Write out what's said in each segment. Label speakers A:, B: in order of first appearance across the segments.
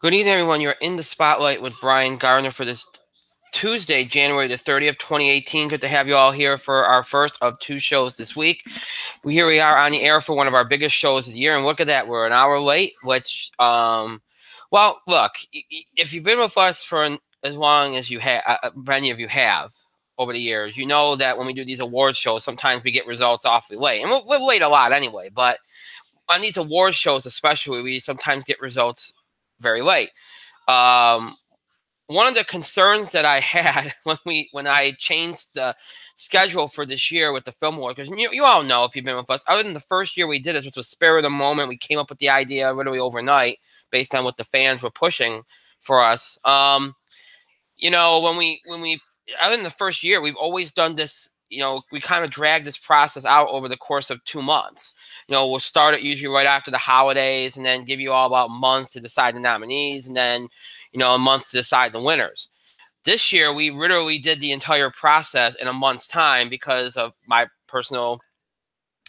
A: Good evening, everyone. You're in the spotlight with Brian Gardner for this Tuesday, January the 30th, 2018. Good to have you all here for our first of two shows this week. Here we are on the air for one of our biggest shows of the year, and look at that, we're an hour late. Which, well, look, if you've been with us for as long as you have, many of you have over the years, you know that when we do these award shows, sometimes we get results awfully late, and we're late a lot anyway. But on these award shows, especially, we sometimes get results very late. Um, One of the concerns that I had when I changed the schedule for this year with the film award, because you all know if you've been with us, other than the first year we did this, which was spur of the moment, we came up with the idea literally overnight based on what the fans were pushing for us. When we other than the first year, we've always done this. We kind of drag this process out over the course of 2 months. We'll start it usually right after the holidays and then give you all about months to decide the nominees and then, a month to decide the winners. This year, we literally did the entire process in a month's time because of my personal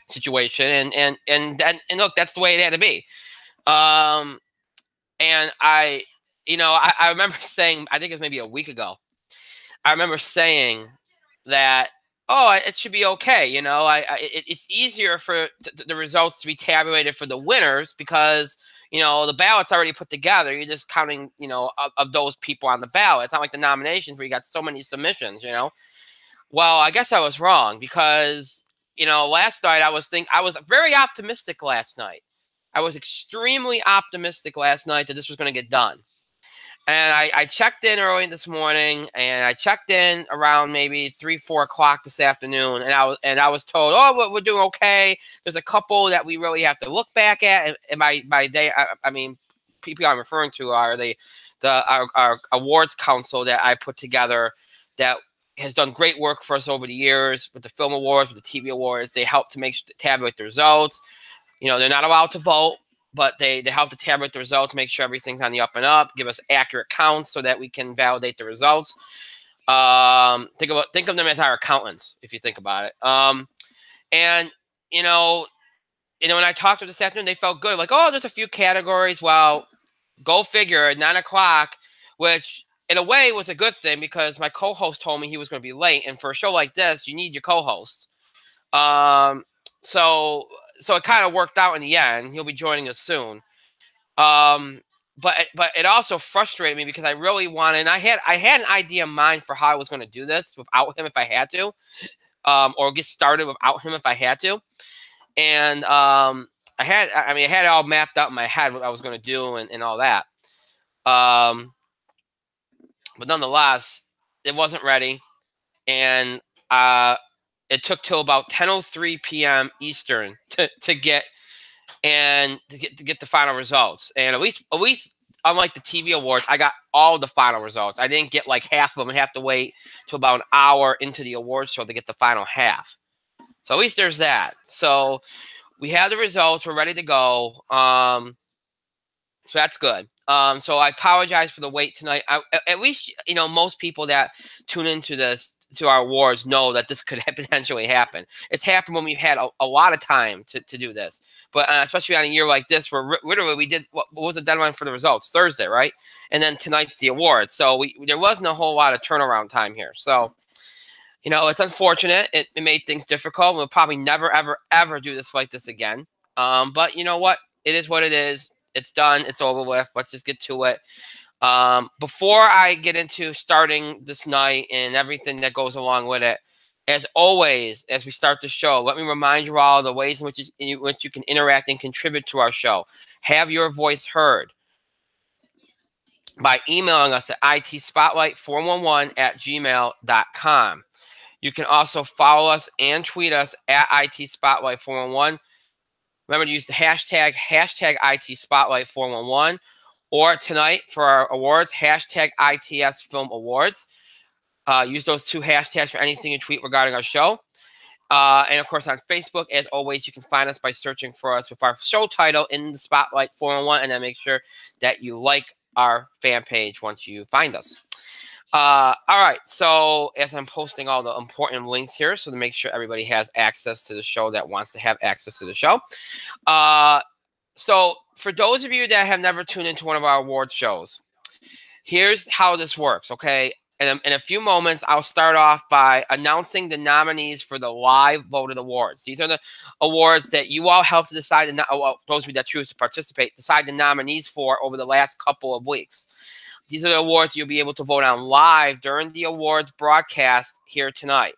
A: situation. And look, that's the way it had to be. And I remember saying, I think it was maybe a week ago, I remember saying that, oh, it should be okay. It's easier for the results to be tabulated for the winners because, the ballot's already put together. You're just counting, of those people on the ballot. It's not like the nominations where you got so many submissions, Well, I guess I was wrong because, last night I was very optimistic last night. I was extremely optimistic last night that this was going to get done. And I checked in early this morning, and I checked in around maybe 3, 4 o'clock this afternoon, and I was told, oh, we're doing okay. There's a couple that we really have to look back at, and by they, I mean, people I'm referring to are our awards council that I put together that has done great work for us over the years with the film awards, with the TV awards. They help to tabulate the results. They're not allowed to vote, but they help to tabulate the results, make sure everything's on the up and up, give us accurate counts so that we can validate the results. Think of them as our accountants, if you think about it. And when I talked to them this afternoon, they felt good. Like, oh, there's a few categories. Well, go figure. At 9 o'clock, which in a way was a good thing because my co-host told me he was going to be late, and for a show like this, you need your co-host. So it kind of worked out in the end. He'll be joining us soon. But it also frustrated me because I really wanted, and I had an idea in mind for how I was going to do this without him if I had to, or get started without him if I had to. And I had it all mapped out in my head what I was going to do and all that. But nonetheless, it wasn't ready, and it took till about 10:03 p.m. Eastern to get the final results. And at least unlike the TV awards, I got all the final results. I didn't get like half of them and have to wait till about an hour into the awards show to get the final half. So at least there's that. So we have the results. We're ready to go. So that's good. So I apologize for the wait tonight. At least, most people that tune into to our awards know that this could potentially happen. It's happened when we've had a lot of time to do this. But especially on a year like this, where literally we did, what was the deadline for the results? Thursday, right? And then tonight's the awards. So there wasn't a whole lot of turnaround time here. So, it's unfortunate. It made things difficult. We'll probably never, ever, ever do this like this again. But you know what? It is what it is. It's done. It's over with. Let's just get to it. Before I get into starting this night and everything that goes along with it, as always, as we start the show, let me remind you all the ways in which you can interact and contribute to our show. Have your voice heard by emailing us at itspotlight411@gmail.com. You can also follow us and tweet us at itspotlight411. Remember to use the hashtag itspotlight411. Or tonight for our awards, hashtag ITS Film Awards. Use those two hashtags for anything you tweet regarding our show. And of course, on Facebook, as always, you can find us by searching for us with our show title in the Spotlight 411. And then make sure that you like our fan page once you find us. All right. So as I'm posting all the important links here, so to make sure everybody has access to the show that wants to have access to the show. So for those of you that have never tuned into one of our awards shows, here's how this works, okay? In a few moments, I'll start off by announcing the nominees for the live voted awards. These are the awards that you all helped to decide, those of you that choose to participate, decide the nominees for over the last couple of weeks. These are the awards you'll be able to vote on live during the awards broadcast here tonight.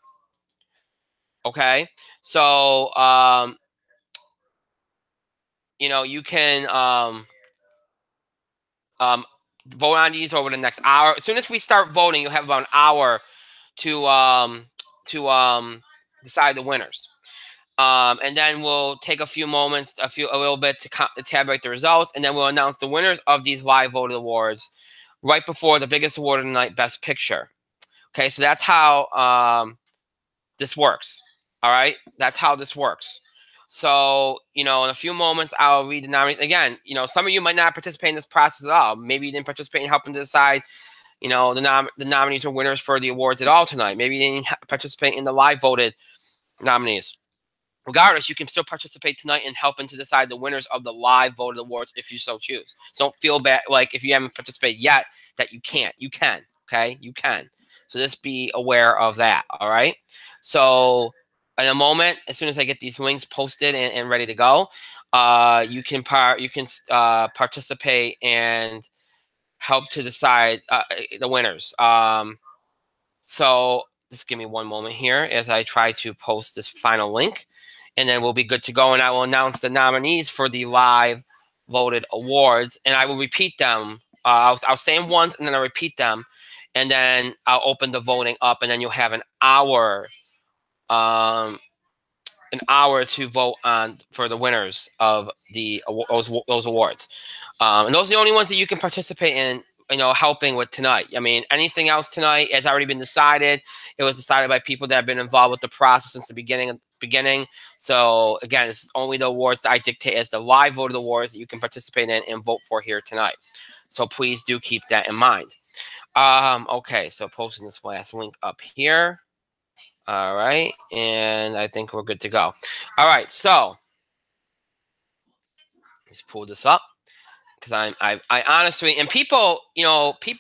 A: Okay? So, you can vote on these over the next hour. As soon as we start voting, you'll have about an hour to decide the winners. And then we'll take a few moments, a little bit to tabulate the results, and then we'll announce the winners of these live voted awards right before the biggest award of the night, Best Picture. Okay, so that's how this works. All right, that's how this works. So, in a few moments, I'll read the nominees. Again, some of you might not participate in this process at all. Maybe you didn't participate in helping to decide, the nominees or winners for the awards at all tonight. Maybe you didn't participate in the live voted nominees. Regardless, you can still participate tonight in helping to decide the winners of the live voted awards if you so choose. So don't feel bad, like if you haven't participated yet, that you can't. You can, okay? You can. So just be aware of that, all right? So in a moment, as soon as I get these links posted and ready to go, you can participate and help to decide the winners. So just give me one moment here as I try to post this final link, and then we'll be good to go. And I will announce the nominees for the live voted awards, and I will repeat them. I'll say them once, and then I'll repeat them, and then I'll open the voting up, and then you'll have an hour to vote on for the winners of those awards. And those are the only ones that you can participate in, helping with tonight. I mean, anything else tonight has already been decided. It was decided by people that have been involved with the process since the beginning. So again, it's only the awards that I dictate as the live voted awards that you can participate in and vote for here tonight. So please do keep that in mind. Okay, so posting this last link up here. All right, and I think we're good to go. All right, so let's pull this up because I honestly, and people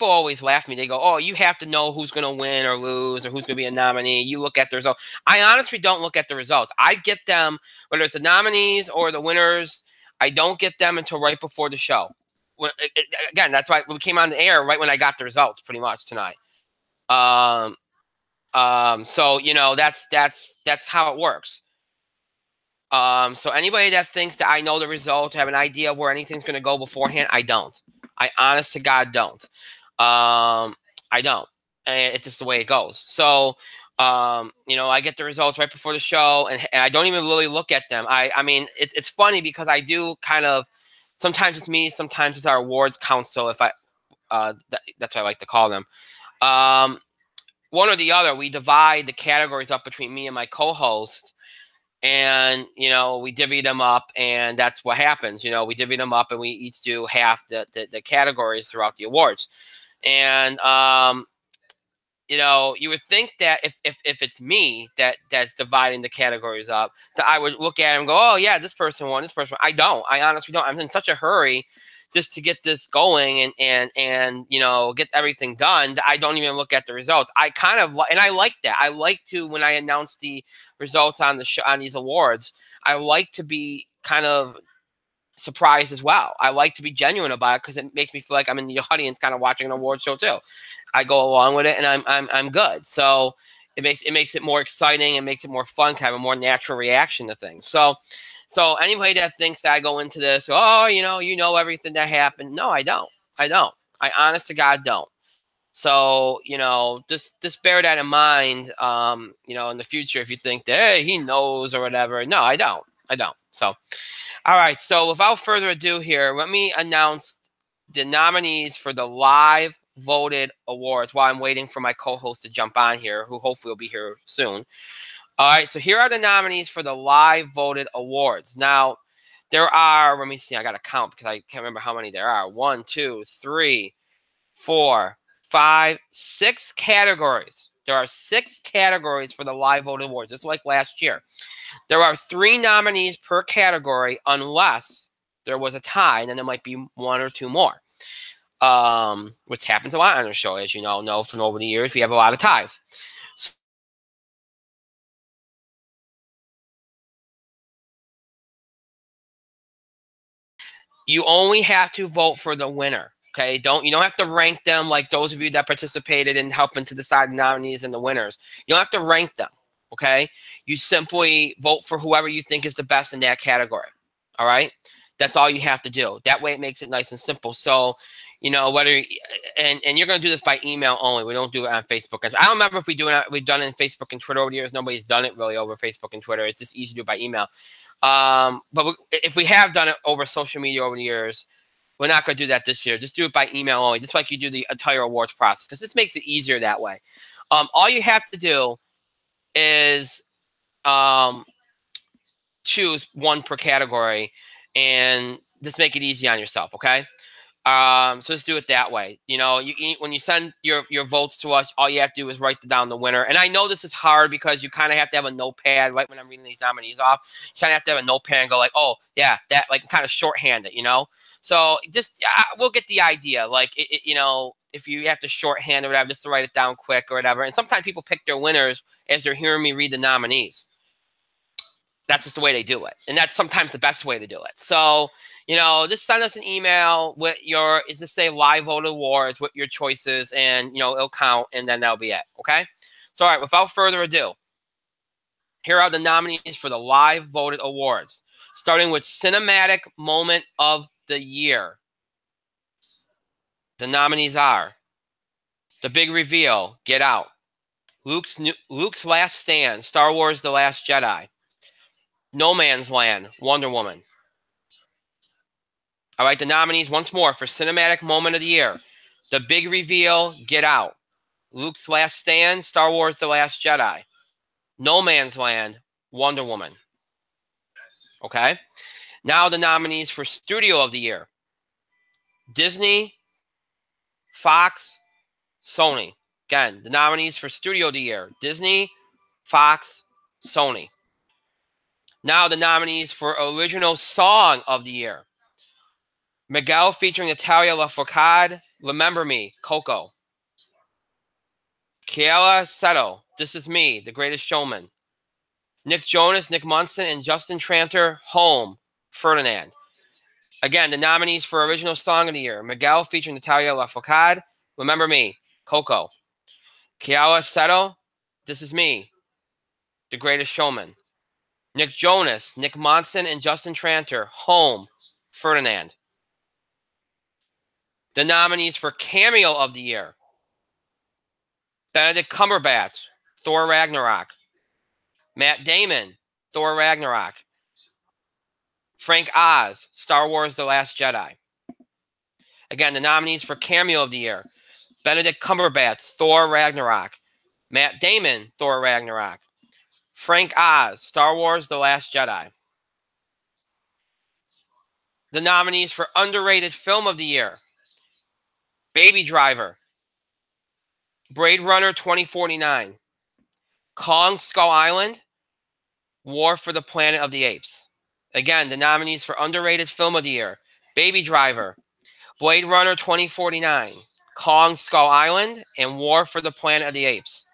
A: always laugh at me. They go, "Oh, you have to know who's going to win or lose or who's going to be a nominee. You look at the results." I honestly don't look at the results. I get them, whether it's the nominees or the winners. I don't get them until right before the show. Again, that's why we came on the air right when I got the results, pretty much tonight. So that's how it works. So anybody that thinks that I know the results, have an idea where anything's going to go beforehand, I don't. I honest to God don't. I don't, and it's just the way it goes. So I get the results right before the show, and I don't even really look at them. I mean, it's funny because I do kind of. Sometimes it's me, sometimes it's our awards council. If that's what I like to call them. One or the other, we divide the categories up between me and my co-host, and we divvy them up, and that's what happens. We divvy them up, and we each do half the categories throughout the awards. And you would think that if it's me that's dividing the categories up, that I would look at it and go, oh yeah, this person won, this person won. I don't. I honestly don't. I'm in such a hurry just to get this going and get everything done that I don't even look at the results. I kind of, and I like that. I like to, when I announce the results on the show, on these awards, I like to be kind of surprised as well. I like to be genuine about it because it makes me feel like I'm in the audience kind of watching an award show too. I go along with it, and I'm good. So it makes it more exciting. It makes it more fun, kind of a more natural reaction to things. So anybody that thinks that I go into this, oh, you know everything that happened. No, I don't. I honest to God don't. So, just bear that in mind, in the future, if you think that, hey, he knows or whatever. No, I don't. So, all right. So without further ado here, let me announce the nominees for the live voted awards while I'm waiting for my co-host to jump on here, who hopefully will be here soon. All right. So here are the nominees for the live voted awards. Now, there are, let me see, I got to count because I can't remember how many there are. 1, 2, 3, 4, 5, 6 categories. There are 6 categories for the live voted awards, just like last year. There are 3 nominees per category unless there was a tie, and then there might be one or two more. Which happens a lot on our show, as you know from over the years. We have a lot of ties. So you only have to vote for the winner. Okay, you don't have to rank them like those of you that participated in helping to decide the nominees and the winners. You don't have to rank them. Okay, you simply vote for whoever you think is the best in that category. All right, that's all you have to do. That way, it makes it nice and simple. So, whether and you're going to do this by email only. We don't do it on Facebook. I don't remember if we've done it in Facebook and Twitter over the years. Nobody's done it really over Facebook and Twitter. It's just easy to do by email. But if we have done it over social media over the years, we're not going to do that this year. Just do it by email only, just like you do the entire awards process, because this makes it easier that way. All you have to do is choose one per category and just make it easy on yourself, okay? So let's do it that way. When you send your votes to us, all you have to do is write down the winner. And I know this is hard because you kind of have to have a notepad right when I'm reading these nominees off. You kind of have to have a notepad and go like, oh, yeah, that, like, kind of shorthand it, So just we'll get the idea. Like, if you have to shorthand or whatever, just to write it down quick or whatever. And sometimes people pick their winners as they're hearing me read the nominees. That's just the way they do it. And that's sometimes the best way to do it. So, just send us an email with just say live vote awards with your choices, and, it'll count, and then that'll be it. Okay. So, all right, without further ado, here are the nominees for the live voted awards, starting with Cinematic Moment of the Year. The nominees are The Big Reveal, Get Out; Luke's Last Stand, Star Wars The Last Jedi; No Man's Land, Wonder Woman. All right, the nominees once more for Cinematic Moment of the Year: The Big Reveal, Get Out; Luke's Last Stand, Star Wars The Last Jedi; No Man's Land, Wonder Woman. Okay. Now the nominees for Studio of the Year: Disney, Fox, Sony. Again, the nominees for Studio of the Year: Disney, Fox, Sony. Now the nominees for Original Song of the Year: Miguel featuring Natalia Lafourcade, Remember Me, Coco; Keala Settle, This Is Me, The Greatest Showman; Nick Jonas, Nick Munson, and Justin Tranter, Home, Ferdinand. Again, the nominees for Original Song of the Year: Miguel featuring Natalia Lafourcade, Remember Me, Coco; Keala Settle, This Is Me, The Greatest Showman; Nick Jonas, Nick Monson, and Justin Tranter, Home, Ferdinand. The nominees for Cameo of the Year: Benedict Cumberbatch, Thor Ragnarok; Matt Damon, Thor Ragnarok; Frank Oz, Star Wars The Last Jedi. Again, the nominees for Cameo of the Year: Benedict Cumberbatch, Thor Ragnarok; Matt Damon, Thor Ragnarok; Frank Oz, Star Wars The Last Jedi. The nominees for Underrated Film of the Year: Baby Driver, Blade Runner 2049, Kong Skull Island, War for the Planet of the Apes. Again, the nominees for Underrated Film of the Year: Baby Driver, Blade Runner 2049, Kong Skull Island, and War for the Planet of the Apes.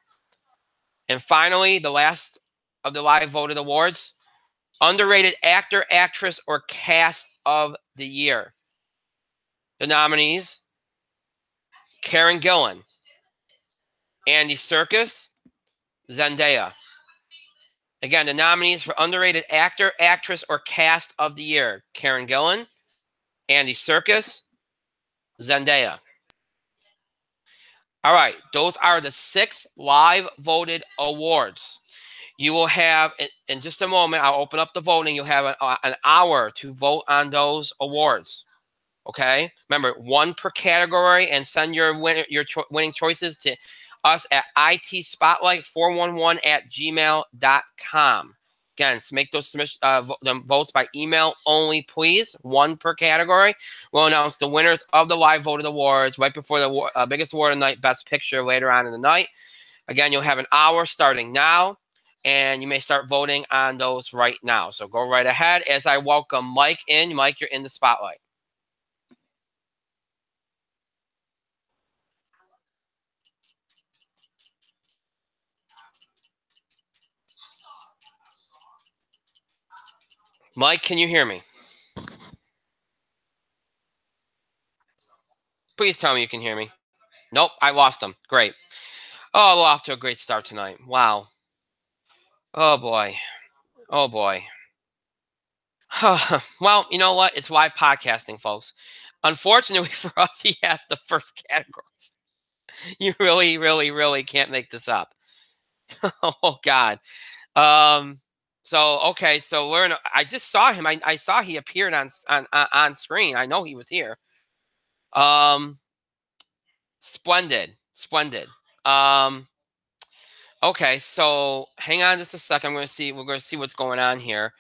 A: And finally, the last of the live voted awards: Underrated Actor, Actress, or Cast of the Year. The nominees: Karen Gillan, Andy Serkis, Zendaya. Again, the nominees for Underrated Actor, Actress, or Cast of the Year: Karen Gillan, Andy Serkis, Zendaya. All right, those are the 6 live voted awards. You will have, in just a moment, I'll open up the voting. You'll have an hour to vote on those awards. Okay? Remember, 1 per category, and send your winning choices to us at itspotlight411@gmail.com. Again, so make those votes by email only, please. 1 per category. We'll announce the winners of the live voted awards right before the biggest award of the night, Best Picture, later on in the night. Again, you'll have an hour starting now. and you may start voting on those right now. So go right ahead as I welcome Mike in. Mike, you're in the spotlight. Mike, can you hear me? Please tell me you can hear me. Nope, I lost him. Great. Oh, we're off to a great start tonight. Wow. Oh, boy. Oh, boy. Well, you know what? It's live podcasting, folks. Unfortunately for us, he has the first categories. You really, really, really can't make this up. Oh, God. Um. So okay. So I just saw him. I saw he appeared on screen. I know he was here. Um. Splendid. Splendid. Um. Okay. So hang on just a second. I'm going to see. We're going to see what's going on here.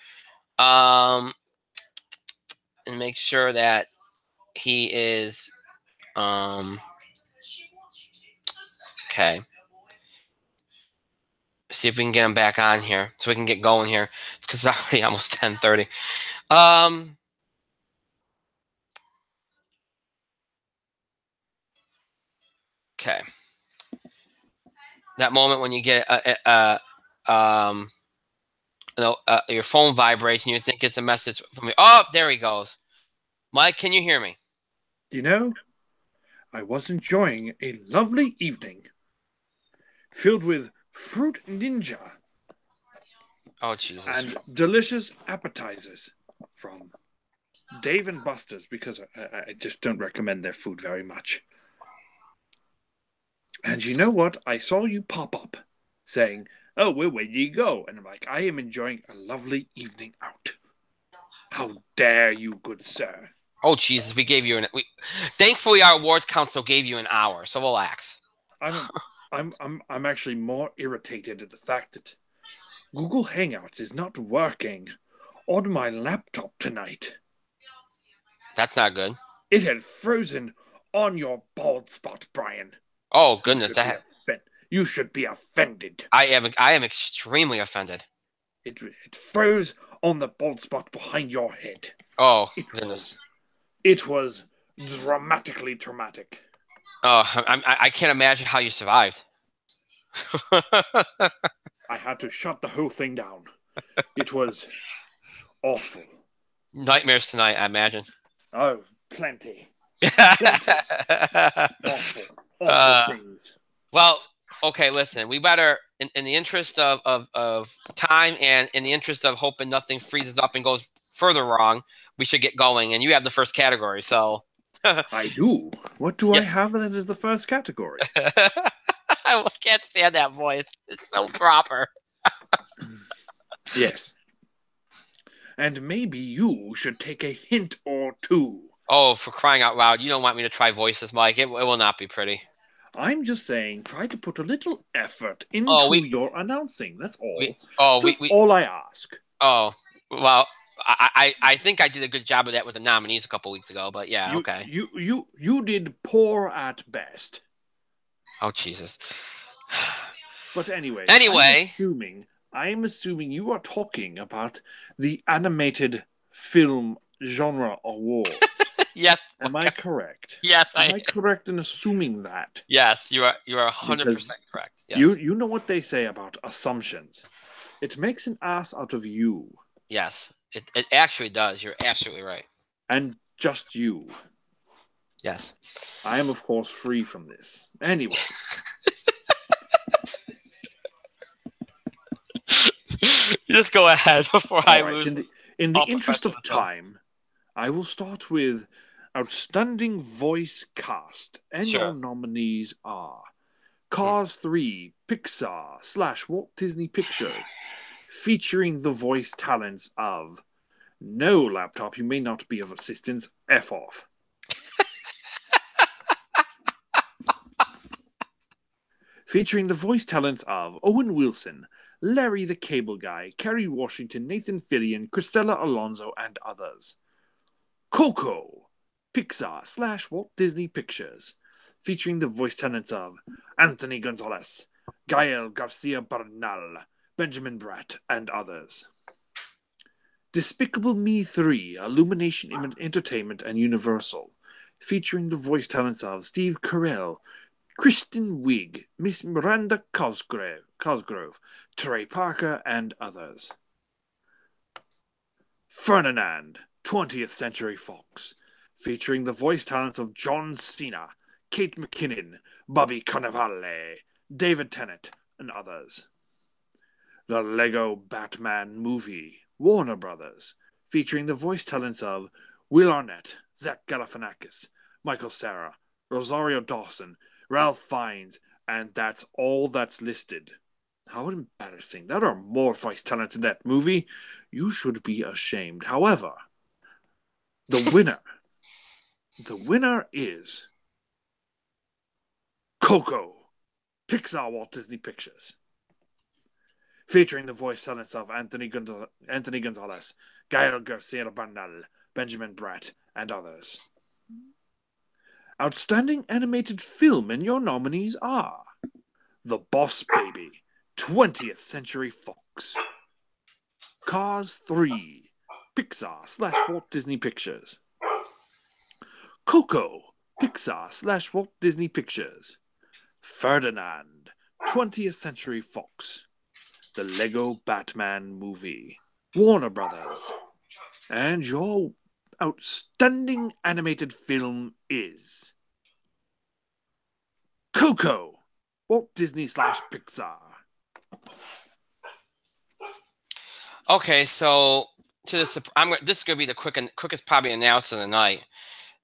A: Um. And make sure that he is. Okay. See if we can get him back on here so we can get going here. It's because it's already almost 10:30. Okay. That moment when you get your phone vibrates and you think it's a message from me. Oh, there he goes. Mike, can you hear me?
B: You know, I was enjoying a lovely evening filled with fruit ninja
A: Oh, Jesus.
B: and delicious appetizers from Dave and Buster's because I just don't recommend their food very much. And you know what? I saw you pop up saying, "Oh, where do you go?" And I'm like, "I am enjoying a lovely evening out." How dare you, good sir?
A: Oh, Jesus. We gave you thankfully, our awards council gave you an hour, so relax.
B: I'm actually more irritated at the fact that Google Hangouts is not working on my laptop tonight.
A: That's not good.
B: It had frozen on your bald spot, Brian.
A: Oh, goodness.
B: You should be offended.
A: I am extremely offended.
B: It froze on the bald spot behind your head.
A: Oh, goodness.
B: It was dramatically traumatic.
A: Oh, I can't imagine how you survived.
B: I had to shut the whole thing down. It was awful.
A: Nightmares tonight, I imagine.
B: Oh, plenty. Awful things.
A: Well, okay, listen, we better, in the interest of time and in the interest of hoping nothing freezes up and goes further wrong, we should get going. And you have the first category, so.
B: I do. What do I have that is the first category?
A: I can't stand that voice. It's so proper.
B: Yes. And maybe you should take a hint or two.
A: Oh, for crying out loud. You don't want me to try voices, Mike. It will not be pretty.
B: I'm just saying, try to put a little effort into your announcing. That's all. That's all I ask.
A: Oh, well, I think I did a good job of that with the nominees a couple weeks ago, but yeah, okay.
B: You did poor at best.
A: Oh, Jesus.
B: But anyway, I'm assuming you are talking about the animated film genre awards.
A: Yes.
B: Am I correct?
A: Yes,
B: Am I correct in assuming that?
A: Yes, you are 100% correct. Yes.
B: You know what they say about assumptions. It makes an ass out of you.
A: Yes, it actually does. You're absolutely right.
B: And just you.
A: Yes.
B: I am, of course, free from this. Anyways.
A: Just go ahead before I lose.
B: In the interest of time, I will start with Outstanding Voice Cast. And your nominees are Cars 3, Pixar / Walt Disney Pictures, featuring the voice talents of No Laptop, you may not be of assistance, F off. Featuring the voice talents of Owen Wilson, Larry the Cable Guy, Kerry Washington, Nathan Fillion, Cristela Alonso, and others. Coco, Pixar / Walt Disney Pictures, featuring the voice talents of Anthony Gonzalez, Gael Garcia Bernal, Benjamin Bratt, and others. Despicable Me 3, Illumination Entertainment and Universal, featuring the voice talents of Steve Carell, Kristen Wiig, Miss Miranda Cosgrove, Trey Parker, and others. Ferdinand, 20th Century Fox, featuring the voice talents of John Cena, Kate McKinnon, Bobby Cannavale, David Tennant, and others. The Lego Batman Movie, Warner Brothers, featuring the voice talents of Will Arnett, Zach Galifianakis, Michael Cera, Rosario Dawson, Ralph Fiennes, and that's all that's listed. How embarrassing. There are more voice talent in that movie. You should be ashamed. However, the winner is Coco, Pixar Walt Disney Pictures, featuring the voice talents of Anthony Gonzalez, Gael Garcia Bernal, Benjamin Bratt, and others. Outstanding Animated Film, and your nominees are The Boss Baby, 20th Century Fox, Cars 3, Pixar/Walt Disney Pictures, Coco, Pixar/Walt Disney Pictures, Ferdinand, 20th Century Fox, The Lego Batman Movie, Warner Brothers, and your outstanding animated film is Coco, Walt Disney/Pixar.
A: Okay, so this is gonna be the quickest probably announced of the night.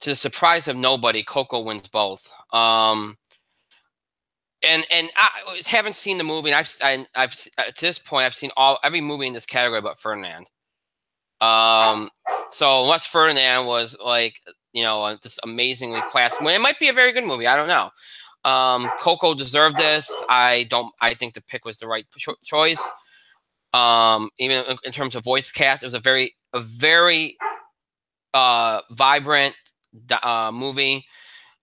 A: To the surprise of nobody, Coco wins both. And I haven't seen the movie, and I've to this point I've seen every movie in this category but Ferdinand. So unless Ferdinand was like, this amazingly classic, it might be a very good movie. I don't know. Coco deserved this. I think the pick was the right choice. Even in terms of voice cast, it was a very vibrant movie.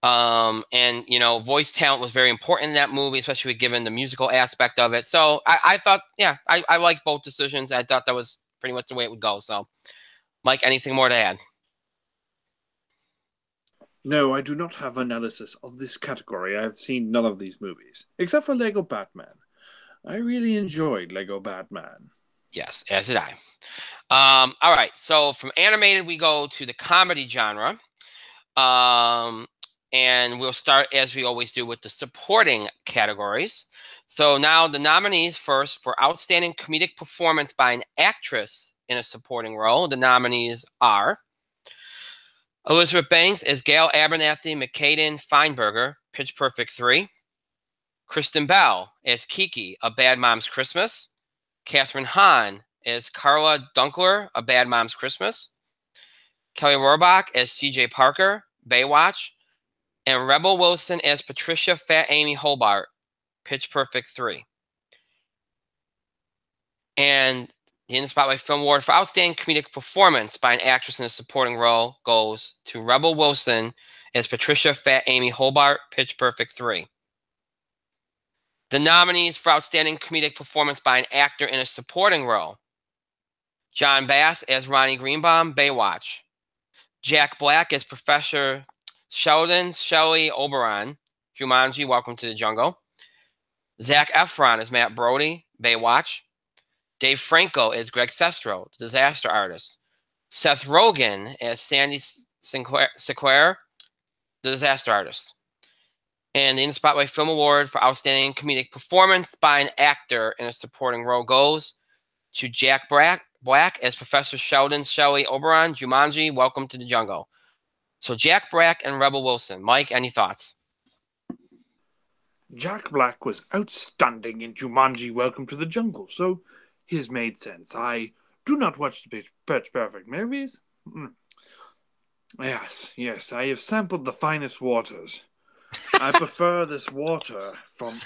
A: And voice talent was very important in that movie, especially given the musical aspect of it. So I thought, I like both decisions. I thought that was pretty much the way it would go. So, Mike, anything more to add?
B: No, I do not have analysis of this category. I've seen none of these movies, except for Lego Batman. I really enjoyed Lego Batman.
A: Yes, as did I. All right, so from animated, we go to the comedy genre. And we'll start, as we always do, with the supporting categories. So now the nominees first for Outstanding Comedic Performance by an Actress in a Supporting Role. The nominees are Elizabeth Banks as Gail Abernathy McCaden Feinberger, Pitch Perfect 3. Kristen Bell as Kiki, A Bad Mom's Christmas. Kathryn Hahn as Carla Dunkler, A Bad Mom's Christmas. Kelly Rohrbach as CJ Parker, Baywatch. And Rebel Wilson as Patricia Fat Amy Hobart, Pitch Perfect 3. And the In the Spotlight Film Award for Outstanding Comedic Performance by an Actress in a Supporting Role goes to Rebel Wilson as Patricia Fat Amy Hobart, Pitch Perfect 3. The nominees for Outstanding Comedic Performance by an Actor in a Supporting Role: John Bass as Ronnie Greenbaum, Baywatch. Jack Black as Professor Sheldon Shelley Oberon, Jumanji, Welcome to the Jungle. Zac Efron as Matt Brody, Baywatch. Dave Franco as Greg Sestero, The Disaster Artist. Seth Rogen as Sandy Sequeira, The Disaster Artist. And the In the Spotlight Film Award for Outstanding Comedic Performance by an Actor in a Supporting Role goes to Jack Black as Professor Sheldon Shelley Oberon, Jumanji, Welcome to the Jungle. So Jack Black and Rebel Wilson. Mike, any thoughts?
B: Jack Black was outstanding in Jumanji, Welcome to the Jungle, so his made sense. I do not watch the Pitch Perfect movies. Yes, I have sampled the finest waters. I prefer this water from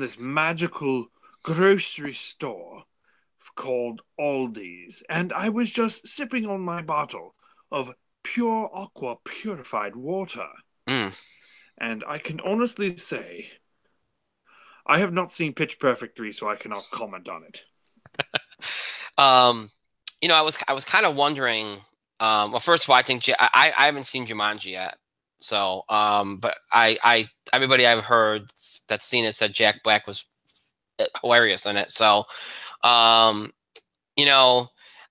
B: this magical grocery store called Aldi's, and I was just sipping on my bottle of pure aqua purified water. And I can honestly say I have not seen Pitch Perfect 3, so I cannot comment on it.
A: Um, I was kind of wondering. Well, first of all, I think I haven't seen Jumanji yet, so but everybody I've heard that's seen it said Jack Black was hilarious in it. So, um, you know,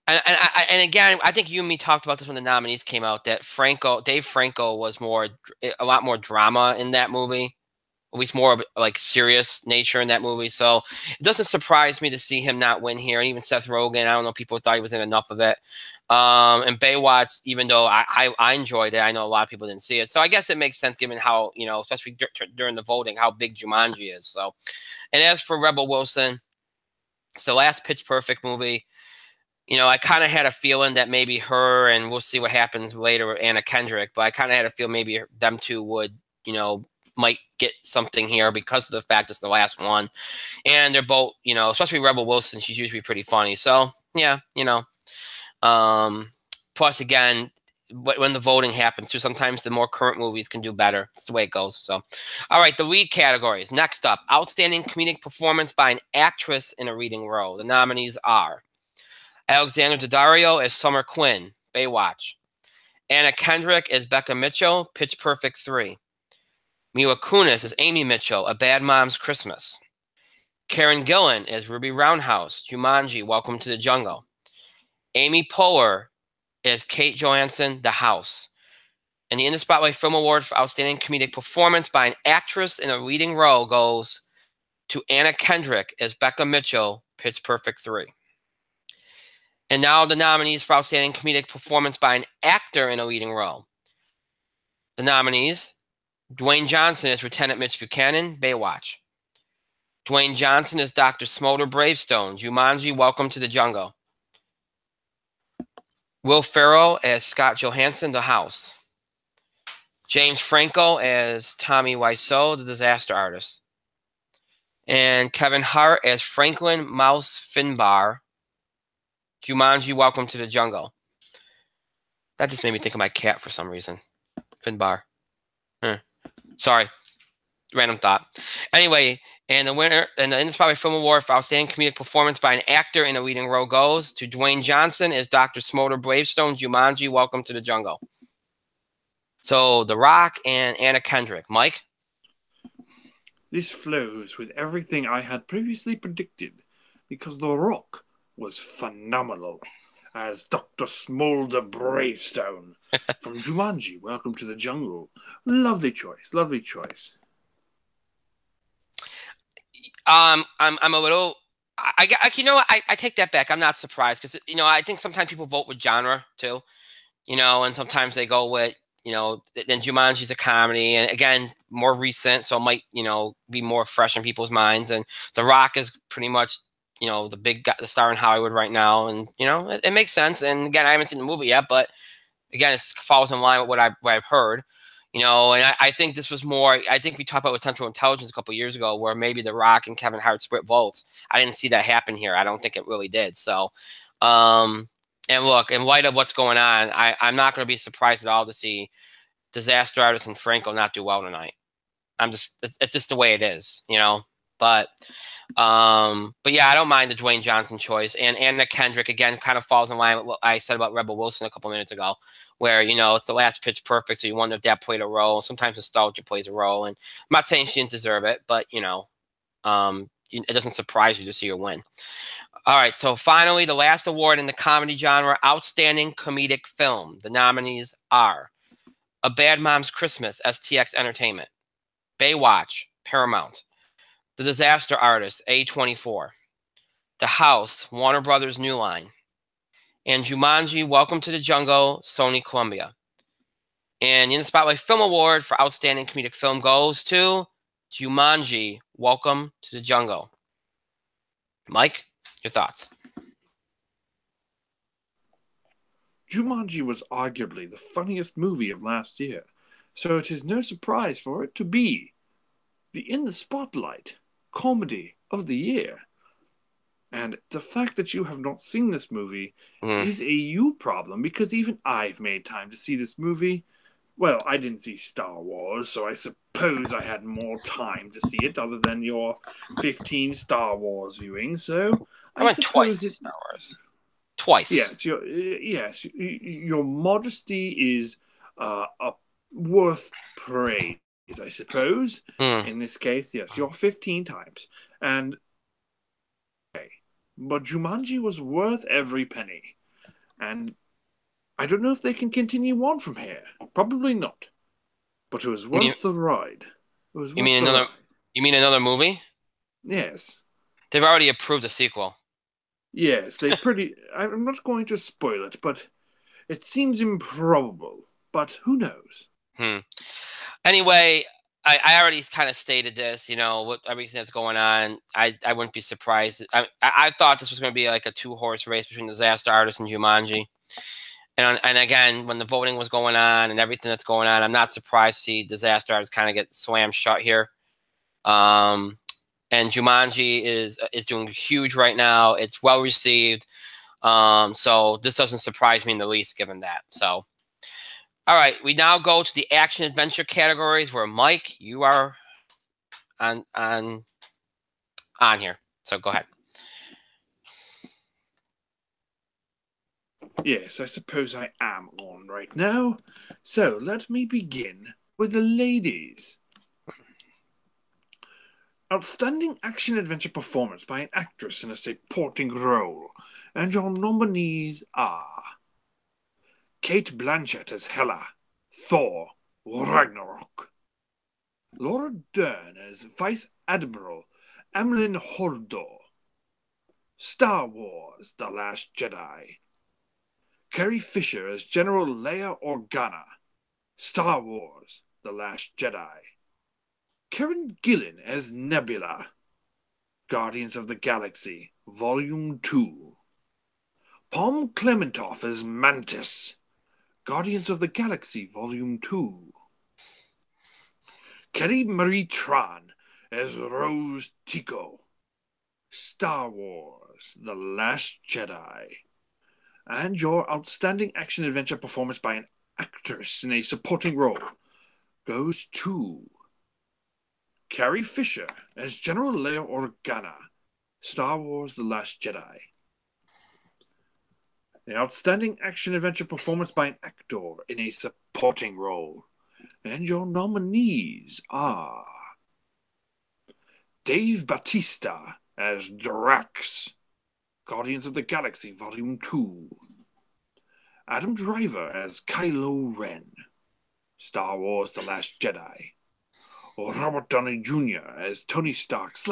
A: and again, I think you and me talked about this when the nominees came out. That Dave Franco was a lot more drama in that movie, at least more of like serious nature in that movie. So it doesn't surprise me to see him not win here. And even Seth Rogen, I don't know, people thought he was in enough of it. And Baywatch, even though I enjoyed it, I know a lot of people didn't see it. So I guess it makes sense given how, especially during the voting, how big Jumanji is. So, and as for Rebel Wilson, it's the last Pitch Perfect movie. I kind of had a feeling that maybe her, and we'll see what happens later with Anna Kendrick, but I kind of had a feel maybe them two would, might get something here because of the fact it's the last one. And they're both, especially Rebel Wilson, she's usually pretty funny. So, yeah, plus again, when the voting happens too, sometimes the more current movies can do better. It's the way it goes. So, all right, the lead categories. Next up, outstanding comedic performance by an actress in a leading role. The nominees are Alexandra Daddario as Summer Quinn, Baywatch. Anna Kendrick as Becca Mitchell, Pitch Perfect 3. Mila Kunis as Amy Mitchell, A Bad Mom's Christmas. Karen Gillan as Ruby Roundhouse, Jumanji, Welcome to the Jungle. Amy Poehler as Kate Johansson, The House. And the In the Spotlight Film Award for Outstanding Comedic Performance by an actress in a leading role goes to Anna Kendrick as Becca Mitchell, Pitch Perfect 3. And now the nominees for Outstanding Comedic Performance by an actor in a leading role. The nominees: Dwayne Johnson as Lieutenant Mitch Buchanan, Baywatch. Dwayne Johnson as Dr. Smolder Bravestone, Jumanji, Welcome to the Jungle. Will Ferrell as Scott Johansson, The House. James Franco as Tommy Wiseau, The Disaster Artist. And Kevin Hart as Franklin Mouse Finbar, Jumanji, Welcome to the Jungle. That just made me think of my cat for some reason. Finbar. Sorry. Random thought. Anyway, and the winner and the In the Spotlight Film Award for Outstanding Comedic Performance by an actor in a leading role goes to Dwayne Johnson as Dr. Smolder Bravestone, Jumanji, Welcome to the Jungle. So, The Rock and Anna Kendrick. Mike?
B: This flows with everything I had previously predicted because The Rock was phenomenal as Dr. Smolder Bravestone from Jumanji, Welcome to the Jungle. Lovely choice, lovely choice.
A: I'm a little. I take that back. I'm not surprised because I think sometimes people vote with genre too, and sometimes they go with then Jumanji's a comedy, and again more recent, so it might be more fresh in people's minds. And The Rock is pretty much the big guy, the star in Hollywood right now, and it makes sense. And again, I haven't seen the movie yet, but again, it falls in line with what I've heard. And I think this was more. I think we talked about with Central Intelligence a couple of years ago, where maybe The Rock and Kevin Hart split votes. I didn't see that happen here. I don't think it really did. So, and look, in light of what's going on, I'm not going to be surprised at all to see Disaster Artist and Franco not do well tonight. It's just the way it is, But yeah, I don't mind the Dwayne Johnson choice. And Anna Kendrick, again, kind of falls in line with what I said about Rebel Wilson a couple minutes ago, where, it's the last Pitch Perfect, so you wonder if that played a role. Sometimes nostalgia plays a role. And I'm not saying she didn't deserve it, but, it doesn't surprise you to see her win. All right, so finally, the last award in the comedy genre, Outstanding Comedic Film. The nominees are A Bad Mom's Christmas, STX Entertainment. Baywatch, Paramount. The Disaster Artist, A24. The House, Warner Brothers New Line. And Jumanji, Welcome to the Jungle, Sony Columbia. And the In the Spotlight Film Award for Outstanding Comedic Film goes to Jumanji, Welcome to the Jungle. Mike, your thoughts?
B: Jumanji was arguably the funniest movie of last year, so it is no surprise for it to be the In the Spotlight Comedy of the Year. And the fact that you have not seen this movie is a you problem, because even I've made time to see this movie, Well, I didn't see Star Wars, so I suppose I had more time to see it other than your 15 Star Wars viewings. So
A: I
B: I
A: went twice.
B: suppose it.
A: Star Wars. Twice.
B: Your modesty is worth praise, I suppose.
A: Hmm.
B: In this case, yes, you're 15 times, and but Jumanji was worth every penny, and I don't know if they can continue on from here. Probably not, but it was
A: You mean
B: worth the ride. It was
A: you
B: worth
A: mean
B: the
A: another
B: ride.
A: you mean another movie?
B: Yes,
A: They've already approved a sequel.
B: yes, they pretty. I'm not going to spoil it, but it seems improbable. But who knows?
A: Hmm. Anyway, I already kind of stated this, with everything that's going on. I wouldn't be surprised. I thought this was going to be like a two-horse race between Disaster Artist and Jumanji. And again, when the voting was going on and everything that's going on, I'm not surprised to see Disaster Artist kind of get slammed shut here. And Jumanji is doing huge right now. It's well received. So this doesn't surprise me in the least, given that. So, all right, we now go to the action adventure categories, where Mike, you are on here. So go ahead.
B: Yes, I suppose I am on right now. So let me begin with the ladies. Outstanding action adventure performance by an actress in a supporting role. And your nominees are Kate Blanchett as Hela, Thor, Ragnarok. Laura Dern as Vice Admiral Emlyn Holdor, Star Wars The Last Jedi. Carrie Fisher as General Leia Organa, Star Wars The Last Jedi. Karen Gillan as Nebula, Guardians of the Galaxy, Volume 2. Palm Clementoff as Mantis, Guardians of the Galaxy, Volume 2. Kelly Marie Tran as Rose Tico, Star Wars The Last Jedi. And your outstanding action adventure performance by an actress in a supporting role goes to Carrie Fisher as General Leia Organa, Star Wars The Last Jedi. An outstanding action adventure performance by an actor in a supporting role. And your nominees are Dave Bautista as Drax, Guardians of the Galaxy Volume 2. Adam Driver as Kylo Ren, Star Wars The Last Jedi. Robert Downey Jr. as Tony Stark /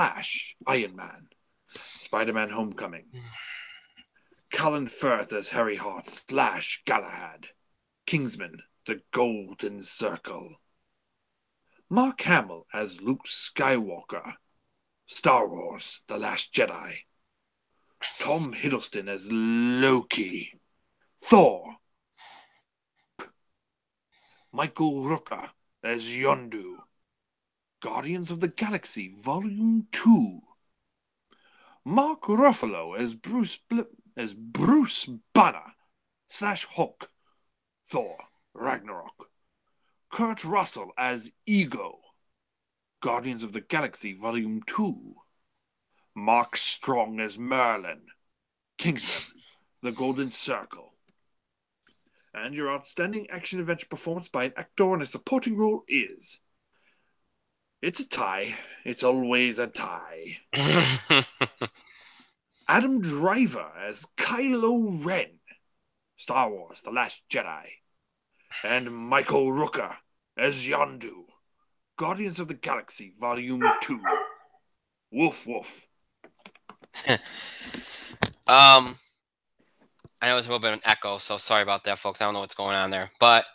B: Iron Man, Spider-Man Homecoming. Colin Firth as Harry Hart / Galahad, Kingsman, The Golden Circle. Mark Hamill as Luke Skywalker, Star Wars The Last Jedi. Tom Hiddleston as Loki, Thor. Michael Rooker as Yondu, Guardians of the Galaxy Volume 2. Mark Ruffalo as Bruce Banner / Hulk, Thor, Ragnarok. Kurt Russell as Ego, Guardians of the Galaxy Volume 2. Mark Strong as Merlin, Kingsman, The Golden Circle. And your outstanding action adventure performance by an actor in a supporting role is... It's a tie. It's always a tie. Adam Driver as Kylo Ren, Star Wars The Last Jedi. And Michael Rooker as Yondu, Guardians of the Galaxy Volume 2. Woof woof.
A: I know it's a little bit of an echo, so sorry about that, folks. I don't know what's going on there. But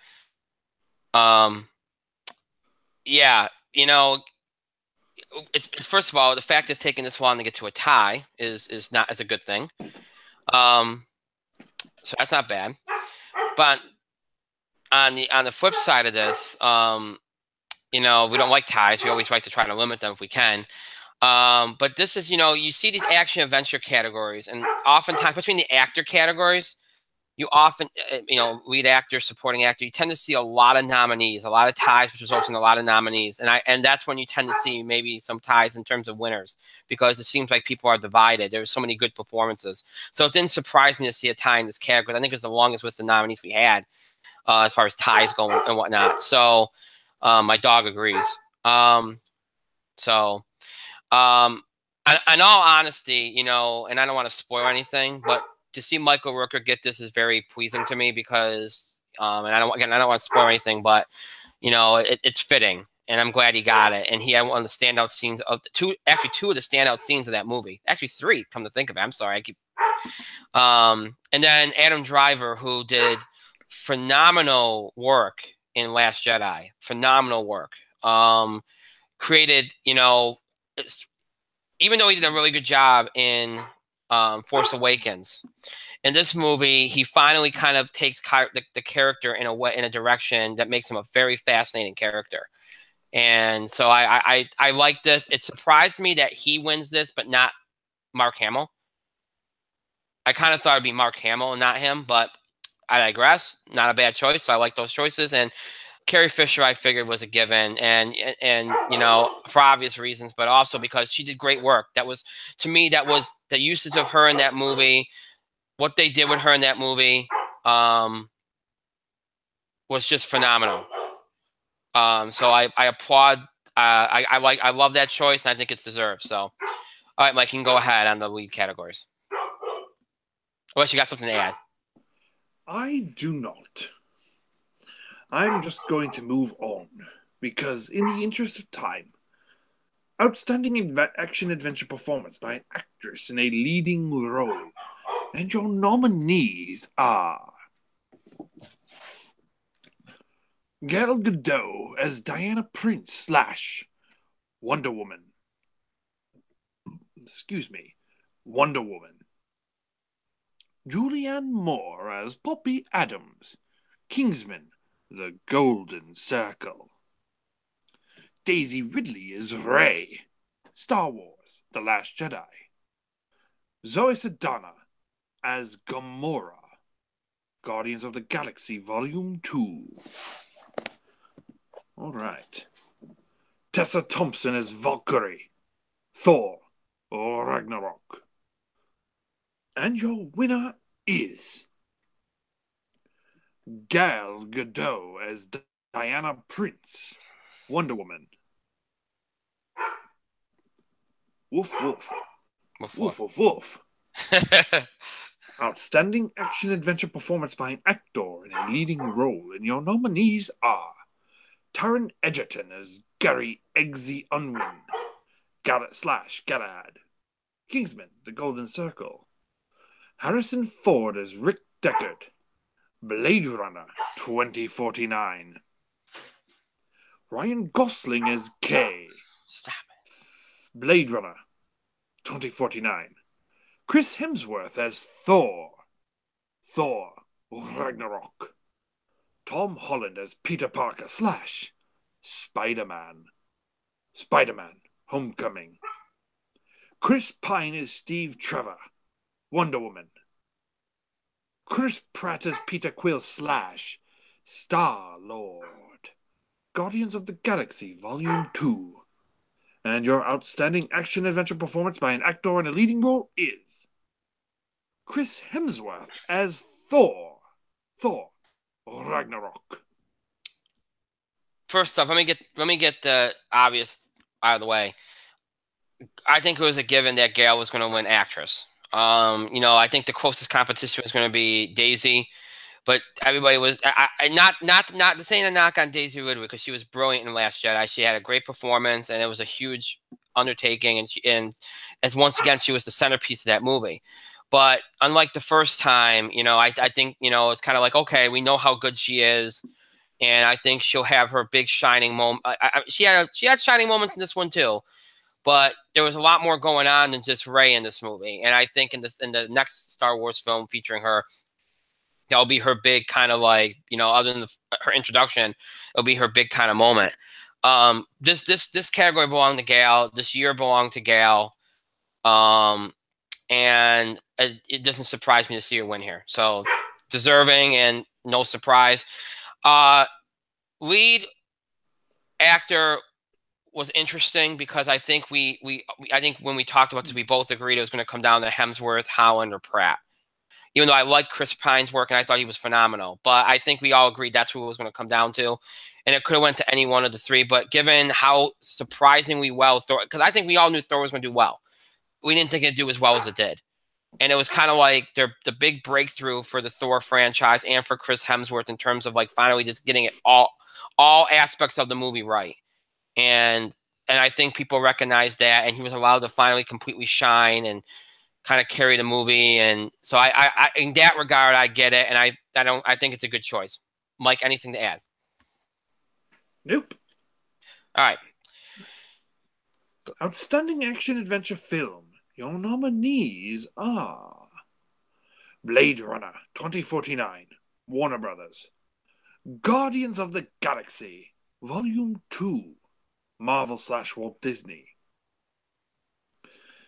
A: yeah, it's first of all, the fact it's taking this long to get to a tie is a good thing. So that's not bad. But on the flip side of this, we don't like ties. We always like to try to limit them if we can. But this is, you see these action adventure categories, and oftentimes between the actor categories, you often, lead actor, supporting actor, you tend to see a lot of nominees, a lot of ties, which results in a lot of nominees. And that's when you tend to see maybe some ties in terms of winners, because it seems like people are divided. There's so many good performances. So it didn't surprise me to see a tie in this category. I think it was the longest list of nominees we had as far as ties go and whatnot. So my dog agrees. In all honesty, and I don't want to spoil anything, but to see Michael Rooker get this is very pleasing to me because, and I don't want to spoil anything, but it's fitting, and I'm glad he got it. And he had one of the standout scenes of two of the standout scenes of that movie. Actually, three, come to think of it. I'm sorry, and then Adam Driver, who did phenomenal work in Last Jedi, phenomenal work. Created, even though he did a really good job in Force Awakens, in this movie, he finally kind of takes the character in a direction that makes him a very fascinating character. And so I like this. It surprised me that he wins this, but not Mark Hamill. I kind of thought it'd be Mark Hamill and not him, but I digress. Not a bad choice. So I like those choices. And Carrie Fisher, I figured, was a given, and for obvious reasons, but also because she did great work. That was, to me, that was the usage of her in that movie. What they did with her in that movie was just phenomenal. So I applaud. I love that choice, and I think it's deserved. So, all right, Mike, you can go ahead on the lead categories. Unless you got something to add.
B: I do not. I'm just going to move on, because in the interest of time, outstanding action-adventure performance by an actress in a leading role, and your nominees are Gal Gadot as Diana Prince / Wonder Woman. Wonder Woman. Julianne Moore as Poppy Adams, Kingsman: The Golden Circle. Daisy Ridley as Rey, Star Wars: The Last Jedi. Zoe Saldana as Gamora, Guardians of the Galaxy Volume 2. Alright. Tessa Thompson as Valkyrie, Thor: Ragnarok. And your winner is Gal Gadot as Diana Prince, Wonder Woman. Woof, woof. Woof, woof, woof, woof. Outstanding action-adventure performance by an actor in a leading role, and your nominees are Taron Egerton as Gary Eggsy Unwin, Galahad, Kingsman: The Golden Circle. Harrison Ford as Rick Deckard, Blade Runner 2049. Ryan Gosling as Kay,
A: Stop it.
B: Blade Runner 2049. Chris Hemsworth as Thor, Ragnarok. Tom Holland as Peter Parker / Spider-Man, Homecoming. Chris Pine as Steve Trevor, Wonder Woman. Chris Pratt as Peter Quill / Star-Lord, Guardians of the Galaxy Volume 2. And your outstanding action-adventure performance by an actor in a leading role is Chris Hemsworth as Thor, Ragnarok.
A: First off, let me get the obvious out of the way. I think it was a given that Gal was going to win actress. I think the closest competition was going to be Daisy, but everybody was not saying a knock on Daisy Ridley, because she was brilliant in Last Jedi. She had a great performance, and it was a huge undertaking, and as once again she was the centerpiece of that movie. But unlike the first time, I think it's kind of like, okay, we know how good she is, and I think she'll have her big shining moment. She had shining moments in this one too. But there was a lot more going on than just Rey in this movie. And I think in the next Star Wars film featuring her, that'll be her big kind of like, other than her introduction, it'll be her big kind of moment. This category belonged to Gal. This year belonged to Gal. And it doesn't surprise me to see her win here. So deserving and no surprise. Lead actor was interesting because I think I think when we talked about this, we both agreed it was going to come down to Hemsworth, Holland, or Pratt. Even though I liked Chris Pine's work and I thought he was phenomenal, but I think we all agreed that's who it was going to come down to, and it could have went to any one of the three. But given how surprisingly well Thor, because I think we all knew Thor was going to do well, we didn't think it'd do as well as it did, and it was kind of like the big breakthrough for the Thor franchise and for Chris Hemsworth in terms of like finally just getting it all aspects of the movie right, and I think people recognized that, and he was allowed to finally completely shine and kind of carry the movie. And so I in that regard, I get it. And I think it's a good choice. Mike, anything to add?
B: Nope.
A: All right.
B: Outstanding action adventure film. Your nominees are Blade Runner 2049, Warner Brothers. Guardians of the Galaxy, Volume 2, Marvel/Walt Disney.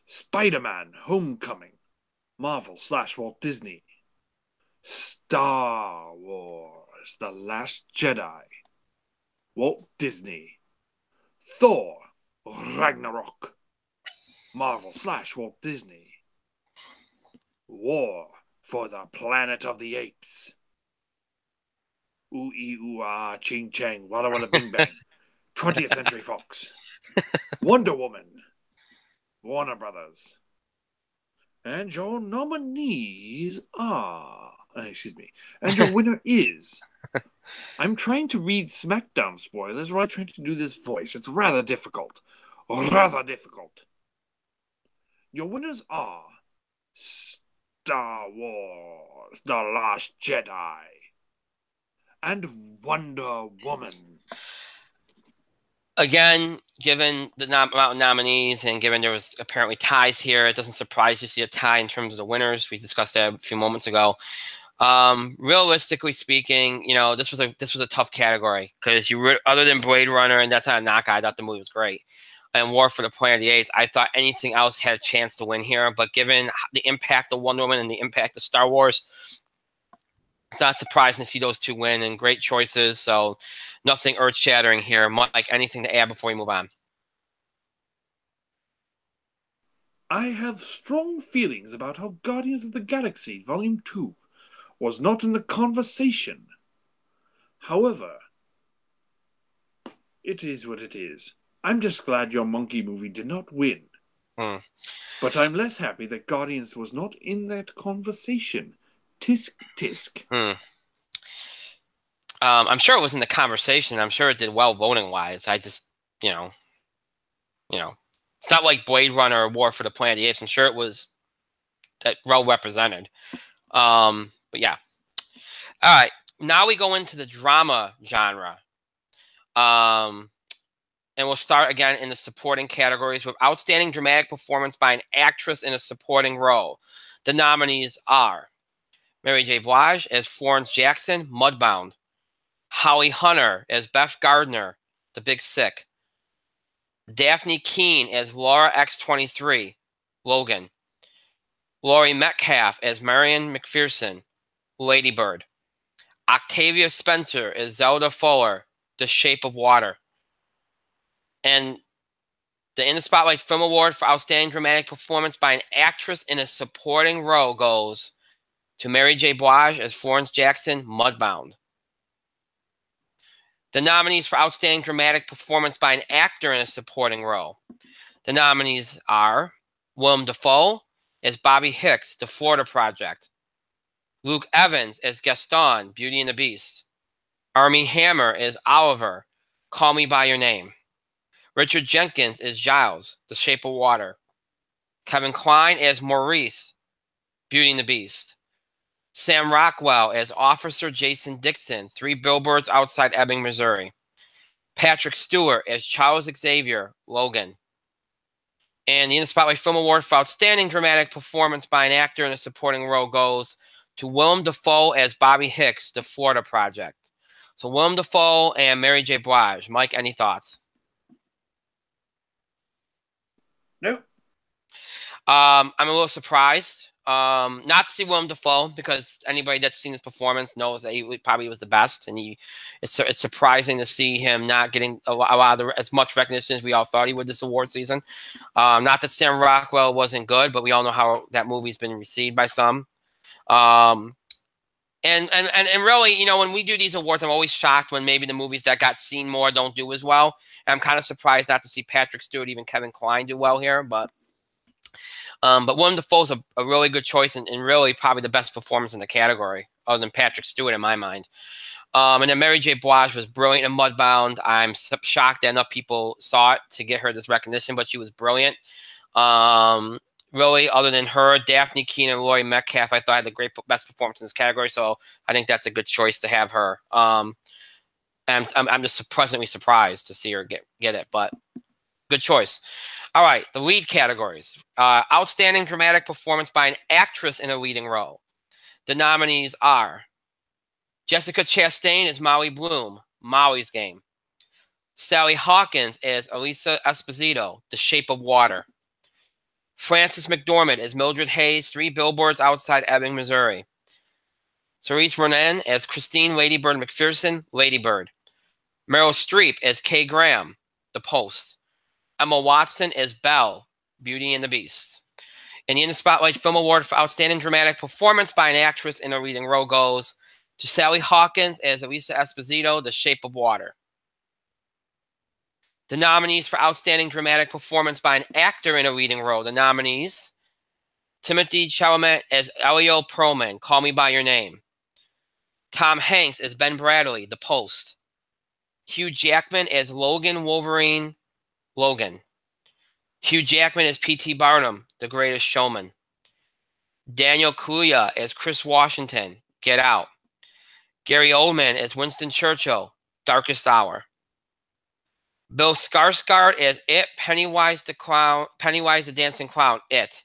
B: Spider-Man Homecoming, Marvel/Walt Disney. Star Wars The Last Jedi, Walt Disney. Thor Ragnarok, Marvel/Walt Disney. War for the Planet of the Apes, Ooh-ee, ooh-ah, ching-chang, walla walla bing bang, 20th Century Fox. Wonder Woman, Warner Brothers. And your nominees are... And your winner is... I'm trying to read SmackDown spoilers while trying to do this voice. It's rather difficult. Rather difficult. Your winners are... Star Wars The Last Jedi and Wonder Woman.
A: Again, given the amount of nominees and given there was apparently ties here, it doesn't surprise you to see a tie in terms of the winners. We discussed that a few moments ago. Realistically speaking, you know, this was a tough category because other than Blade Runner, and that's not a knock, I thought the movie was great, and War for the Planet of the Apes, I thought anything else had a chance to win here. But given the impact of Wonder Woman and the impact of Star Wars, it's not surprising to see those two win, and great choices. So nothing earth-shattering here. Mike, anything to add before we move on?
B: I have strong feelings about how Guardians of the Galaxy Volume 2 was not in the conversation. However, it is what it is. I'm just glad your monkey movie did not win. But I'm less happy that Guardians was not in that conversation. Tisk, tisk.
A: I'm sure it was in the conversation. I'm sure it did well voting-wise. I just, you know, it's not like Blade Runner or War for the Planet of the Apes. I'm sure it was well represented. But yeah. All right. Now we go into the drama genre. And we'll start again in the supporting categories with outstanding dramatic performance by an actress in a supporting role. The nominees are Mary J. Blige as Florence Jackson, Mudbound. Holly Hunter as Beth Gardner, The Big Sick. Daphne Keane as Laura X-23, Logan. Laurie Metcalf as Marion McPherson, Lady Bird. Octavia Spencer as Zelda Fuller, The Shape of Water. And the In the Spotlight Film Award for Outstanding Dramatic Performance by an Actress in a Supporting Role goes to Mary J. Blige as Florence Jackson, Mudbound. The nominees for Outstanding Dramatic Performance by an Actor in a Supporting Role. The nominees are Willem Dafoe as Bobby Hicks, The Florida Project. Luke Evans as Gaston, Beauty and the Beast. Armie Hammer as Oliver, Call Me By Your Name. Richard Jenkins as Giles, The Shape of Water. Kevin Kline as Maurice, Beauty and the Beast. Sam Rockwell as Officer Jason Dixon, 3 Billboards Outside Ebbing, Missouri. Patrick Stewart as Charles Xavier, Logan. And the In the Spotlight Film Award for Outstanding Dramatic Performance by an Actor in a Supporting Role goes to Willem Dafoe as Bobby Hicks, The Florida Project. So Willem Dafoe and Mary J. Blige. Mike, any thoughts?
B: No.
A: I'm a little surprised. Not to see Willem Dafoe, because anybody that's seen his performance knows that he probably was the best, and it's surprising to see him not getting a lot of as much recognition as we all thought he would this award season. Not that Sam Rockwell wasn't good, but we all know how that movie's been received by some. And really, when we do these awards, I'm always shocked when maybe the movies that got seen more don't do as well. And I'm kind of surprised not to see Patrick Stewart, even Kevin Kline do well here, but Willem Dafoe's a really good choice, and really probably the best performance in the category, other than Patrick Stewart in my mind. And then Mary J. Blige was brilliant in Mudbound. I'm shocked that enough people saw it to get her this recognition, but she was brilliant. Really, other than her, Daphne Keene and Laurie Metcalf, I thought had the best performance in this category, so I think that's a good choice to have her. I'm just pleasantly surprised to see her get it, but good choice. All right, the lead categories. Outstanding dramatic performance by an actress in a leading role. The nominees are Jessica Chastain as Molly Bloom, Molly's Game. Sally Hawkins as Elisa Esposito, The Shape of Water. Frances McDormand as Mildred Hayes, 3 Billboards Outside Ebbing, Missouri. Cerise Ronan as Christine Lady Bird McPherson, Lady Bird. Meryl Streep as Kay Graham, The Post. Emma Watson as Belle, Beauty and the Beast. And the In the Spotlight Film Award for Outstanding Dramatic Performance by an Actress in a Leading Role goes to Sally Hawkins as Elisa Esposito, The Shape of Water. The nominees for Outstanding Dramatic Performance by an Actor in a Leading Role. The nominees: Timothée Chalamet as Elio Perlman, Call Me By Your Name. Tom Hanks as Ben Bradley, The Post. Hugh Jackman as Logan Wolverine, Logan. Hugh Jackman as P.T. Barnum, The Greatest Showman. Daniel Kaluuya as Chris Washington, Get Out. Gary Oldman as Winston Churchill, Darkest Hour. Bill Skarsgård as It, Pennywise the Dancing Clown, It.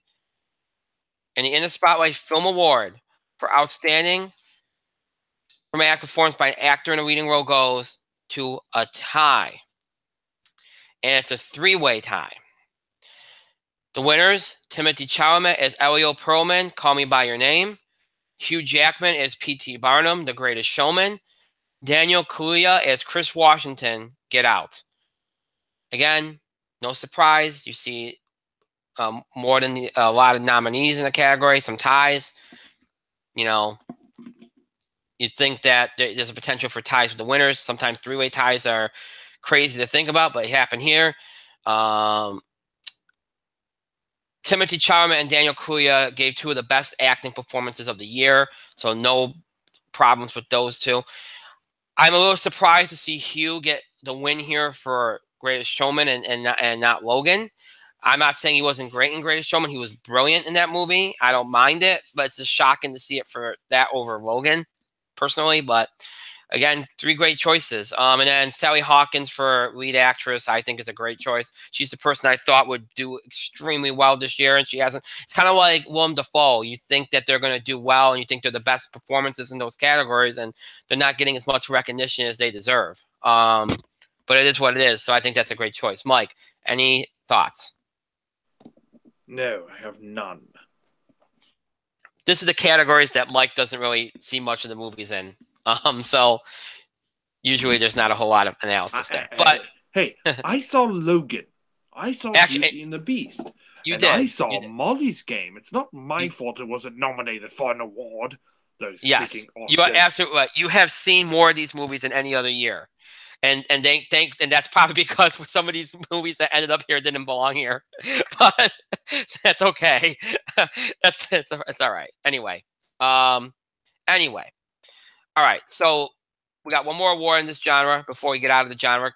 A: And the In the Spotlight Film Award for Outstanding Dramatic Performance by an Actor in a Leading Role goes to a tie. And it's a 3-way tie. The winners: Timothée Chalamet as Elio Perlman, Call Me By Your Name. Hugh Jackman as P.T. Barnum, The Greatest Showman. Daniel Kaluuya as Chris Washington, Get Out. Again, no surprise. You see more than a lot of nominees in the category, some ties. You'd think that there's a potential for ties with the winners. Sometimes 3-way ties are crazy to think about, but it happened here. Timothée Chalamet and Daniel Kaluuya gave 2 of the best acting performances of the year, so no problems with those 2. I'm a little surprised to see Hugh get the win here for Greatest Showman and not Logan. I'm not saying he wasn't great in Greatest Showman. He was brilliant in that movie. I don't mind it, but it's just shocking to see it for that over Logan, personally. But again, 3 great choices. And then Sally Hawkins for lead actress, I think, is a great choice. She's the person I thought would do extremely well this year, and she hasn't. It's kind of like Willem Dafoe. You think that they're going to do well, and you think they're the best performances in those categories, and they're not getting as much recognition as they deserve. But it is what it is, so I think that's a great choice. Mike, any thoughts?
B: No, I have none.
A: This is the categories that Mike doesn't really see much of the movies in. So usually there's not a whole lot of analysis there. But
B: hey, I saw Logan. I saw Beauty and the Beast.
A: You did.
B: I saw Molly's Game. It's not my fault it wasn't nominated for an award. Those freaking Oscars.
A: You are absolutely right. You have seen more of these movies than any other year. And that's probably because some of these movies that ended up here didn't belong here, but that's okay. It's all right. Anyway, all right. So we got one more award in this genre before we get out of this genre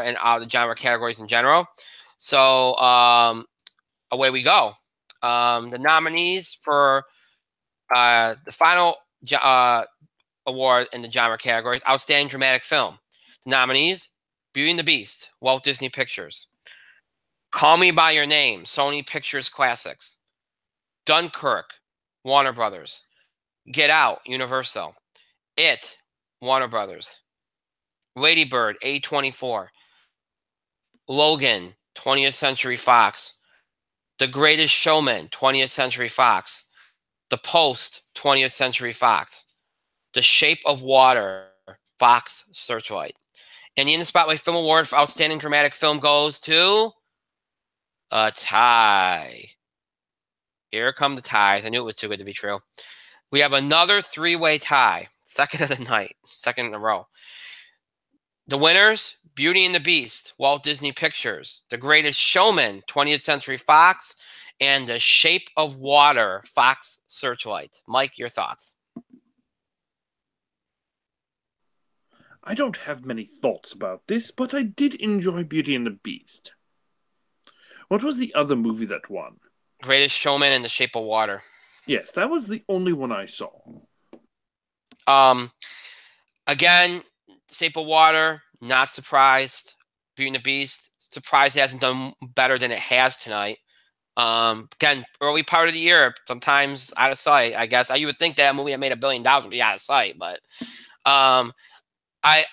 A: and out of the genre categories in general. So away we go. The nominees for the final award in the genre categories: Outstanding Dramatic Film. The nominees: Beauty and the Beast, Walt Disney Pictures. Call Me By Your Name, Sony Pictures Classics. Dunkirk, Warner Brothers. Get Out, Universal. It, Warner Brothers. Lady Bird, A24. Logan, 20th Century Fox. The Greatest Showman, 20th Century Fox. The Post, 20th Century Fox. The Shape of Water, Fox Searchlight. And the In the Spotlight Film Award for Outstanding Dramatic Film goes to a tie. Here come the ties. I knew it was too good to be true. We have another three-way tie. Second of the night. Second in a row. The winners, Beauty and the Beast, Walt Disney Pictures. The Greatest Showman, 20th Century Fox. And The Shape of Water, Fox Searchlight. Mike, your thoughts?
B: I don't have many thoughts about this, but I did enjoy Beauty and the Beast. What was the other movie that won?
A: Greatest Showman and The Shape of Water.
B: Yes, that was the only one I saw.
A: Again, Shape of Water, not surprised. Beauty and the Beast, surprised it hasn't done better than it has tonight. Again, early part of the year, sometimes out of sight, I guess. You would think that a movie that made $1 billion would be out of sight, but I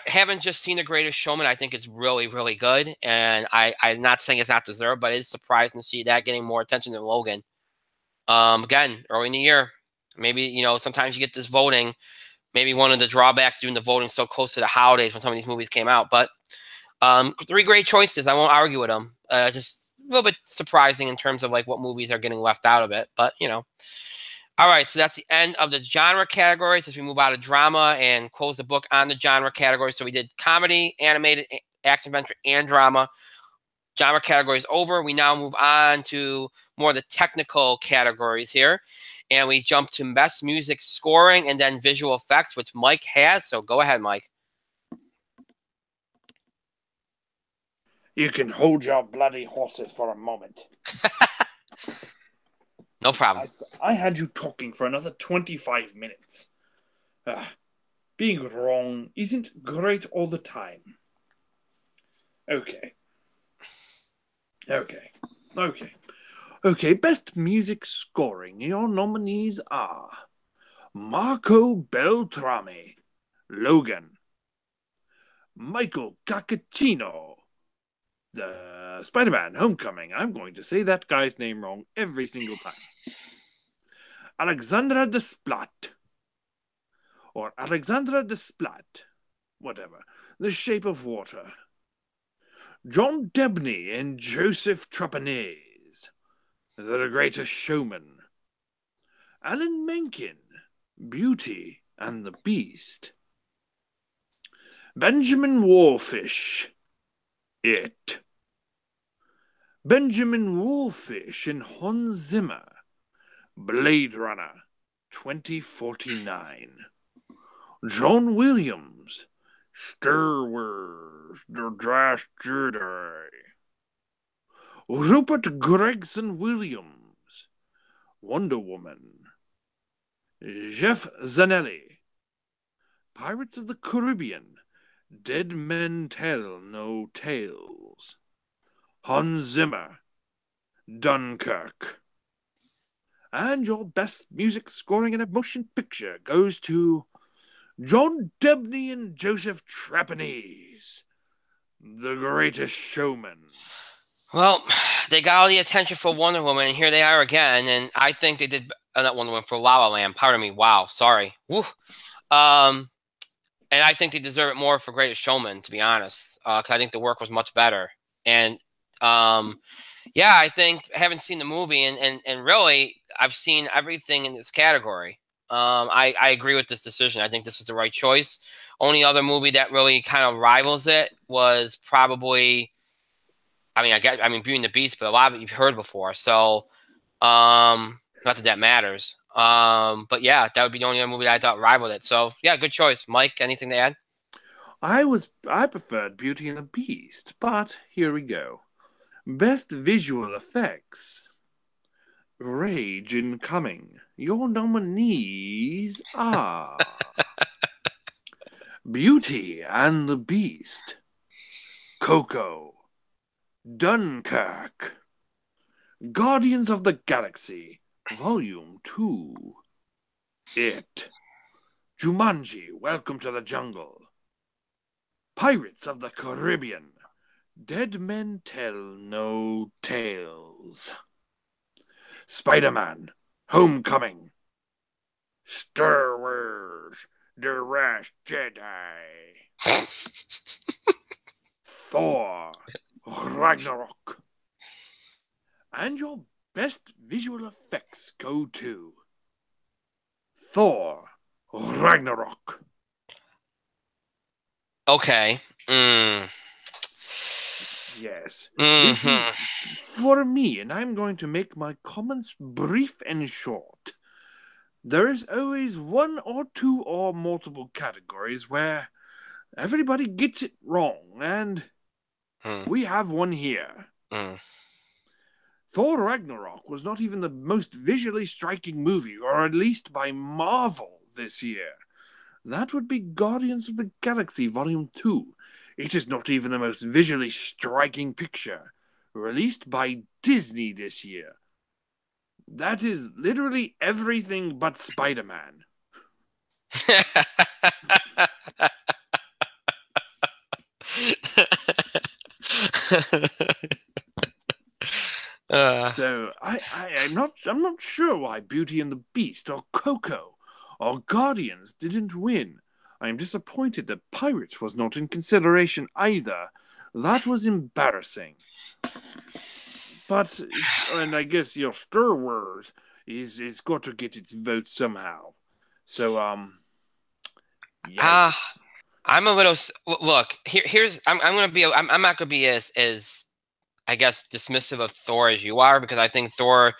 A: haven't just seen The Greatest Showman. I think it's really, really good, and I'm not saying it's not deserved, but it is surprising to see that getting more attention than Logan. Again, early in the year, maybe, sometimes you get this voting. Maybe one of the drawbacks doing the voting so close to the holidays when some of these movies came out. But three great choices. I won't argue with them. Just a little bit surprising in terms of like what movies are getting left out of it. But, All right, so that's the end of the genre categories as we move out of drama and close the book on the genre categories. So we did comedy, animated, action, adventure, and drama. Genre categories over. We now move on to more of the technical categories here. And we jump to best music scoring and then visual effects, which Mike has. So go ahead, Mike.
B: You can hold your bloody horses for a moment.
A: No problem.
B: I had you talking for another 25 minutes. Being wrong isn't great all the time. Okay, best music scoring. Your nominees are Marco Beltrami, Logan. Michael Giacchino, the Spider-Man Homecoming. I'm going to say that guy's name wrong every single time. Alexandra Desplat. Or Alexandra Desplat. Whatever. The Shape of Water. John Debney and Joseph Trapanese. The Greatest Showman. Alan Menken. Beauty and the Beast. Benjamin Wallfish. It. Benjamin Wallfish and Hans Zimmer. Blade Runner 2049. John Williams. Star Wars The Last Jedi. Rupert Gregson Williams. Wonder Woman. Jeff Zanelli. Pirates of the Caribbean. Dead Men Tell No Tales. Hans Zimmer. Dunkirk. And your best music scoring in a motion picture goes to John Debney and Joseph Trapanese. The Greatest Showman.
A: Well, they got all the attention for Wonder Woman, and here they are again. And I think they did not Wonder Woman, for La La Land. Pardon me. Wow, sorry. Woo. And I think they deserve it more for Greatest Showman, to be honest, because I think the work was much better. And I think I haven't seen the movie, and really I've seen everything in this category. I agree with this decision. I think this is the right choice. Only other movie that really kind of rivals it was probably, Beauty and the Beast, but a lot of it you've heard before. So, not that matters. But yeah, that would be the only other movie that I thought rivaled it. So yeah, good choice. Mike, anything to add?
B: I preferred Beauty and the Beast, but here we go. Best visual effects. Rage incoming. Your nominees are Beauty and the Beast, Coco, Dunkirk, Guardians of the Galaxy, Volume 2, It, Jumanji, Welcome to the Jungle, Pirates of the Caribbean, Dead Men Tell No Tales, Spider-Man, Homecoming, Star Wars, The Last Jedi, Thor, Ragnarok. And your best visual effects go to Thor, Ragnarok.
A: Okay.
B: Yes. This is
A: Mm-hmm.
B: for me, and I'm going to make my comments brief and short. There is always one or two or multiple categories where everybody gets it wrong, and we have one here. Thor Ragnarok was not even the most visually striking movie, or at least by Marvel, this year. That would be Guardians of the Galaxy Volume 2. It is not even the most visually striking picture, released by Disney this year. That is literally everything but Spider-Man. So I'm not sure why Beauty and the Beast or Coco or Guardians didn't win. I am disappointed that Pirates was not in consideration either. That was embarrassing. But and I guess your Star Wars is got to get its vote somehow. So yikes.
A: I'm a little look. Here's I'm gonna be I'm not gonna be as I guess dismissive of Thor as you are, because I think Thor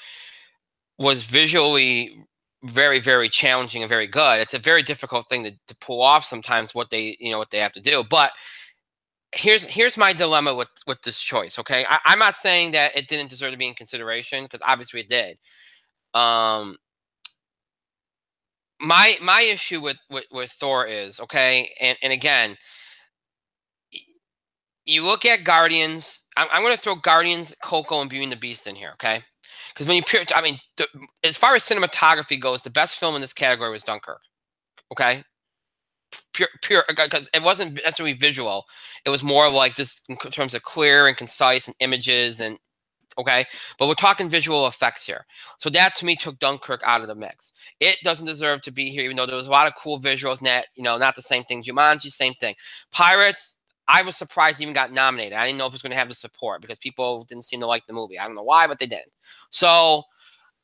A: was visually very, very challenging and very good. It's a very difficult thing to pull off sometimes, what they have to do. But here's my dilemma with this choice. Okay, I'm not saying that it didn't deserve to be in consideration, because obviously it did. My issue with Thor is, okay, and again, you look at Guardians. I'm going to throw Guardians, Coco, and Beauty and the Beast in here, okay? Because when as far as cinematography goes, the best film in this category was Dunkirk, okay? Pure, because it wasn't necessarily visual. It was more like just in terms of clear and concise and images and okay, but we're talking visual effects here. So that to me took Dunkirk out of the mix. It doesn't deserve to be here, even though there was a lot of cool visuals. Not the same thing. Jumanji, same thing. Pirates, I was surprised it even got nominated. I didn't know if it was going to have the support because people didn't seem to like the movie. I don't know why, but they didn't. So,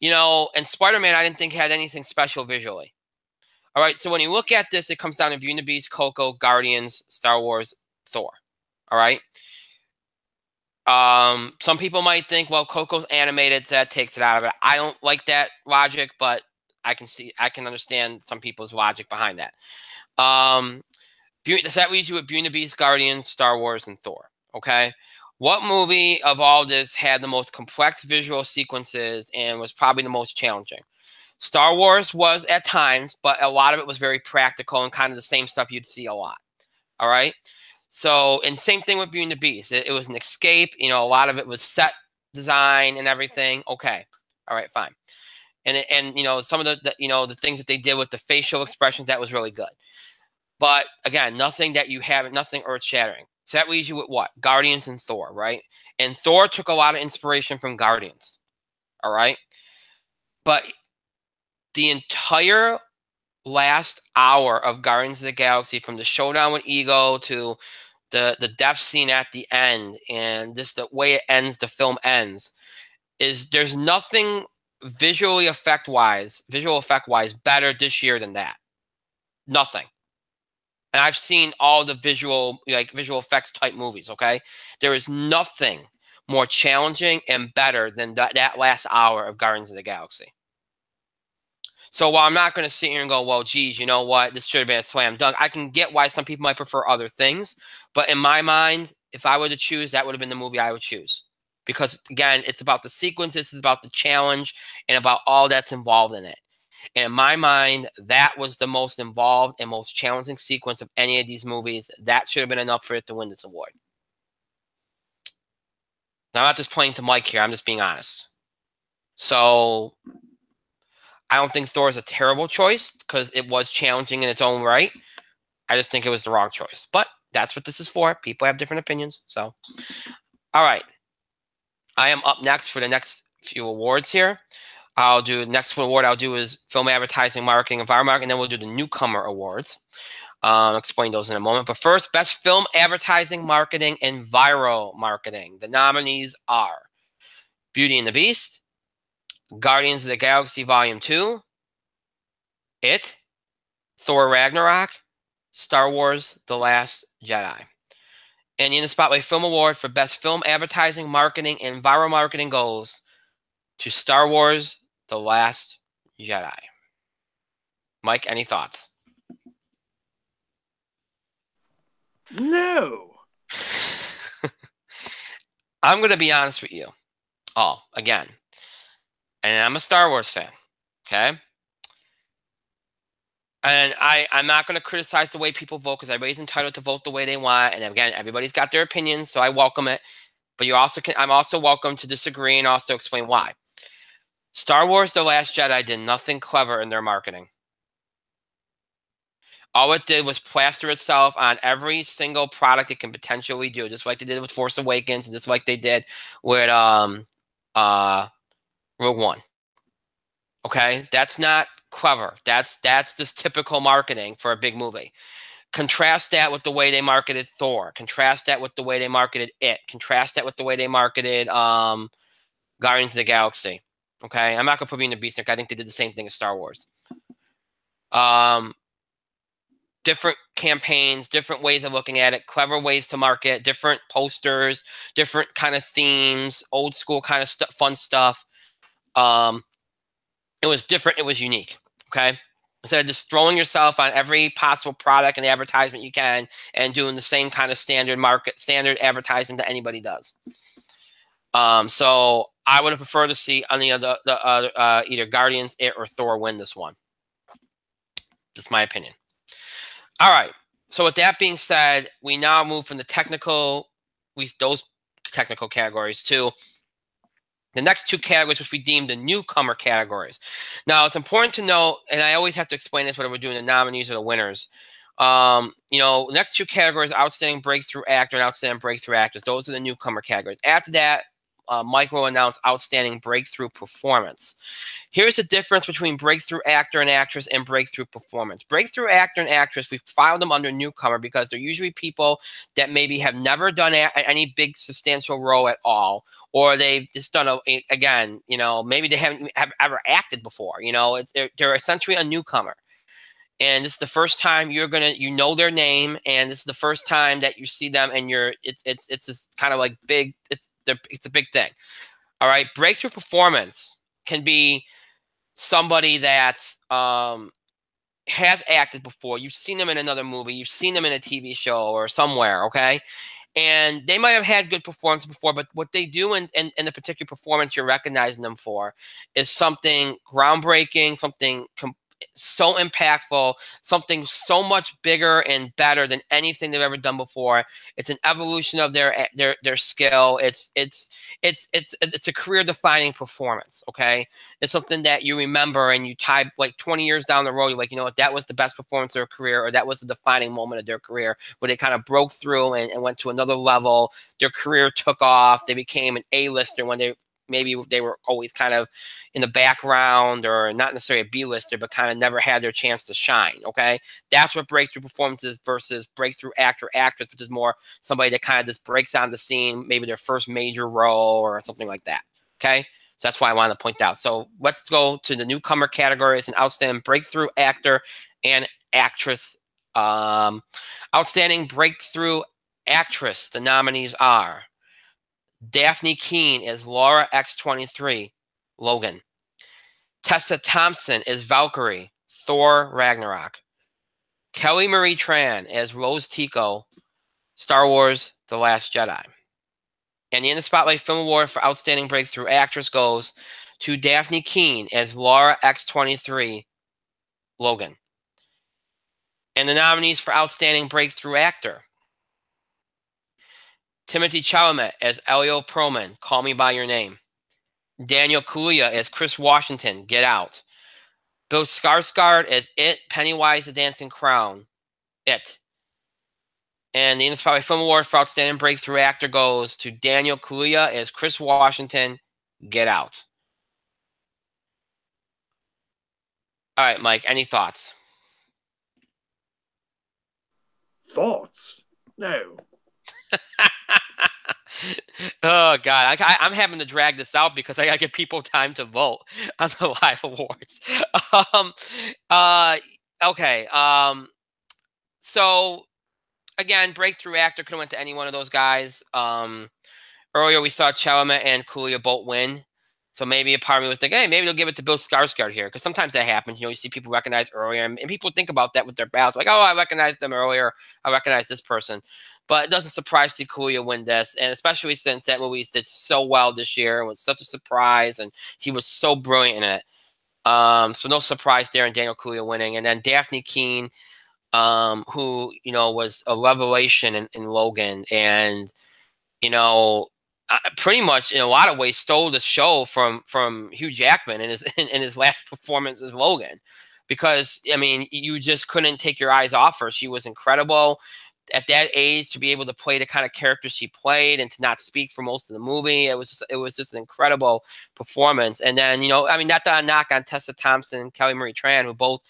A: and Spider-Man, I didn't think had anything special visually. All right, so when you look at this, it comes down to Beauty and the Beast, Coco, Guardians, Star Wars, Thor. All right. Some people might think, well, Coco's animated, so that takes it out of it. I don't like that logic, but I can understand some people's logic behind that. So that leaves you with Beauty and the Beast, Guardians, Star Wars, and Thor. Okay, what movie of all this had the most complex visual sequences and was probably the most challenging? Star Wars was at times, but a lot of it was very practical and kind of the same stuff you'd see a lot. All right. So, and same thing with Beauty and the Beast. It was an escape. A lot of it was set design and everything. Okay. All right, fine. And some of the things that they did with the facial expressions, that was really good. But again, nothing earth shattering. So that leaves you with what? Guardians and Thor, right? And Thor took a lot of inspiration from Guardians. All right. But the entire last hour of Guardians of the Galaxy, from the showdown with Ego to the death scene at the end, and just the way the film ends, is there's nothing visual effect wise better this year than that. Nothing. And I've seen all the visual effects type movies, okay? There is nothing more challenging and better than that last hour of Guardians of the Galaxy. So while I'm not going to sit here and go, well, geez, you know what, this should have been a slam dunk, I can get why some people might prefer other things. But in my mind, if I were to choose, that would have been the movie I would choose. Because, again, it's about the sequence, it's about the challenge, and about all that's involved in it. And in my mind, that was the most involved and most challenging sequence of any of these movies. That should have been enough for it to win this award. Now, I'm not just playing to Mike here, I'm just being honest. So I don't think Thor is a terrible choice because it was challenging in its own right. I just think it was the wrong choice. But that's what this is for. People have different opinions. So, all right. I am up next for the next few awards here. I'll do next award I'll do is film advertising, marketing, environment, and then we'll do the newcomer awards. Explain those in a moment. But first, best film advertising, marketing, and viral marketing. The nominees are Beauty and the Beast, Guardians of the Galaxy Volume 2, It, Thor Ragnarok, Star Wars The Last Jedi. And in the Spotlight Film Award for best film advertising, marketing, and viral marketing goes to Star Wars The Last Jedi. Mike, any thoughts?
B: No.
A: I'm going to be honest with you. Again. And I'm a Star Wars fan. Okay? And I'm not going to criticize the way people vote because everybody's entitled to vote the way they want. And again, everybody's got their opinions, so I welcome it. But I'm also welcome to disagree and also explain why. Star Wars The Last Jedi did nothing clever in their marketing. All it did was plaster itself on every single product it can potentially do, just like they did with Force Awakens, and just like they did with Rogue One. Okay, that's not clever. That's just typical marketing for a big movie. Contrast that with the way they marketed Thor. Contrast that with the way they marketed It. Contrast that with the way they marketed Guardians of the Galaxy. Okay, I'm not gonna put Beauty and the Beast. I think they did the same thing as Star Wars. Different campaigns, different ways of looking at it, clever ways to market, different posters, different kind of themes, old school kind of fun stuff. It was different. It was unique. Okay. Instead of just throwing yourself on every possible product and advertisement you can and doing the same kind of standard advertisement that anybody does. So I would have preferred to see any of the either Guardians, It, or Thor win this one. Just my opinion. All right. So with that being said, we now move from those technical categories to the next two categories, which we deem the newcomer categories. Now, it's important to note, and I always have to explain this whether we're doing the nominees or the winners. Next two categories, outstanding breakthrough actor and outstanding breakthrough actress. Those are the newcomer categories. After that, Mike will announce outstanding breakthrough performance. Here's the difference between breakthrough actor and actress and breakthrough performance. Breakthrough actor and actress, we filed them under newcomer because they're usually people that maybe have never done any big substantial role at all, or they've just done maybe they haven't ever acted before. They're essentially a newcomer. And this is the first time you know their name, and this is the first time that you see them, and it's just kind of like big. It's a big thing. All right, breakthrough performance can be somebody that has acted before. You've seen them in another movie. You've seen them in a TV show or somewhere. Okay, and they might have had good performance before, but what they do in the particular performance you're recognizing them for is something groundbreaking, something so impactful, something so much bigger and better than anything they've ever done before. It's an evolution of their skill. It's a career-defining performance. Okay, it's something that you remember and you tie like 20 years down the road. You're like, you know what, that was the best performance of their career, or that was the defining moment of their career where they kind of broke through and went to another level. Their career took off. They became an A-lister when maybe they were always kind of in the background, or not necessarily a B-lister, but kind of never had their chance to shine. Okay, that's what breakthrough performance is versus breakthrough actor actress, which is more somebody that kind of just breaks on the scene, maybe their first major role or something like that. Okay, so that's why I wanted to point out. So let's go to the newcomer categories and outstanding breakthrough actor and actress. Outstanding breakthrough actress, the nominees are Daphne Keane as Laura X-23, Logan. Tessa Thompson as Valkyrie, Thor Ragnarok. Kelly Marie Tran as Rose Tico, Star Wars The Last Jedi. And the In the Spotlight Film Award for Outstanding Breakthrough Actress goes to Daphne Keane as Laura X-23, Logan. And the nominees for Outstanding Breakthrough Actor: Timothy Chalamet as Elio Perlman, Call Me By Your Name. Daniel Kaluuya as Chris Washington, Get Out. Bill Skarsgård as It, Pennywise the Dancing Clown, It. And the In the Spotlight Film Award for Outstanding Breakthrough Actor goes to Daniel Kaluuya as Chris Washington, Get Out. All right, Mike, any thoughts?
B: Thoughts? No.
A: Oh God, I'm having to drag this out because I gotta give people time to vote on the live awards. Um, uh, okay. So again, breakthrough actor could have went to any one of those guys. Earlier we saw Chalamet and Coolio both win. So maybe a part of me was thinking, hey, maybe they'll give it to Bill Skarsgård here, because sometimes that happens. You know, you see people recognize earlier, and people think about that with their ballots, like, oh, I recognized them earlier. I recognize this person, but it doesn't surprise to see Coolio win this, and especially since that movie did so well this year and was such a surprise, and he was so brilliant in it. So no surprise there in Daniel Kaluuya winning, and then Daphne Keane, who was a revelation in Logan, and you know, pretty much in a lot of ways stole the show from Hugh Jackman in his in his last performance as Logan, because I mean you just couldn't take your eyes off her. She was incredible at that age to be able to play the kind of character she played and to not speak for most of the movie. It was just an incredible performance. And then I mean, not to knock on Tessa Thompson and Kelly Marie Tran, who both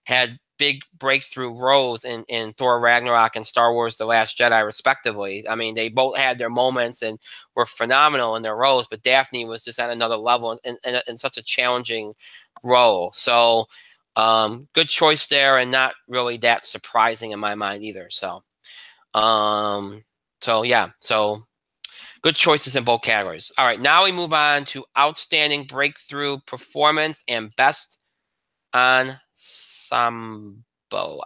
A: had big breakthrough roles in Thor Ragnarok and Star Wars The Last Jedi, respectively. I mean, they both had their moments and were phenomenal in their roles, but Daphne was just at another level in such a challenging role. So good choice there, and not really that surprising in my mind either. Um, so yeah, so good choices in both categories. All right, now we move on to outstanding breakthrough performance and best ensemble,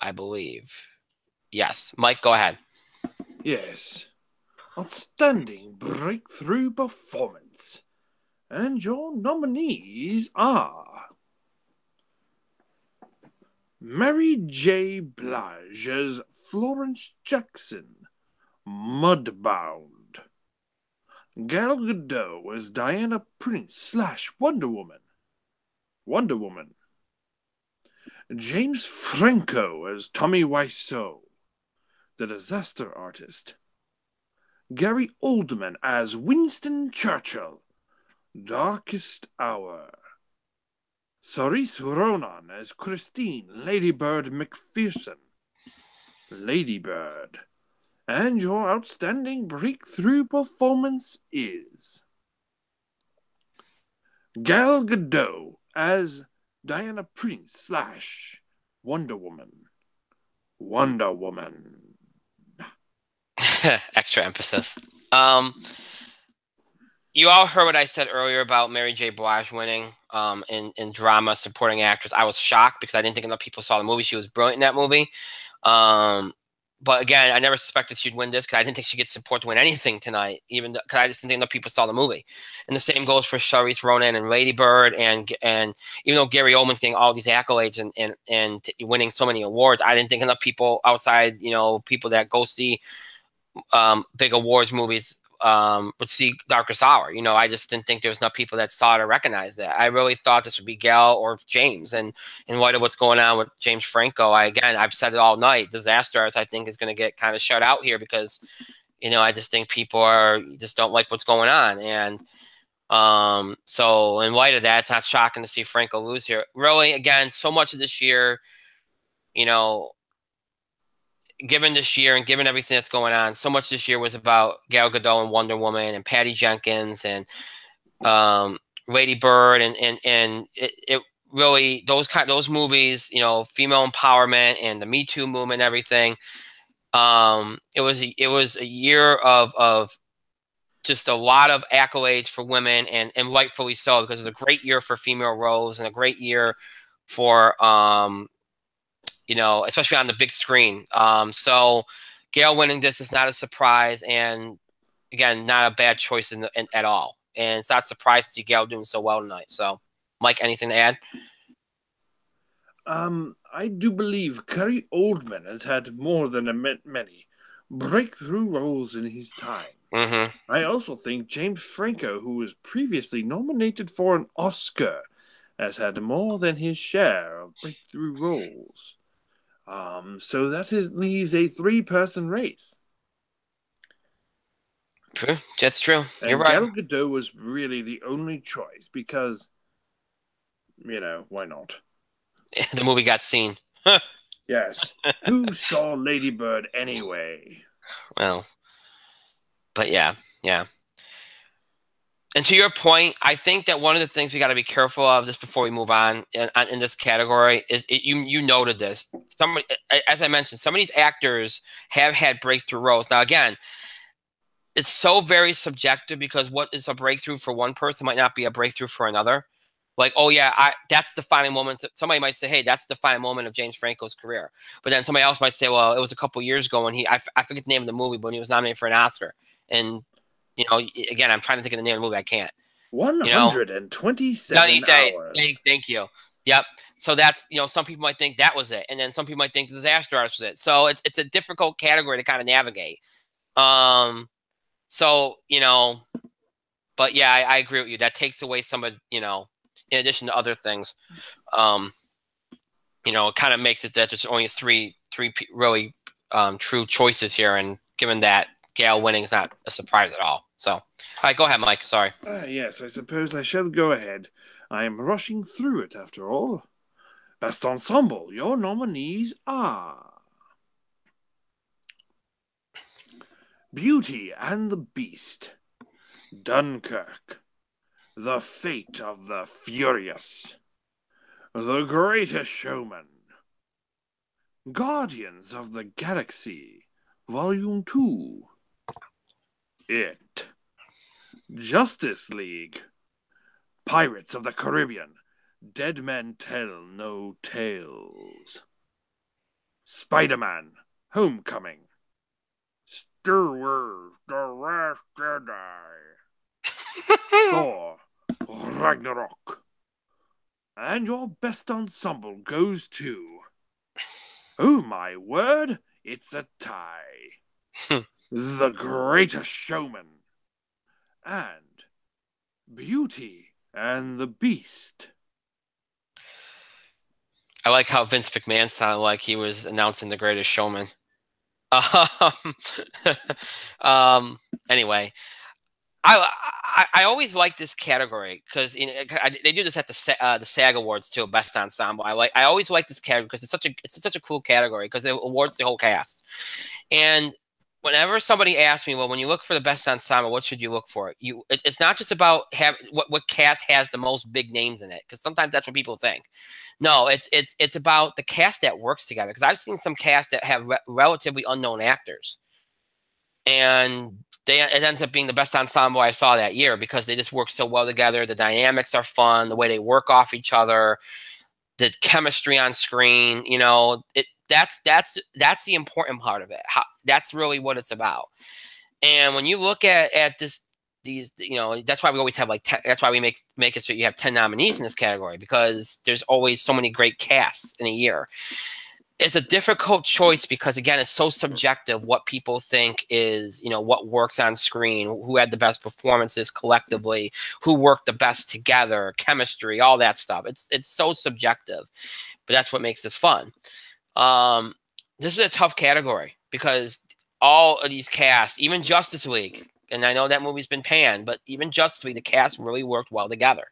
A: I believe. Yes, Mike, go ahead.
B: Yes. Outstanding breakthrough performance. And your nominees are Mary J. Blige as Florence Jackson, Mudbound. Gal Gadot as Diana Prince / Wonder Woman, Wonder Woman. James Franco as Tommy Wiseau, the Disaster Artist. Gary Oldman as Winston Churchill, Darkest Hour. Saoirse Ronan as Christine Ladybird McPherson, Ladybird. And your outstanding breakthrough performance is Gal Gadot as Diana Prince / Wonder Woman, Wonder Woman.
A: Extra emphasis. You all heard what I said earlier about Mary J. Blige winning in drama supporting actress. I was shocked because I didn't think enough people saw the movie. She was brilliant in that movie. But again, I never suspected she'd win this because I didn't think she'd get support to win anything tonight, even because I just didn't think enough people saw the movie. And the same goes for Saoirse Ronan and Lady Bird, and even though Gary Oldman's getting all these accolades and winning so many awards, I didn't think enough people outside, people that go see big awards movies would see Darkest Hour. I just didn't think there was enough people that saw it or recognized that. I really thought this would be Gal or James. And in light of what's going on with James Franco, I've said it all night. Disaster Artist, I think, is going to get kind of shut out here because, I just think people just don't like what's going on. And so in light of that, it's not shocking to see Franco lose here. Really, again, so much of this year, given this year and given everything that's going on, so much this year was about Gal Gadot and Wonder Woman and Patty Jenkins and Lady Bird, and it really those movies, female empowerment and the Me Too movement, and everything. It was a year of just a lot of accolades for women, and rightfully so, because it was a great year for female roles and a great year for especially on the big screen. So Gail winning this is not a surprise, and again, not a bad choice at all. And it's not surprised to see Gail doing so well tonight. So, Mike, anything to add?
B: I do believe Gary Oldman has had more than many breakthrough roles in his time.
A: Mm-hmm.
B: I also think James Franco, who was previously nominated for an Oscar, has had more than his share of breakthrough roles. So that leaves a 3-person race.
A: True. That's true. You're
B: And
A: right.
B: Gal Gadot was really the only choice because, why not?
A: The movie got seen.
B: Yes. Who saw Lady Bird anyway?
A: Well, but yeah, yeah. And to your point, I think that one of the things we got to be careful of just before we move on in this category is you noted this. Somebody, as I mentioned, some of these actors have had breakthrough roles. Now, again, it's so very subjective because what is a breakthrough for one person might not be a breakthrough for another. Like, oh yeah, that's the final moment. Somebody might say, hey, that's the final moment of James Franco's career. But then somebody else might say, well, it was a couple years ago when I forget the name of the movie, but when he was nominated for an Oscar. And again, I'm trying to think of the name of the movie. I can't.
B: 127
A: Sunny Day.
B: hours.
A: Thank you. Yep. So that's, some people might think that was it. And then some people might think Disaster Artist was it. So it's a difficult category to kind of navigate. So, but yeah, I agree with you. That takes away some of, in addition to other things, it kind of makes it that there's only three really true choices here. And given that Gale winning is not a surprise at all. So, all right, go ahead, Mike. Sorry.
B: Yes, I suppose I shall go ahead. I am rushing through it after all. Best Ensemble, your nominees are Beauty and the Beast, Dunkirk, The Fate of the Furious, The Greatest Showman, Guardians of the Galaxy, Volume 2, It, Justice League, Pirates of the Caribbean, Dead Men Tell No Tales, Spider-Man, Homecoming, Star Wars, The Last Jedi, Thor, Ragnarok. And your best ensemble goes to... Oh my word, it's a tie. The Greatest Showman and Beauty and the Beast.
A: I like how Vince McMahon sounded like he was announcing The Greatest Showman. Anyway, I always like this category because they do this at the SAG Awards too, Best Ensemble. I always like this category because it's such a cool category because it awards the whole cast. And whenever somebody asks me, well, when you look for the best ensemble, what should you look for? It's not just about what cast has the most big names in it, because sometimes that's what people think. No, it's about the cast that works together. Because I've seen some cast that have relatively unknown actors, and it ends up being the best ensemble I saw that year because they just work so well together. The dynamics are fun, the way they work off each other, the chemistry on screen. That's the important part of it. That's really what it's about. And when you look at these, that's why we always have that's why we make it so you have 10 nominees in this category, because there's always so many great casts in a year. It's a difficult choice because, again, it's so subjective what people think is, what works on screen, who had the best performances collectively, who worked the best together, chemistry, all that stuff. It's so subjective, but that's what makes this fun. This is a tough category because all of these casts, even Justice League, and I know that movie's been panned, but even Justice League, the cast really worked well together.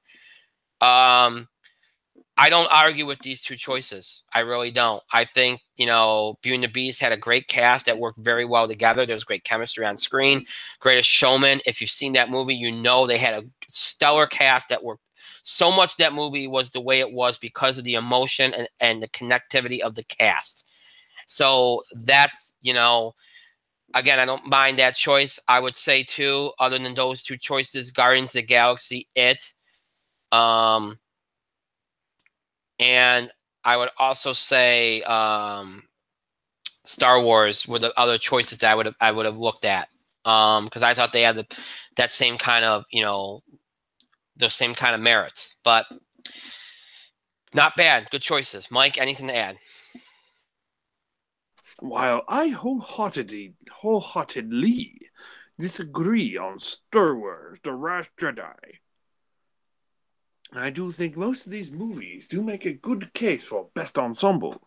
A: I don't argue with these two choices. I really don't. I think, Beauty and the Beast had a great cast that worked very well together. There was great chemistry on screen. Greatest Showman, if you've seen that movie, they had a stellar cast that worked. So much that movie was the way it was because of the emotion and the connectivity of the cast. So that's, again, I don't mind that choice. I would say, too, other than those two choices, Guardians of the Galaxy, It. And I would also say Star Wars were the other choices that I would have looked at, because I thought they had that same kind of the same kind of merits. But not bad, good choices. Mike, anything to add?
B: While I wholeheartedly disagree on Star Wars: The Last Jedi, I do think most of these movies do make a good case for best ensemble.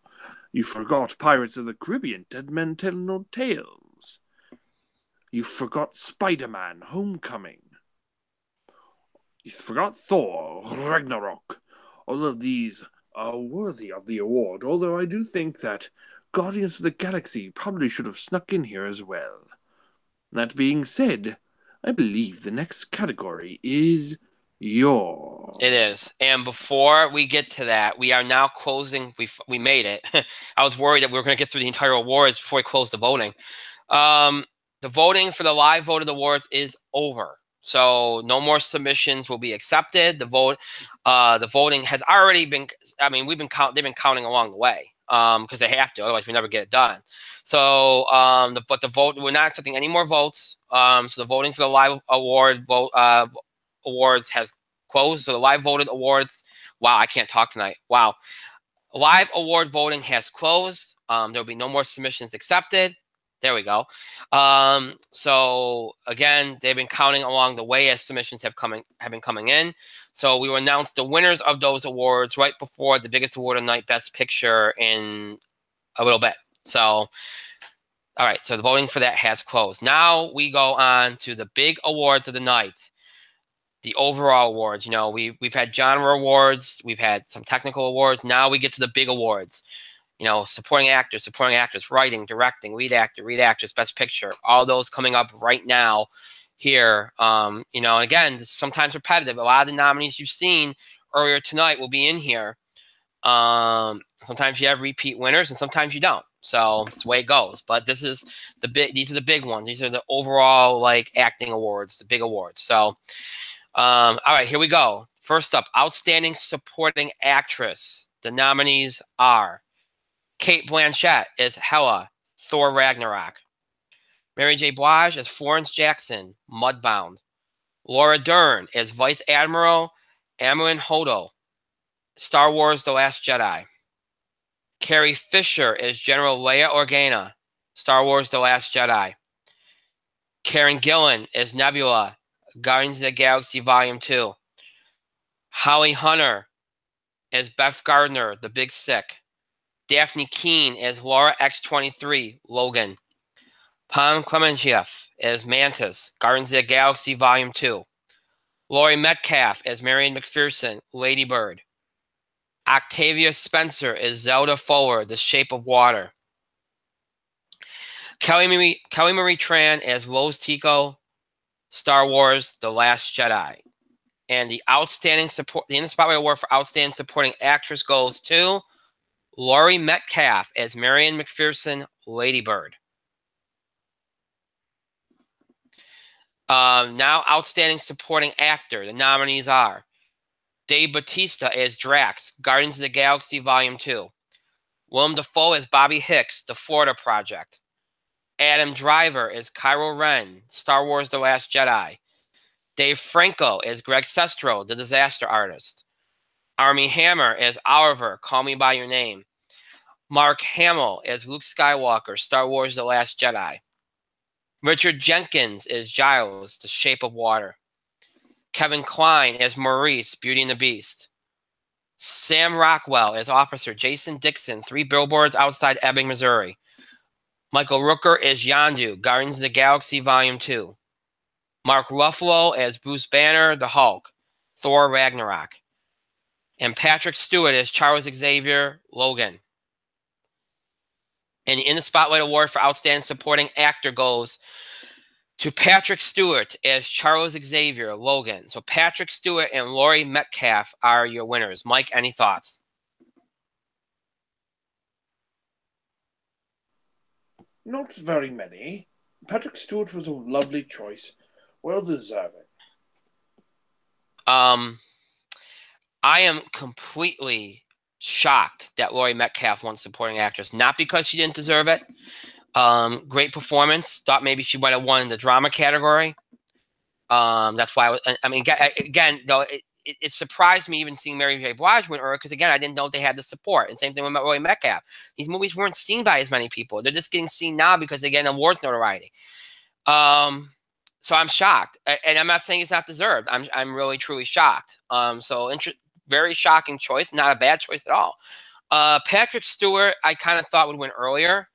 B: You forgot Pirates of the Caribbean, Dead Men Tell No Tales. You forgot Spider-Man, Homecoming. You forgot Thor, Ragnarok. All of these are worthy of the award, although I do think that Guardians of the Galaxy probably should have snuck in here as well. That being said, I believe the next category is your.
A: It is. And before we get to that, we are now closing. We made it. I was worried that we were going to get through the entire awards before we close the voting. The voting for the live voted awards is over. So no more submissions will be accepted. The voting has already been. I mean, they've been counting along the way because they have to. Otherwise, we never get it done. So, but the vote, we're not accepting any more votes. So the voting for the live awards has closed. So the live voted awards. Wow, I can't talk tonight. Wow, live award voting has closed. There will be no more submissions accepted. There we go. So again, they've been counting along the way as submissions have been coming in. So we will announce the winners of those awards right before the biggest award of the night, Best Picture, in a little bit. So, all right. So the voting for that has closed. Now we go on to the big awards of the night. The overall awards. You know, we've had genre awards, we've had some technical awards. Now we get to the big awards. You know, supporting actors, writing, directing, lead actor, lead actress, best picture, all those coming up right now here. You know, and again, this is sometimes repetitive. A lot of the nominees you've seen earlier tonight will be in here. Sometimes you have repeat winners and sometimes you don't. So it's the way it goes. But these are the big ones. These are the overall like acting awards, the big awards. So all right, here we go. First up, Outstanding Supporting Actress. The nominees are Cate Blanchett as Hela, Thor Ragnarok. Mary J. Blige as Florence Jackson, Mudbound. Laura Dern as Vice Admiral Amilyn Hodo, Star Wars The Last Jedi. Carrie Fisher as General Leia Organa, Star Wars The Last Jedi. Karen Gillan as Nebula, Guardians of the Galaxy Volume 2. Holly Hunter as Beth Gardner, The Big Sick. Daphne Keane as Laura X-23, Logan. Pom Klementieff as Mantis, Guardians of the Galaxy Volume 2. Laurie Metcalf as Marion McPherson, Lady Bird. Octavia Spencer as Zelda Fuller, The Shape of Water. Kelly Marie Tran as Rose Tico, Star Wars The Last Jedi. And the In the Spotlight Award for Outstanding Supporting Actress goes to Laurie Metcalf as Marion McPherson, Lady Bird. Now, Outstanding Supporting Actor. The nominees are Dave Bautista as Drax, Guardians of the Galaxy Volume 2. Willem Dafoe as Bobby Hicks, The Florida Project. Adam Driver as Kylo Ren, Star Wars The Last Jedi. Dave Franco as Greg Sestero, The Disaster Artist. Armie Hammer as Oliver, Call Me By Your Name. Mark Hamill as Luke Skywalker, Star Wars The Last Jedi. Richard Jenkins as Giles, The Shape of Water. Kevin Kline as Maurice, Beauty and the Beast. Sam Rockwell as Officer Jason Dixon, 3 Billboards Outside Ebbing, Missouri. Michael Rooker as Yondu, Guardians of the Galaxy Volume 2. Mark Ruffalo as Bruce Banner, the Hulk, Thor Ragnarok. And Patrick Stewart as Charles Xavier, Logan. And the In the Spotlight Award for Outstanding Supporting Actor goes to Patrick Stewart as Charles Xavier, Logan. So Patrick Stewart and Laurie Metcalf are your winners. Mike, any thoughts?
B: Not very many. Patrick Stewart was a lovely choice. Well deserving.
A: I am completely shocked that Laurie Metcalf won Supporting Actress. Not because she didn't deserve it. Great performance. Thought maybe she might have won the drama category. That's why I mean, again, though, it surprised me even seeing Mary J. Blige win earlier because, again, I didn't know they had the support. And same thing with Laurie Metcalf. These movies weren't seen by as many people. They're just getting seen now because they get awards notoriety. So I'm shocked, and I'm not saying it's not deserved. I'm really truly shocked. Very shocking choice, not a bad choice at all. Patrick Stewart, I kind of thought would win earlier,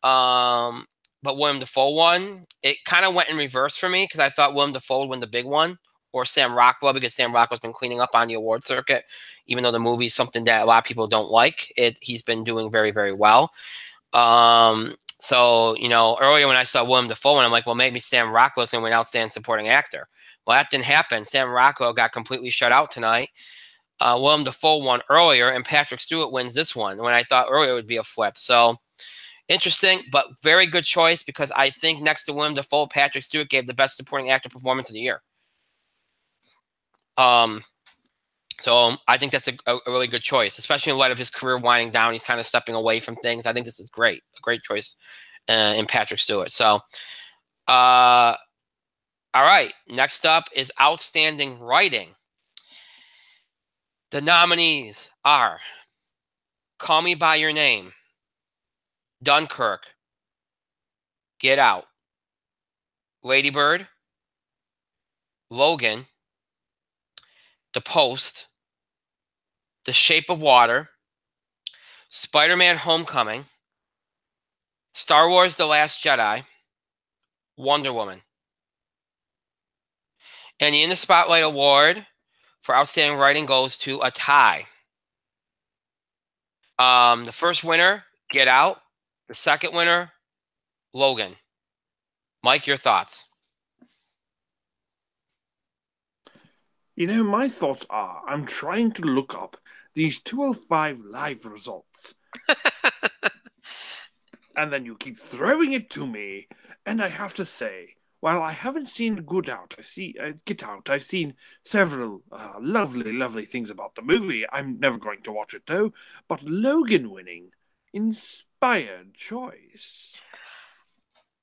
A: but Willem Dafoe won. It kind of went in reverse for me because I thought Willem Dafoe would win the big one or Sam Rockwell, because Sam Rockwell's been cleaning up on the award circuit, even though the movie's something that a lot of people don't like. He's been doing very, very well. So, you know, earlier when I saw Willem Dafoe, and I'm like, well, maybe Sam Rockwell's going to win Outstanding Supporting Actor. Well, that didn't happen. Sam Rockwell got completely shut out tonight. Willem Dafoe won earlier, and Patrick Stewart wins this one, when I thought earlier it would be a flip. So, interesting, but very good choice, because I think next to Willem Dafoe, Patrick Stewart gave the best supporting actor performance of the year. So I think that's a really good choice, especially in light of his career winding down. He's kind of stepping away from things. I think this is great, a great choice in Patrick Stewart. So, all right, next up is Outstanding Writing. The nominees are Call Me By Your Name, Dunkirk, Get Out, Lady Bird, Logan, The Post, The Shape of Water, Spider-Man Homecoming, Star Wars The Last Jedi, Wonder Woman. And the In the Spotlight Award for Outstanding Writing goes to a tie. The first winner, Get Out. The second winner, Logan. Mike, your thoughts?
B: You know, my thoughts are I'm trying to look up these 205 live results. And then you keep throwing it to me, and I have to say, while I haven't seen Get Out, I've seen several lovely, lovely things about the movie. I'm never going to watch it though. But Logan winning, inspired choice.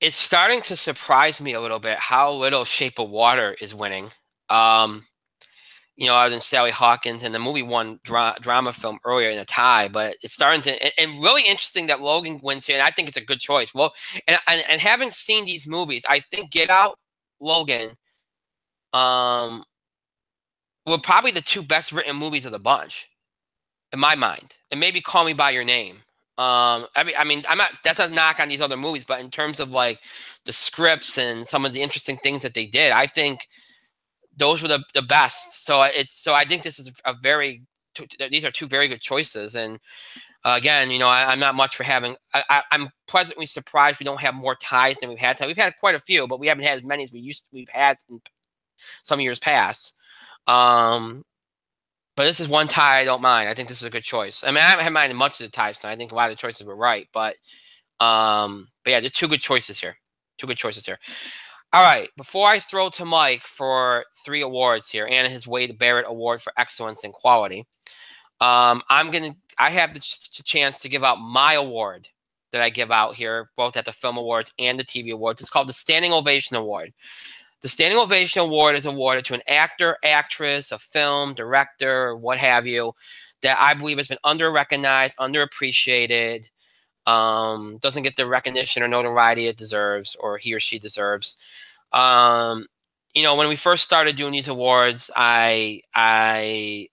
A: It's starting to surprise me a little bit how little Shape of Water is winning. You know, other than Sally Hawkins, and the movie won drama film earlier in a tie, but it's starting to, and really interesting that Logan wins here, and I think it's a good choice. Well, and having seen these movies, I think Get Out, Logan, were probably the two best written movies of the bunch, in my mind, and maybe Call Me by Your Name. I mean, I'm not. That's a knock on these other movies, but in terms of like the scripts and some of the interesting things that they did, I think those were the best. So I think this is a very, these are two very good choices. And again, you know, I'm not much for having. I'm pleasantly surprised we don't have more ties than we've had. We've had quite a few, but we haven't had as many as we've had in some years past. But this is one tie I don't mind. I think this is a good choice. I mean, I haven't had minded much of the ties tonight. I think a lot of the choices were right, but yeah, there's two good choices here. Two good choices here. All right, before I throw to Mike for 3 awards here, and his Wade Barrett Award for Excellence and Quality, I have the chance to give out my award that I give out here, both at the Film Awards and the TV Awards. It's called the Standing Ovation Award. The Standing Ovation Award is awarded to an actor, actress, a film, director, what have you, that I believe has been under-recognized, underappreciated, doesn't get the recognition or notoriety it deserves, or he or she deserves. You know, when we first started doing these awards, I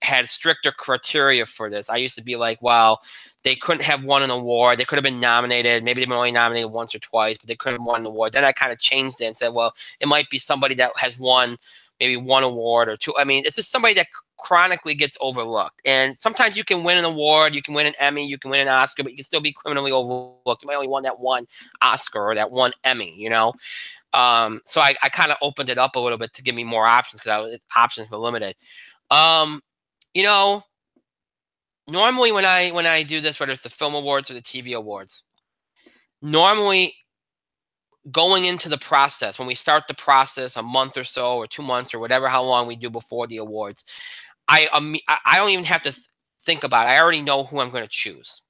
A: had stricter criteria for this. I used to be like, well, they couldn't have won an award. They could have been nominated. Maybe they've been only nominated once or twice, but they couldn't have won an award. Then I kind of changed it and said, well, it might be somebody that has won maybe 1 award or 2. I mean, it's just somebody that chronically gets overlooked. And sometimes you can win an award, you can win an Emmy, you can win an Oscar, but you can still be criminally overlooked. You might only won that 1 Oscar or that 1 Emmy, you know? So I kind of opened it up a little bit to give me more options, because options were limited. You know, normally when I do this, whether it's the Film Awards or the TV Awards, normally going into the process, when we start the process a month or so, or 2 months, or whatever, how long we do before the awards, I don't even have to think about it. I already know who I'm going to choose.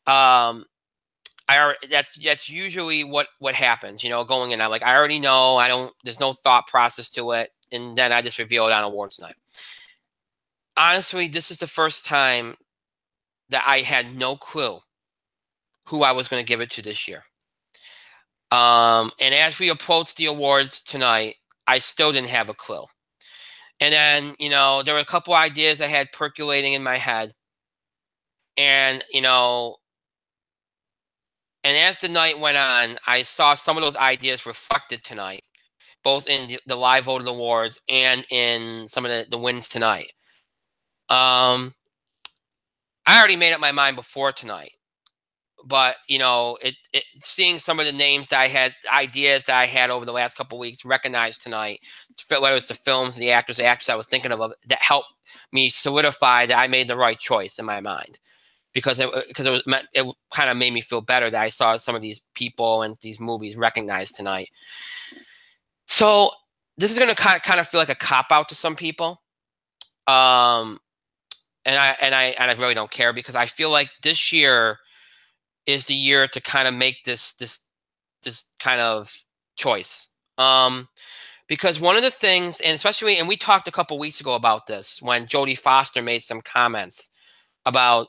A: That's usually what happens, you know, going in. I'm like, I already know. There's no thought process to it, and then I just reveal it on awards night. Honestly, this is the first time that I had no clue who I was going to give it to this year. And as we approached the awards tonight, I still didn't have a clue. And then, you know, there were a couple ideas I had percolating in my head. And, you know, and as the night went on, I saw some of those ideas reflected tonight. both in the live voted awards and in some of the wins tonight. I already made up my mind before tonight, but you know, seeing some of the names that I had, ideas that I had over the last couple of weeks, recognized tonight, whether it's the films, the actors, I was thinking of, that helped me solidify that I made the right choice in my mind, because it kind of made me feel better that I saw some of these people and these movies recognized tonight. So this is going to kind of feel like a cop out to some people. And I really don't care, because I feel like this year is the year to kind of make this kind of choice. Because one of the things, and especially, and we talked a couple weeks ago about this when Jodie Foster made some comments about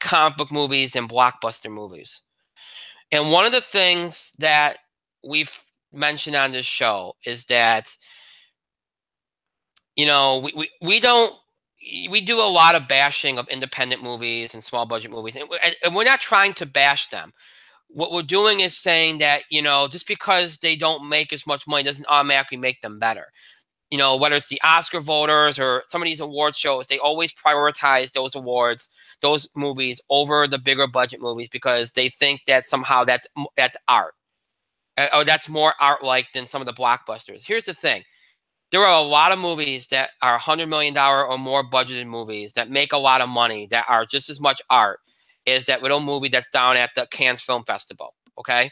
A: comic book movies and blockbuster movies. And one of the things that we've mentioned on this show is that, you know, we do a lot of bashing of independent movies and small budget movies, and we're not trying to bash them. What we're doing is saying that, you know, just because they don't make as much money doesn't automatically make them better. You know, whether it's the Oscar voters or some of these award shows, they always prioritize those awards, those movies over the bigger budget movies, because they think that somehow that's art, or that's more art-like than some of the blockbusters. Here's the thing. There are a lot of movies that are $100 million or more budgeted movies that make a lot of money, that are just as much art as that little movie that's down at the Cannes Film Festival, okay?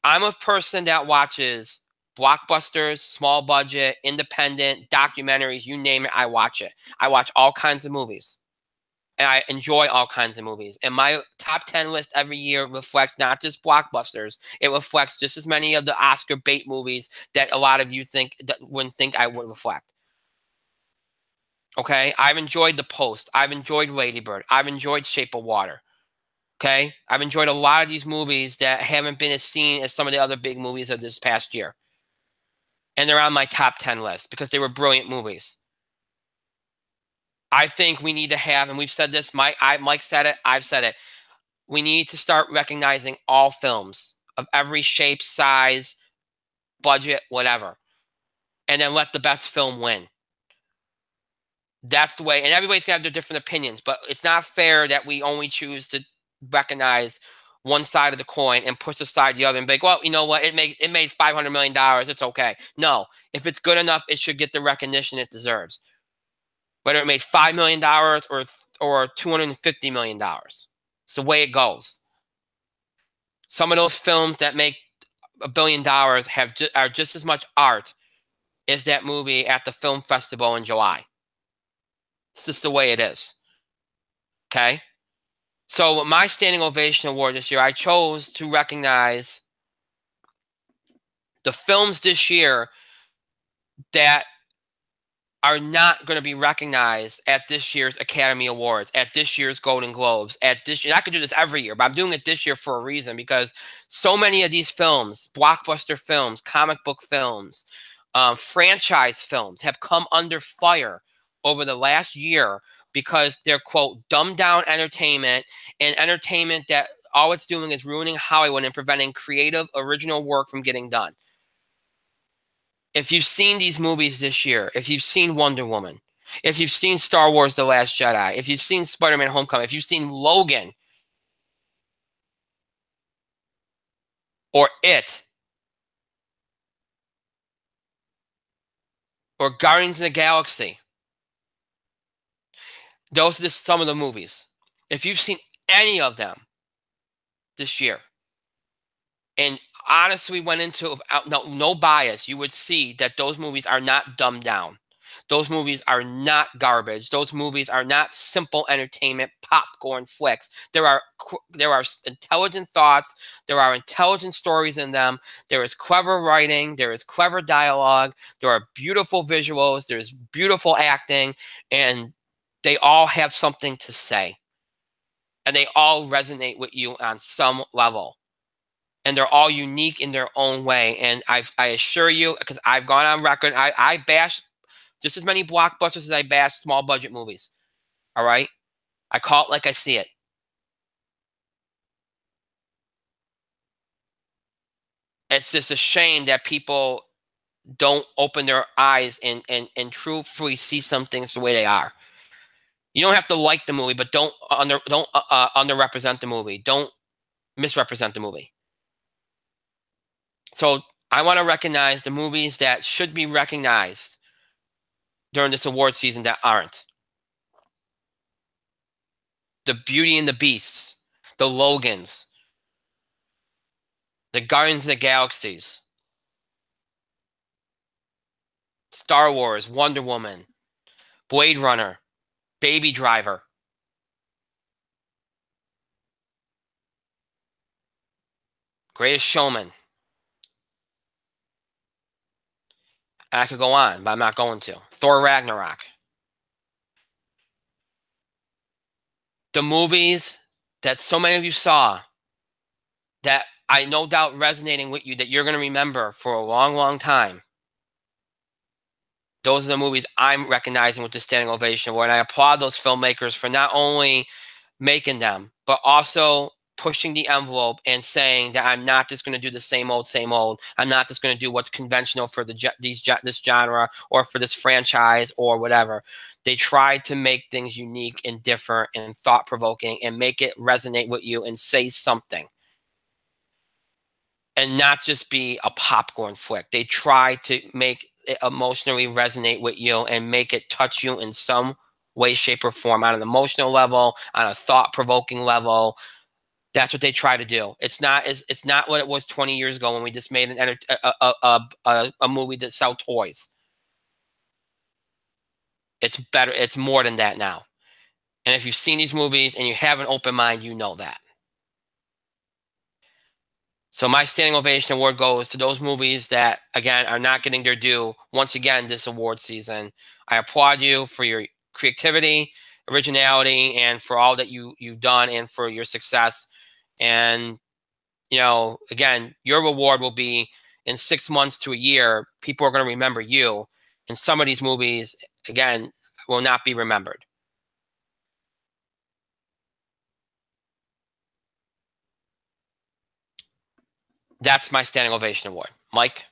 A: I'm a person that watches blockbusters, small budget, independent, documentaries, you name it, I watch it. I watch all kinds of movies, and I enjoy all kinds of movies. And my top 10 list every year reflects not just blockbusters, it reflects just as many of the Oscar bait movies that a lot of you wouldn't think I would reflect. Okay, I've enjoyed The Post. I've enjoyed Lady Bird. I've enjoyed Shape of Water. Okay, I've enjoyed a lot of these movies that haven't been as seen as some of the other big movies of this past year. And they're on my top 10 list because they were brilliant movies. I think we need to have, and we've said this, Mike said it, I've said it, we need to start recognizing all films of every shape, size, budget, whatever, and then let the best film win. That's the way, and everybody's gonna have their different opinions, but it's not fair that we only choose to recognize one side of the coin and push aside the other and be like, well, you know what, it made $500 million, it's okay. No, if it's good enough, it should get the recognition it deserves. Whether it made $5 million or $250 million. It's the way it goes. Some of those films that make $1 billion are just as much art as that movie at the film festival in July. It's just the way it is. Okay? So my standing ovation award this year, I chose to recognize the films this year that are not going to be recognized at this year's Academy Awards, at this year's Golden Globes, at this year. I could do this every year, but I'm doing it this year for a reason, because so many of these films, blockbuster films, comic book films, franchise films, have come under fire over the last year because they're, quote, dumbed down entertainment, and entertainment that all it's doing is ruining Hollywood and preventing creative, original work from getting done. If you've seen these movies this year, if you've seen Wonder Woman, if you've seen Star Wars The Last Jedi, if you've seen Spider-Man Homecoming, if you've seen Logan, or It, or Guardians of the Galaxy, those are just some of the movies. If you've seen any of them this year, and honestly went into no bias, you would see that those movies are not dumbed down. Those movies are not garbage. Those movies are not simple entertainment popcorn flicks. There are intelligent thoughts. There are intelligent stories in them. There is clever writing. There is clever dialogue. There are beautiful visuals. There's beautiful acting, and they all have something to say, and they all resonate with you on some level. And they're all unique in their own way. And I assure you, because I've gone on record, I bash just as many blockbusters as I bash small budget movies. All right? I call it like I see it. It's just a shame that people don't open their eyes and truthfully see some things the way they are. You don't have to like the movie, but don't underrepresent the movie. Don't misrepresent the movie. So I want to recognize the movies that should be recognized during this award season that aren't. The Beauty and the Beasts, the Logans, the Guardians of the Galaxies, Star Wars, Wonder Woman, Blade Runner, Baby Driver. Greatest Showman. I could go on, but I'm not going to. Thor Ragnarok. The movies that so many of you saw that I no doubt resonating with you that you're going to remember for a long, long time. Those are the movies I'm recognizing with the standing ovation award. And I applaud those filmmakers for not only making them, but also pushing the envelope and saying that I'm not just going to do the same old, same old. I'm not just going to do what's conventional for this genre or for this franchise or whatever. They tried to make things unique and different and thought-provoking and make it resonate with you and say something. And not just be a popcorn flick. They try to make it emotionally resonate with you and make it touch you in some way, shape, or form on an emotional level, on a thought-provoking level. That's what they try to do. It's not what it was 20 years ago when we just made a movie that sell toys. It's better. It's more than that now. And if you've seen these movies and you have an open mind, you know that. So my standing ovation award goes to those movies that, again, are not getting their due once again this award season. I applaud you for your creativity, originality, and for all that you've done and for your success. And, you know, again, your reward will be in 6 months to a year, people are going to remember you. And some of these movies, again, will not be remembered. That's my standing ovation award. Mike,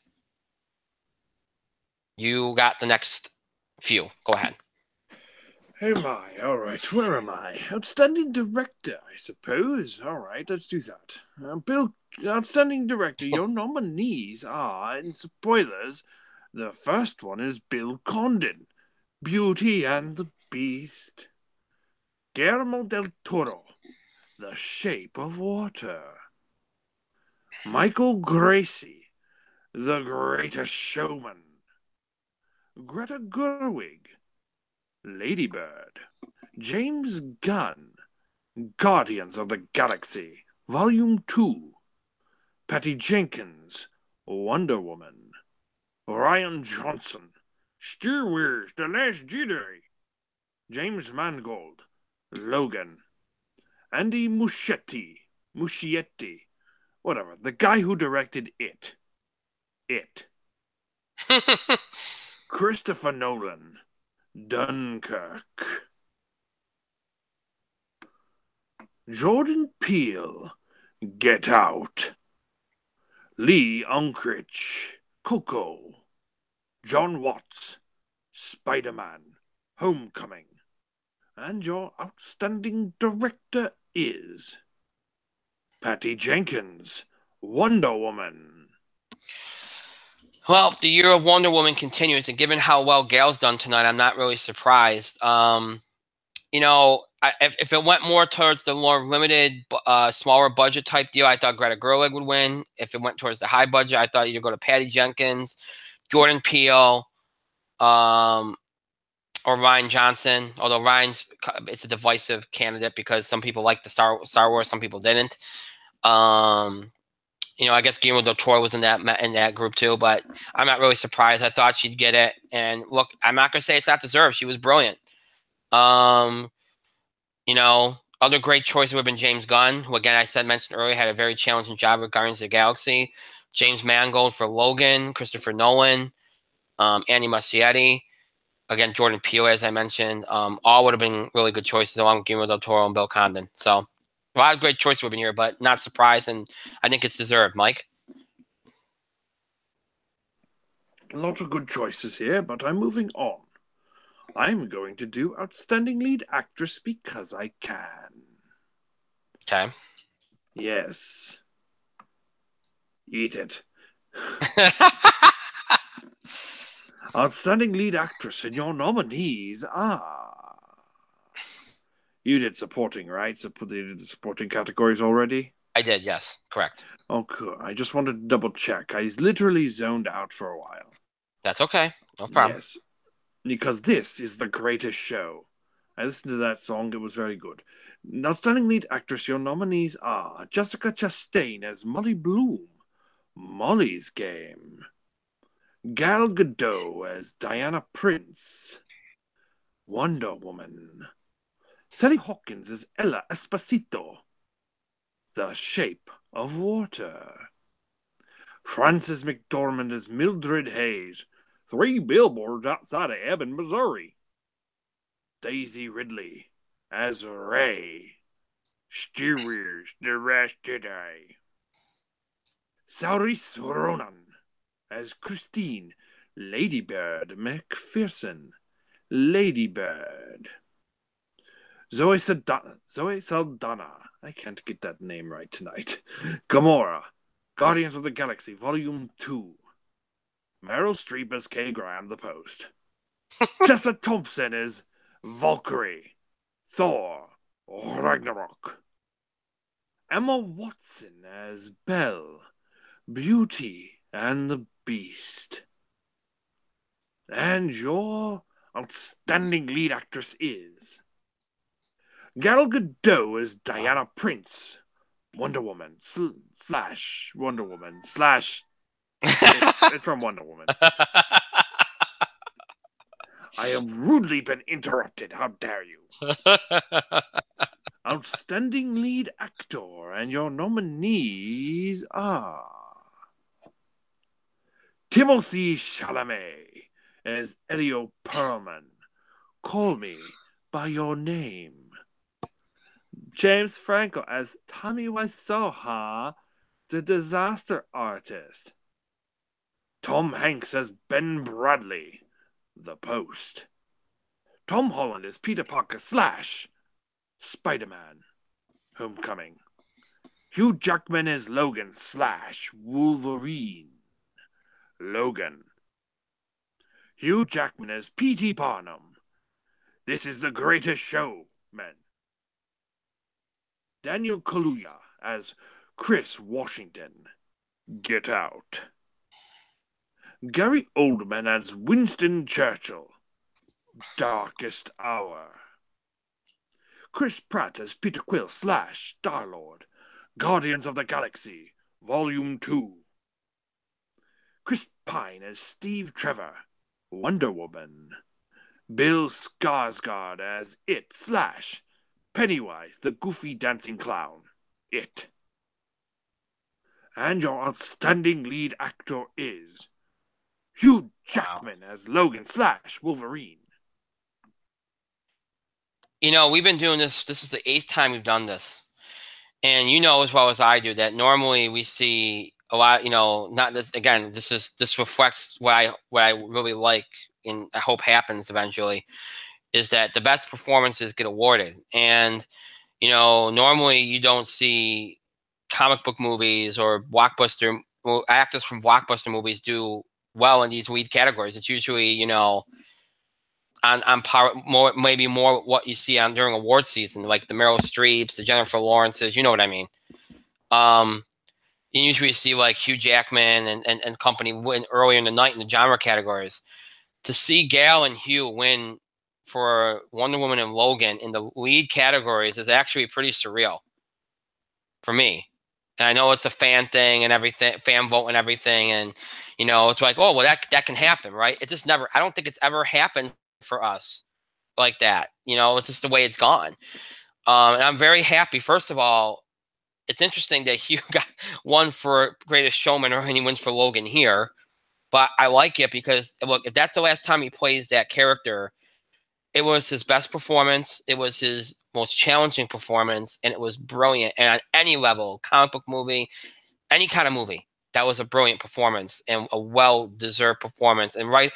A: you got the next few. Go ahead.
B: Oh my, all right, where am I? Outstanding Director, I suppose. All right, let's do that. Bill, Outstanding Director, your nominees are, in spoilers, the first one is Bill Condon, Beauty and the Beast. Guillermo del Toro, The Shape of Water. Michael Gracey, The Greatest Showman. Greta Gerwig, Lady Bird. James Gunn, Guardians of the Galaxy, Volume 2. Patty Jenkins, Wonder Woman. Rian Johnson, Star Wars The Last Jedi. James Mangold, Logan. Andy Muschietti, whatever, the guy who directed It. Christopher Nolan, Dunkirk. Jordan Peele, Get Out. Lee Unkrich, Coco. John Watts, Spider-Man, Homecoming. And your outstanding director is Patty Jenkins, Wonder Woman.
A: Well, the year of Wonder Woman continues, and given how well Gail's done tonight, I'm not really surprised. You know, if it went more towards the more limited, smaller budget type deal, I thought Greta Gerwig would win. If it went towards the high budget, I thought you'd go to Patty Jenkins, Jordan Peele, or Rian Johnson. Although it's a divisive candidate because some people like the Star Wars, some people didn't. You know, I guess Guillermo del Toro was in that group too, but I'm not really surprised. I thought she'd get it. And look, I'm not gonna say it's not deserved. She was brilliant. You know, other great choices would have been James Gunn, who again mentioned earlier had a very challenging job with Guardians of the Galaxy. James Mangold for Logan, Christopher Nolan, Andy Muschietti, again Jordan Peele, as I mentioned. All would have been really good choices along with Guillermo del Toro and Bill Condon. So a lot of great choices would have been here, but not surprised, and I think it's deserved. Mike?
B: A lot of good choices here, but I'm moving on. I'm going to do Outstanding Lead Actress because I can.
A: Okay.
B: Yes. Eat it. Outstanding Lead Actress, and your nominees are... You did supporting, right? So you did the supporting categories already?
A: I did, yes. Correct.
B: Oh, cool. I just wanted to double check. I literally zoned out for a while.
A: That's okay. No problem.
B: Yes. Because this is the greatest show. I listened to that song, it was very good. Outstanding Lead Actress, your nominees are Jessica Chastain as Molly Bloom, Molly's Game, Gal Gadot as Diana Prince, Wonder Woman, Sally Hawkins as Ella Esposito, The Shape of Water, Frances McDormand as Mildred Hayes, 3 billboards outside of Ebbing, Missouri, Daisy Ridley as Rey, Stewards the Last Jedi, Saoirse Ronan as Christine Ladybird McPherson, Ladybird, Zoe Saldana, I can't get that name right tonight, Gamora, Guardians of the Galaxy Volume 2, Meryl Streep as Kay Graham the Post, Tessa Thompson as Valkyrie, Thor, Ragnarok, Emma Watson as Belle, Beauty and the Beast. And your outstanding lead actress is Gal Gadot as Diana Prince, Wonder Woman slash Wonder Woman slash. It's from Wonder Woman. I have rudely been interrupted. How dare you? Outstanding lead actor, and your nominees are Timothy Chalamet as Elio Perlman, Call Me by Your Name, James Franco as Tommy Wiseau, the Disaster Artist, Tom Hanks as Ben Bradley, The Post, Tom Holland as Peter Parker slash Spider-Man, Homecoming, Hugh Jackman as Logan slash Wolverine, Logan, Hugh Jackman as P.T. Barnum, This is the Greatest Show, men, Daniel Kaluuya as Chris Washington, Get Out, Gary Oldman as Winston Churchill, Darkest Hour, Chris Pratt as Peter Quill slash Star-Lord, Guardians of the Galaxy, Volume 2, Chris Pine as Steve Trevor, Wonder Woman, Bill Skarsgård as It slash Pennywise, the goofy dancing clown, It. And your outstanding lead actor is Hugh Jackman as Logan slash Wolverine.
A: You know, we've been doing this. This is the 8th time we've done this. And you know as well as I do that normally we see a lot, you know, not this again, this reflects what I really like and I hope happens eventually, is that the best performances get awarded. And, you know, normally you don't see comic book movies or blockbuster actors from blockbuster movies do well in these lead categories. It's usually, you know, on par more, maybe more what you see on during award season, like the Meryl Streeps, the Jennifer Lawrences, you know what I mean. You usually see like Hugh Jackman and company win earlier in the night in the genre categories. To see Gal and Hugh win for Wonder Woman and Logan in the lead categories is actually pretty surreal for me. And I know it's a fan thing and everything, fan vote and everything, and you know it's like, oh well, that can happen, right? It just never. I don't think it's ever happened for us like that. You know, it's just the way it's gone. And I'm very happy. First of all, it's interesting that Hugh got one for Greatest Showman and he wins for Logan here. But I like it because, look, if that's the last time he plays that character, it was his best performance. It was his most challenging performance, and it was brilliant. And on any level, comic book movie, any kind of movie, that was a brilliant performance and a well-deserved performance, and right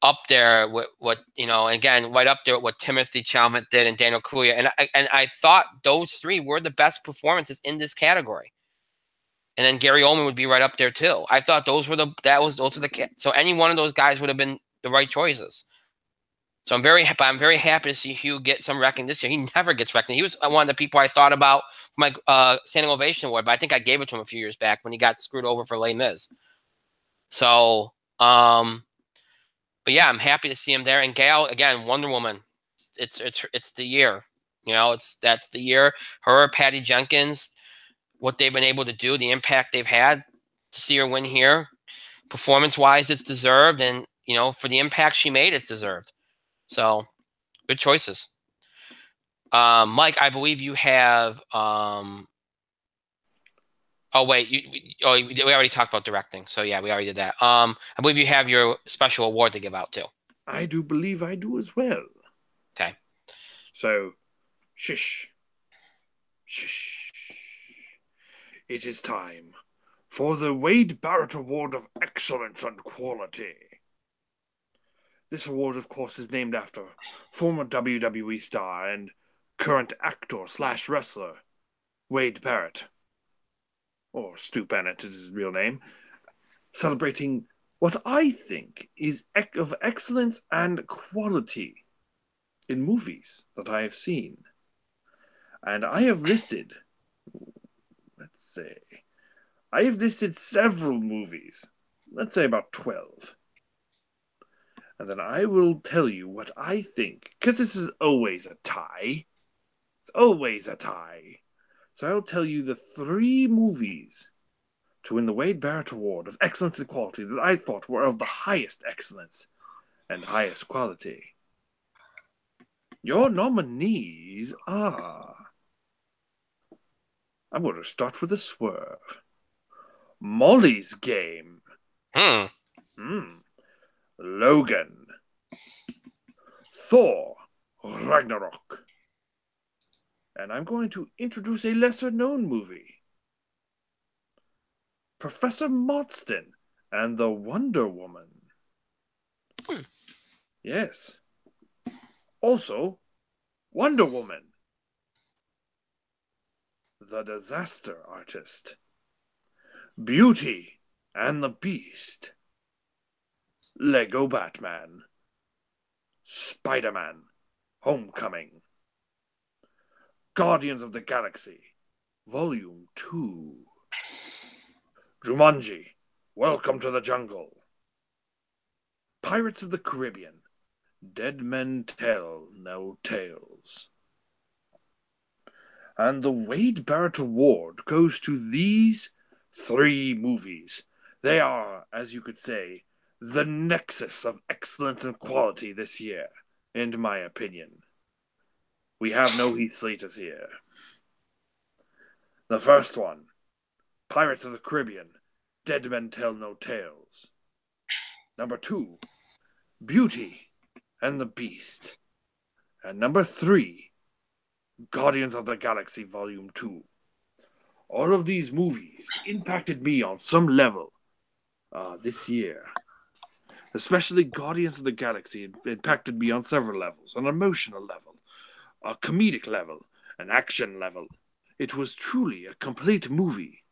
A: up there with what, again, right up there with what Timothy Chalamet did and Daniel Kaluuya, and I thought those three were the best performances in this category. And then Gary Oldman would be right up there too. I thought those were so any one of those guys would have been the right choices. So I'm very happy to see Hugh get some recognition. He never gets recognition. He was one of the people I thought about for my standing ovation award, but I think I gave it to him a few years back when he got screwed over for Les Mis. So, but yeah, I'm happy to see him there. And Gal, again, Wonder Woman. It's the year. That's the year. Her, Patty Jenkins, what they've been able to do, the impact they've had, to see her win here, performance-wise, it's deserved, and for the impact she made, it's deserved. So, good choices. Mike, I believe you have. Oh wait, we already talked about directing, so yeah, we already did that. I believe you have your special award to give out too.
B: I do believe I do as well.
A: Okay.
B: So, shush. It is time for the Wade Barrett Award of Excellence and Quality. This award, of course, is named after former WWE star and current actor/wrestler Wade Barrett, or Stu Bennett is his real name, celebrating what I think is of excellence and quality in movies that I have seen. And I have listed, I have listed several movies, let's say about 12. And then I will tell you what I think, because this is always a tie. It's always a tie. So I'll tell you the 3 movies to win the Wade Barrett Award of Excellence and Quality that I thought were of the highest excellence and highest quality. Your nominees are... I'm going to start with a swerve. Molly's Game. Logan. Thor Ragnarok. And I'm going to introduce a lesser-known movie. Professor Marston and the Wonder Woman. Yes. Also, Wonder Woman. The Disaster Artist. Beauty and the Beast. Lego Batman. Spider-Man. Homecoming. Guardians of the Galaxy. Volume 2. Jumanji. Welcome to the Jungle. Pirates of the Caribbean. Dead Men Tell No Tales. And the Wade Barrett Award goes to these 3 movies. They are, as you could say, the nexus of excellence and quality this year, in my opinion. We have no Heath Slaters here. The first one, Pirates of the Caribbean, Dead Men Tell No Tales. Number 2, Beauty and the Beast. And number 3, Guardians of the Galaxy Volume 2. All of these movies impacted me on some level this year. Especially Guardians of the Galaxy impacted me on several levels. An emotional level, a comedic level, an action level. It was truly a complete movie.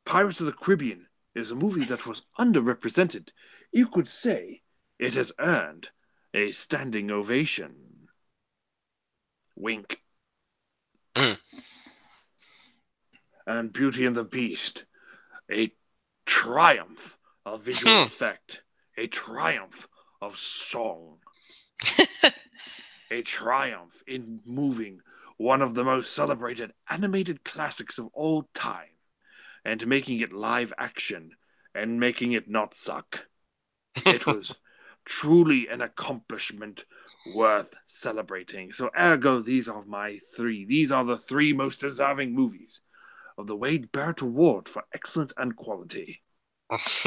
B: Pirates of the Caribbean is a movie that was underrepresented. You could say it has earned a standing ovation. Wink. And Beauty and the Beast, a triumph of visual effect, a triumph of song, a triumph in moving one of the most celebrated animated classics of all time and making it live action and making it not suck. It was truly an accomplishment worth celebrating. So ergo, these are my 3. These are the 3 most deserving movies of the Wade Barrett Award for Excellence and Quality.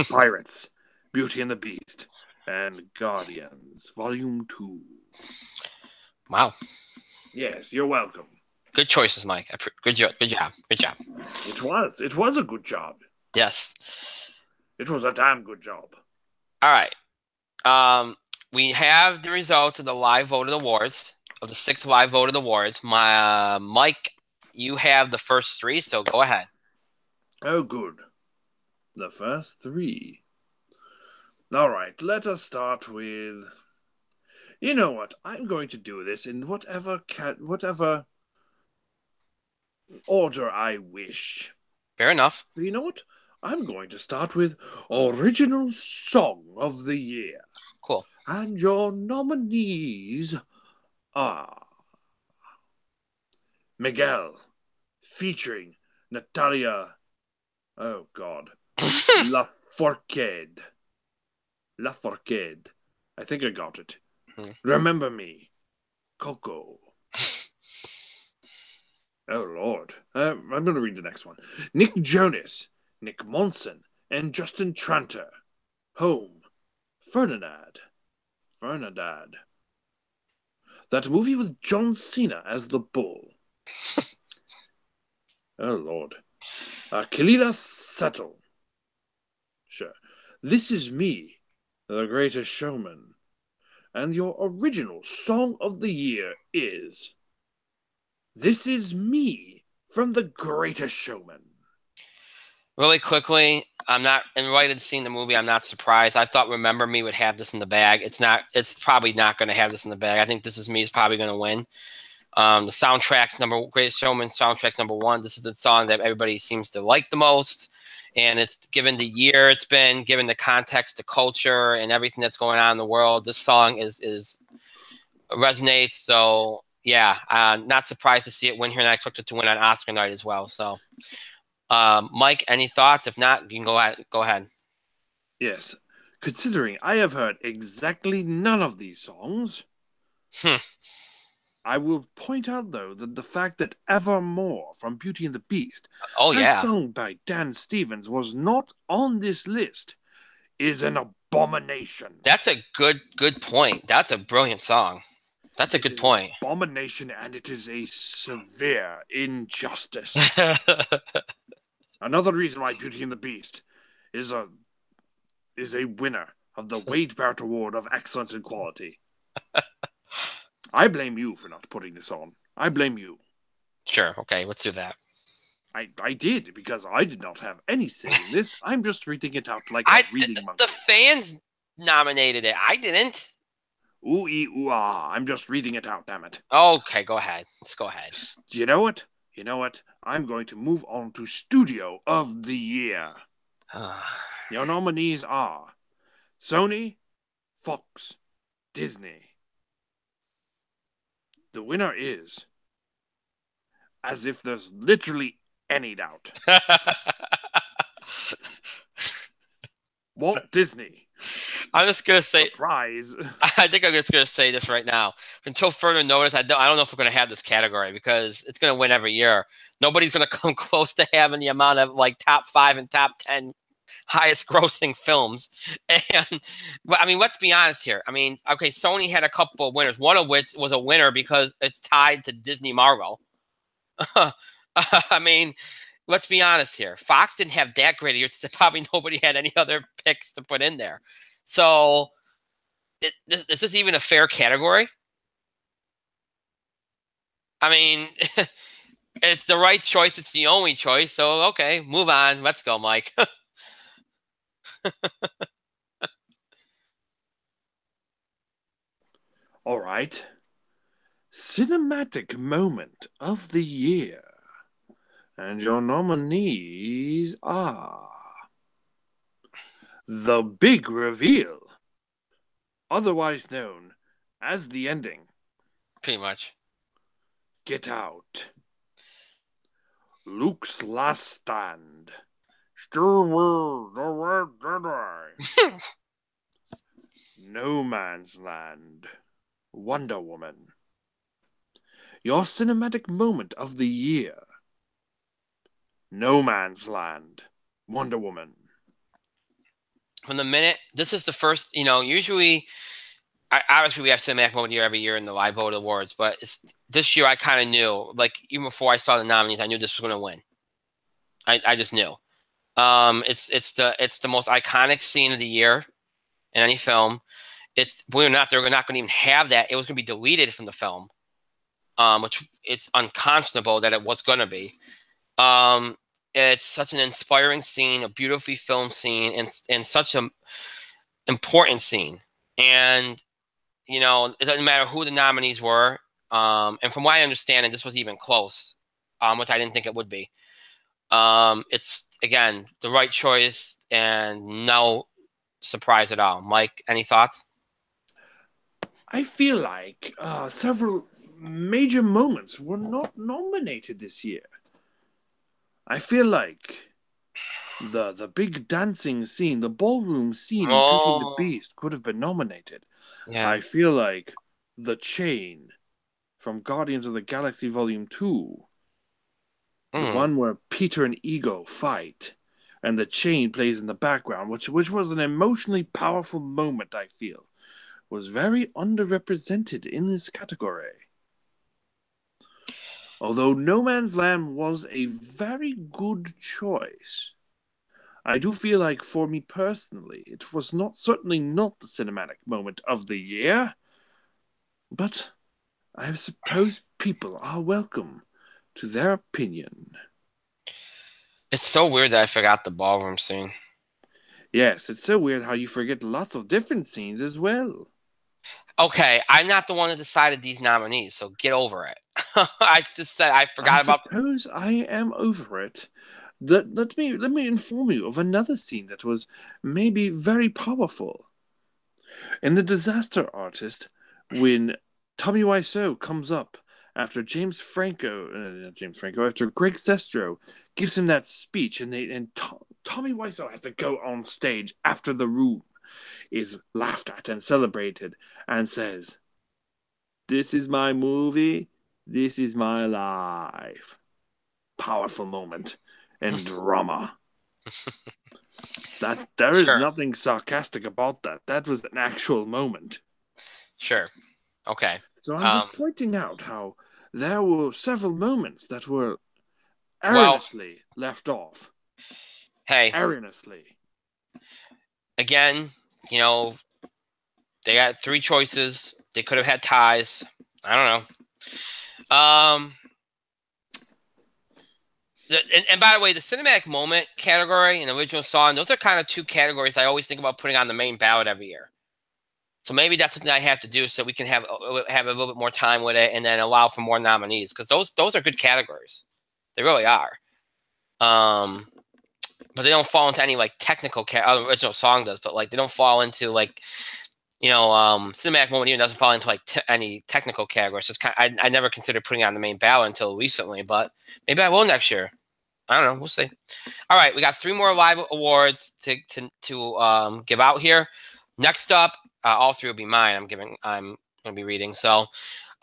B: Pirates, Beauty and the Beast, and Guardians, Volume 2.
A: Wow.
B: Yes, you're welcome.
A: Good choices, Mike. Good job. Good job. Good job.
B: It was. It was a good job.
A: Yes.
B: It was a damn good job.
A: All right. We have the results of the live voted awards, of the 6 live voted awards. Mike, you have the first 3, so go ahead.
B: Oh, good. The first 3. All right, let us start with. You know what? I'm going to do this in whatever order I wish.
A: Fair enough.
B: So you know what? I'm going to start with Original Song of the Year.
A: Cool.
B: And your nominees are Miguel, featuring Natalia. Oh God, Lafourcade. Lafourcade. I think I got it. Remember Me, Coco. Oh Lord, I'm going to read the next one. Nick Jonas, Nick Monson, and Justin Tranter. Home, Ferdinand. That movie with John Cena as the bull. Oh Lord. Kalila Settle. Sure. This Is Me, The Greatest Showman. And your original song of the year is This Is Me from The Greatest Showman.
A: Really quickly, I'm not invited to seeing the movie. I'm not surprised. I thought Remember Me would have this in the bag. It's not. It's probably not going to have this in the bag. I think This Is Me is probably going to win. The soundtrack's Greatest Showman soundtrack's #1. This is the song that everybody seems to like the most, and it's given the year it's been, given the context, the culture, and everything that's going on in the world. This song is resonates. So yeah, not surprised to see it win here, and I expect it to win on Oscar night as well. So. Mike, any thoughts? If not, you can go ahead.
B: Yes. Considering I have heard exactly none of these songs, I will point out, though, that the fact that Evermore from Beauty and the Beast, as sung by Dan Stevens, was not on this list is an abomination.
A: That's a good point. That's a brilliant song. That's a good point.
B: Abomination, and it is a severe injustice. Another reason why Beauty and the Beast is a winner of the Wade Barrett Award of Excellence in Quality. I blame you for not putting this on. I blame you.
A: Sure. Okay, let's do that.
B: I did, because I did not have any say in this. I'm just reading it out like a reading monkey.
A: The fans nominated it. I didn't.
B: Ooh-ee, ooh-ah. I'm just reading it out, damn it.
A: Okay, go ahead. Let's go ahead.
B: You know what? I'm going to move on to Studio of the Year. Your nominees are Sony, Fox, Disney. The winner is, as if there's literally any doubt, Walt Disney.
A: I'm just gonna say.
B: Surprise.
A: I think I'm just gonna say this right now. Until further notice, I don't know if we're gonna have this category, because it's gonna win every year. Nobody's gonna come close to having the amount of like top 5 and top 10 highest grossing films. And I mean, let's be honest here. I mean, okay, Sony had a couple of winners, one of which was a winner because it's tied to Disney Marvel. I mean, let's be honest here. Fox didn't have that great a year. Probably nobody had any other picks to put in there. So, is this even a fair category? I mean, it's the right choice. It's the only choice. So, okay, move on. Let's go, Mike.
B: All right. Cinematic Moment of the Year. And your nominees are The Big Reveal, otherwise known as The Ending.
A: Pretty much.
B: Get Out. Luke's Last Stand. Star Wars: The Last Jedi. No Man's Land. Wonder Woman. Your cinematic moment of the year. No Man's Land. Wonder Woman.
A: From the minute, this is the first, usually obviously we have Cinematic Moment of the Year every year in the live vote awards, but this year I kind of knew, like even before I saw the nominees, I knew this was going to win. I just knew. It's the most iconic scene of the year in any film. It's believe it or not, they're not going to even have that. It was going to be deleted from the film, which it's unconscionable that it was going to be. It's such an inspiring scene, a beautifully filmed scene, and such an important scene. And it doesn't matter who the nominees were. And from what I understand, and this was even close, which I didn't think it would be. It's again the right choice and no surprise at all. Mike, any thoughts?
B: I feel like several major moments were not nominated this year. I feel like the big dancing scene, the ballroom scene in Beauty and the Beast could have been nominated. Yeah. I feel like the chain from Guardians of the Galaxy Volume 2, the one where Peter and Ego fight, and the chain plays in the background, which was an emotionally powerful moment, I feel, was very underrepresented in this category. Although No Man's Land was a very good choice, I do feel like for me personally, it was certainly not the cinematic moment of the year, but I suppose people are welcome to their opinion.
A: It's so weird that I forgot the ballroom scene.
B: Yes, it's so weird how you forget lots of different scenes as well.
A: Okay, I'm not the one that decided these nominees, so get over it. I just said I forgot about.
B: I suppose I am over it. Let me inform you of another scene that was maybe very powerful. In The Disaster Artist, when Tommy Wiseau comes up after after Greg Sestero gives him that speech, and Tommy Wiseau has to go on stage after the room is laughed at and celebrated and says, "This is my movie, this is my life." Powerful moment and drama. There is nothing sarcastic about that. That was an actual moment.
A: Sure. Okay.
B: So I'm just pointing out how there were several moments that were erroneously left off.
A: Hey.
B: Erroneously.
A: Again, they got 3 choices. They could have had ties. I don't know. And by the way, the cinematic moment category and original song, those are kind of 2 categories I always think about putting on the main ballot every year. So maybe that's something I have to do so we can have a little bit more time with it and then allow for more nominees, because those are good categories. They really are. But they don't fall into any like technical original song does, but like they don't fall into like cinematic moment even doesn't fall into like any technical categories. So it's I never considered putting it on the main ballot until recently, but maybe I will next year. I don't know. We'll see. All right, we got 3 more live awards to give out here. Next up, all 3 will be mine. I'm going to be reading. So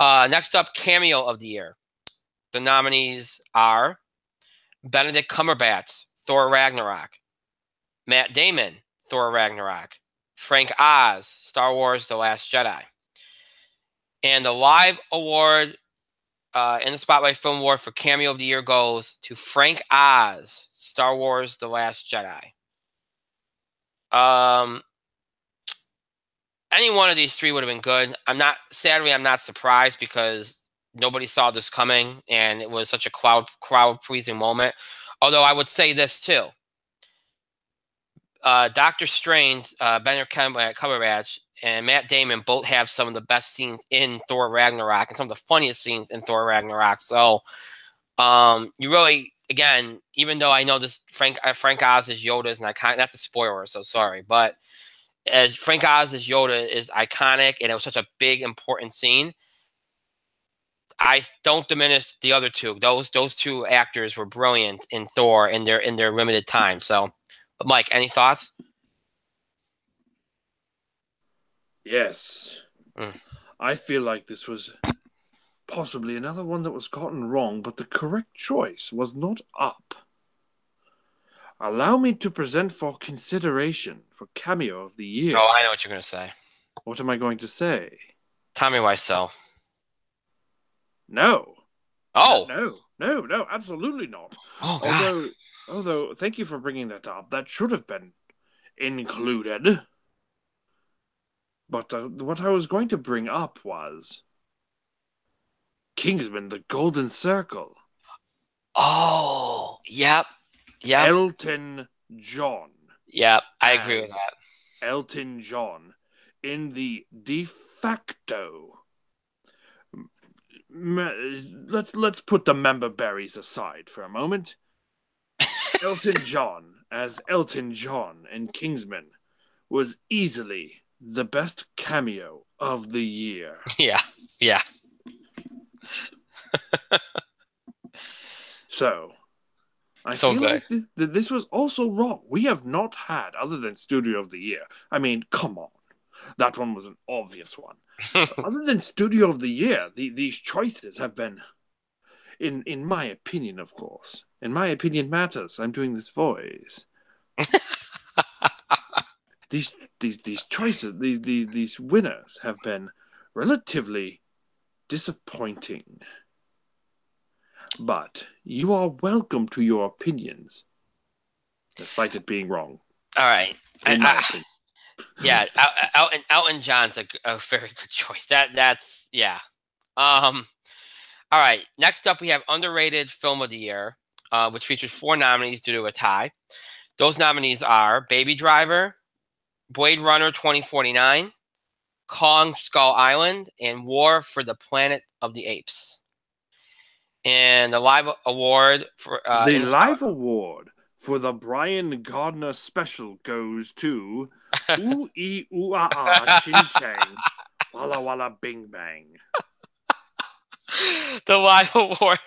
A: next up, Cameo of the Year. The nominees are Benedict Cumberbatch, Thor Ragnarok; Matt Damon, Thor Ragnarok; Frank Oz, Star Wars: The Last Jedi. And the live award in the Spotlight Film Award for Cameo of the Year goes to Frank Oz, Star Wars: The Last Jedi. Any one of these 3 would have been good. Sadly, I'm not surprised because nobody saw this coming, and it was such a crowd-pleasing moment. Although I would say this too. Doctor Strange, Benedict Cumberbatch, and Matt Damon both have some of the best scenes in Thor Ragnarok and some of the funniest scenes in Thor Ragnarok. So you really, again, even though I know this Frank Oz is Yoda is an iconic, that's a spoiler, so sorry. But as Frank Oz as Yoda is iconic and it was such a big, important scene, I don't diminish the other 2. Those 2 actors were brilliant in Thor in their limited time. So, but Mike, any thoughts?
B: Yes. I feel like this was possibly another one that was gotten wrong, but the correct choice was not up. Allow me to present for consideration for Cameo of the Year.
A: Oh, I know what you're going to say.
B: What am I going to say?
A: Tell me why so.
B: No.
A: Oh.
B: No, absolutely not.
A: Oh God.
B: Although, thank you for bringing that up. That should have been included. But what I was going to bring up was Kingsman: The Golden Circle.
A: Oh. Yep. Yep.
B: Elton John
A: Yep. I agree with
B: as
A: that.
B: Elton John in the de facto. Let's put the member berries aside for a moment. Elton John as Elton John in Kingsman was easily the best cameo of the year.
A: Yeah. Yeah.
B: So, I
A: So
B: feel
A: good.
B: like this was also wrong. We have not had, other than Studio of the Year. I mean, come on. That one was an obvious one. Other than Studio of the Year, these choices have been, in my opinion, of course. In my opinion matters. I'm doing this voice. these choices, these winners have been relatively disappointing. But you are welcome to your opinions, despite it being wrong.
A: All right.
B: In my opinion.
A: Yeah, Elton John's a very good choice. That's yeah. All right. Next up, we have underrated film of the year, which features 4 nominees due to a tie. Those nominees are Baby Driver, Blade Runner 2049, Kong Skull Island, and War for the Planet of the Apes. And the live award for
B: the live award for the Brian Gardner special goes to Ooh Ee Ooh Ah Ah Chin Chang Walla Walla Bing Bang.
A: The live award.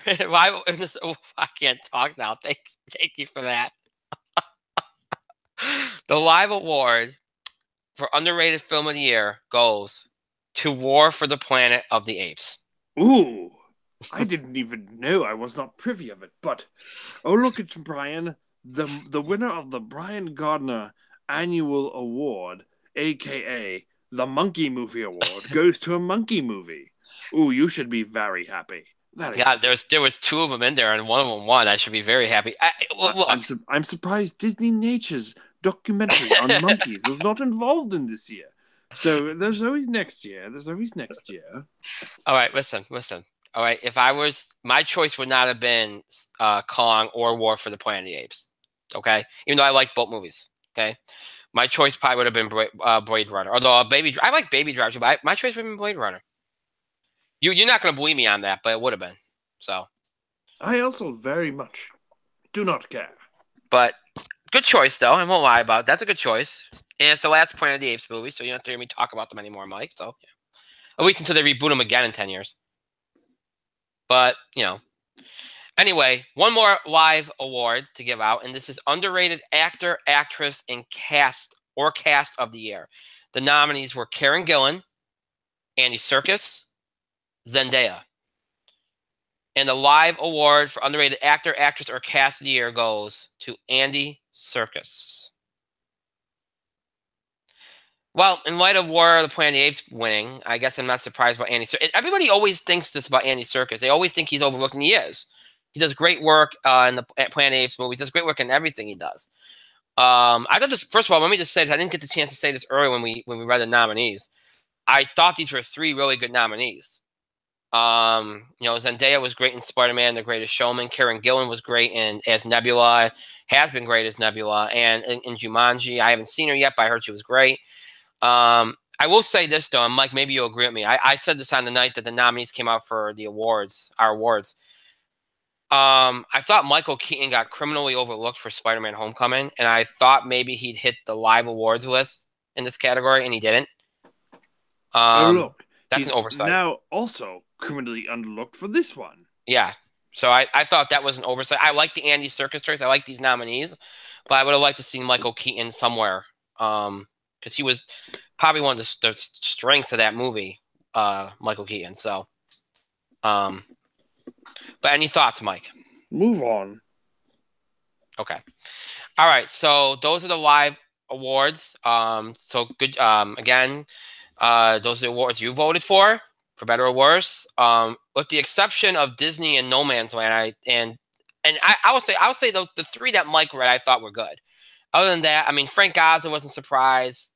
A: I can't talk now. Thank you for that. The live award for underrated film of the year goes to War for the Planet of the Apes.
B: Ooh, I didn't even know. I was not privy of it. But oh, look at Brian, the winner of the Brian Gardner Annual Award, aka the Monkey Movie Award, goes to a monkey movie. Ooh, you should be very happy.
A: Yeah, there was 2 of them in there, and one of them won. I should be very happy. Look,
B: I'm surprised Disney Nature's documentary on monkeys was not involved in this year. So there's always next year.
A: All right, listen. All right, if I was, my choice would not have been Kong or War for the Planet of the Apes. Okay, even though I like both movies. Okay, my choice probably would have been Blade Runner. Although I like Baby Driver, but my choice would have been Blade Runner. You're not going to believe me on that, but it would have been. So
B: I also very much do not care.
A: But good choice, though. I won't lie about it. That's a good choice. And it's the last Planet of the Apes movie, so you don't have to hear me talk about them anymore, Mike. So, yeah. At least until they reboot them again in 10 years. But, Anyway, one more live award to give out, and this is underrated actor, actress, and cast of the year. The nominees were Karen Gillan, Andy Serkis, Zendaya. And the live award for underrated actor, actress, or cast of the year goes to Andy Serkis. Well, in light of War of the Planet of the Apes winning, I guess I'm not surprised about Andy Serkis. Everybody always thinks this about Andy Serkis. They always think he's overlooked, and he is. He does great work in the Planet of the Apes movies. He does great work in everything he does. I got this. First of all, let me just say this. I didn't get the chance to say this earlier when we read the nominees. I thought these were 3 really good nominees. Zendaya was great in Spider-Man: The Greatest Showman. Karen Gillan was great as Nebula. Has been great as Nebula, and in Jumanji. I haven't seen her yet, but I heard she was great. I will say this though, and Mike, maybe you'll agree with me. I said this on the night that the nominees came out for the awards, our awards. I thought Michael Keaton got criminally overlooked for Spider-Man: Homecoming, and I thought maybe he'd hit the live awards list in this category, and he didn't.
B: Look,
A: that's an oversight.
B: Now also criminally underlooked for this one.
A: Yeah, so I thought that was an oversight. I like the Andy Serkis choice. I like these nominees, but I would have liked to see Michael Keaton somewhere. Because he was probably one of the strengths of that movie, Michael Keaton. So, but any thoughts, Mike?
B: Move on.
A: Okay. All right. So those are the live awards. So good. Again, those are the awards you voted for better or worse. With the exception of Disney and No Man's Land, I would say the three that Mike read I thought were good. Other than that, I mean, Frank Gaza wasn't surprised.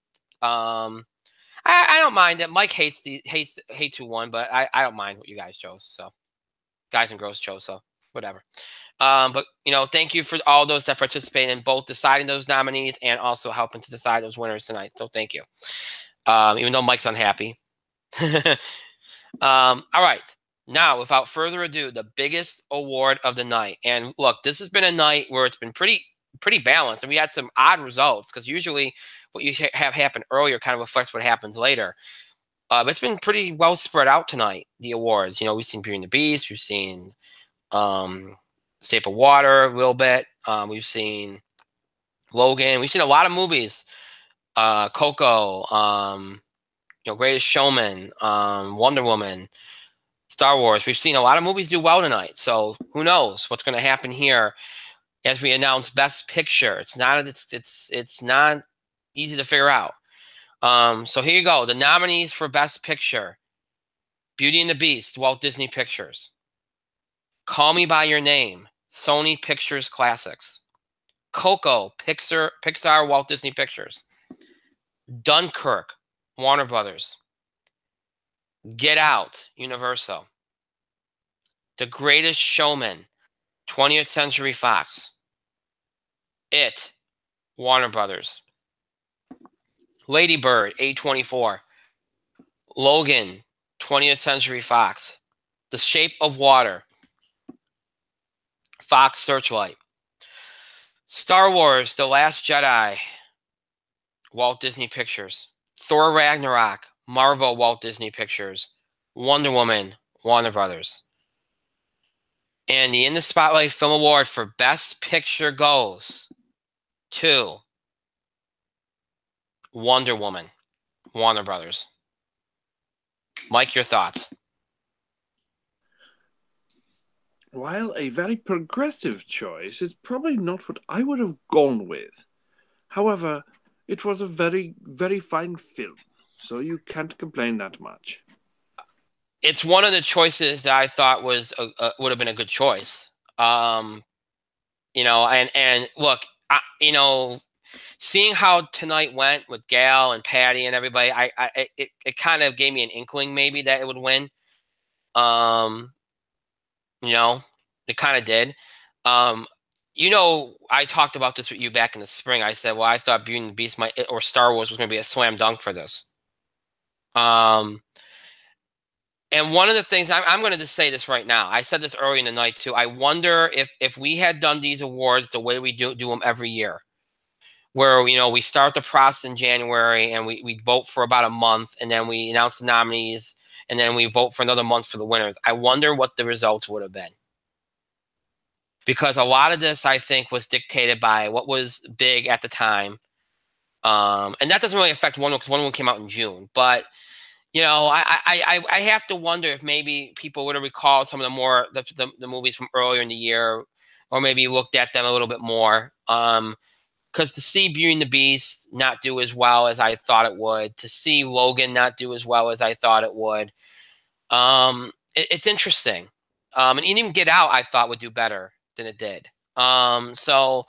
A: I don't mind that Mike hates who won, but I don't mind what you guys chose. So guys and girls chose, so whatever. But thank you for all those that participated in both deciding those nominees and also helping to decide those winners tonight. So thank you. Even though Mike's unhappy. All right. Now, without further ado, the biggest award of the night. And look, this has been a night where it's been pretty balanced, and we had some odd results because usually what you have happen earlier kind of affects what happens later. But it's been pretty well spread out tonight, the awards. We've seen Beauty and the Beast, we've seen Shape of Water a little bit, we've seen Logan, we've seen a lot of movies. Coco, Greatest Showman, Wonder Woman, Star Wars. We've seen a lot of movies do well tonight. So who knows what's going to happen here as we announce Best Picture. It's not easy to figure out. So here you go. The nominees for Best Picture: Beauty and the Beast, Walt Disney Pictures; Call Me by Your Name, Sony Pictures Classics; Coco, Pixar, Walt Disney Pictures; Dunkirk, Warner Brothers; Get Out, Universal; The Greatest Showman, 20th Century Fox; It, Warner Brothers; Lady Bird, A24; Logan, 20th Century Fox; The Shape of Water, Fox Searchlight; Star Wars: The Last Jedi, Walt Disney Pictures; Thor Ragnarok, Marvel, Walt Disney Pictures; Wonder Woman, Warner Brothers. And the In the Spotlight Film Award for Best Picture goes to Wonder Woman, Warner Brothers. Mike, your thoughts?
B: While a very progressive choice, it's probably not what I would have gone with. However, it was a very, very fine film, so you can't complain that much.
A: It's one of the choices that I thought was would have been a good choice. And look, seeing how tonight went with Gail and Patty and everybody, it kind of gave me an inkling maybe that it would win. It kind of did. I talked about this with you back in the spring. I said, well, I thought Beauty and the Beast or Star Wars was going to be a slam dunk for this. And one of the things I'm going to just say this right now. I said this early in the night too. I wonder if we had done these awards the way we do them every year, where we start the process in January and we vote for about a month, and then we announce the nominees, and then we vote for another month for the winners. I wonder what the results would have been, because a lot of this I think was dictated by what was big at the time, and that doesn't really affect Wonder Woman because Wonder Woman came out in June, but. I have to wonder if maybe people would have recalled some of the movies from earlier in the year, or maybe looked at them a little bit more. Because to see Beauty and the Beast not do as well as I thought it would, to see Logan not do as well as I thought it would, it's interesting. And even Get Out I thought would do better than it did. So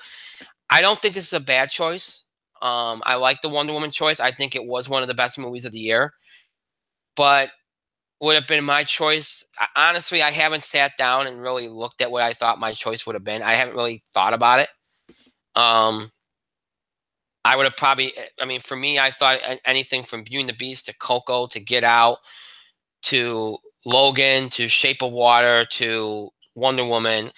A: I don't think this is a bad choice. I like the Wonder Woman choice. I think it was one of the best movies of the year. But would have been my choice. Honestly, I haven't sat down and really looked at what I thought my choice would have been. I haven't really thought about it. I would have probably, for me, I thought anything from Beauty and the Beast to Coco to Get Out to Logan to Shape of Water to Wonder Woman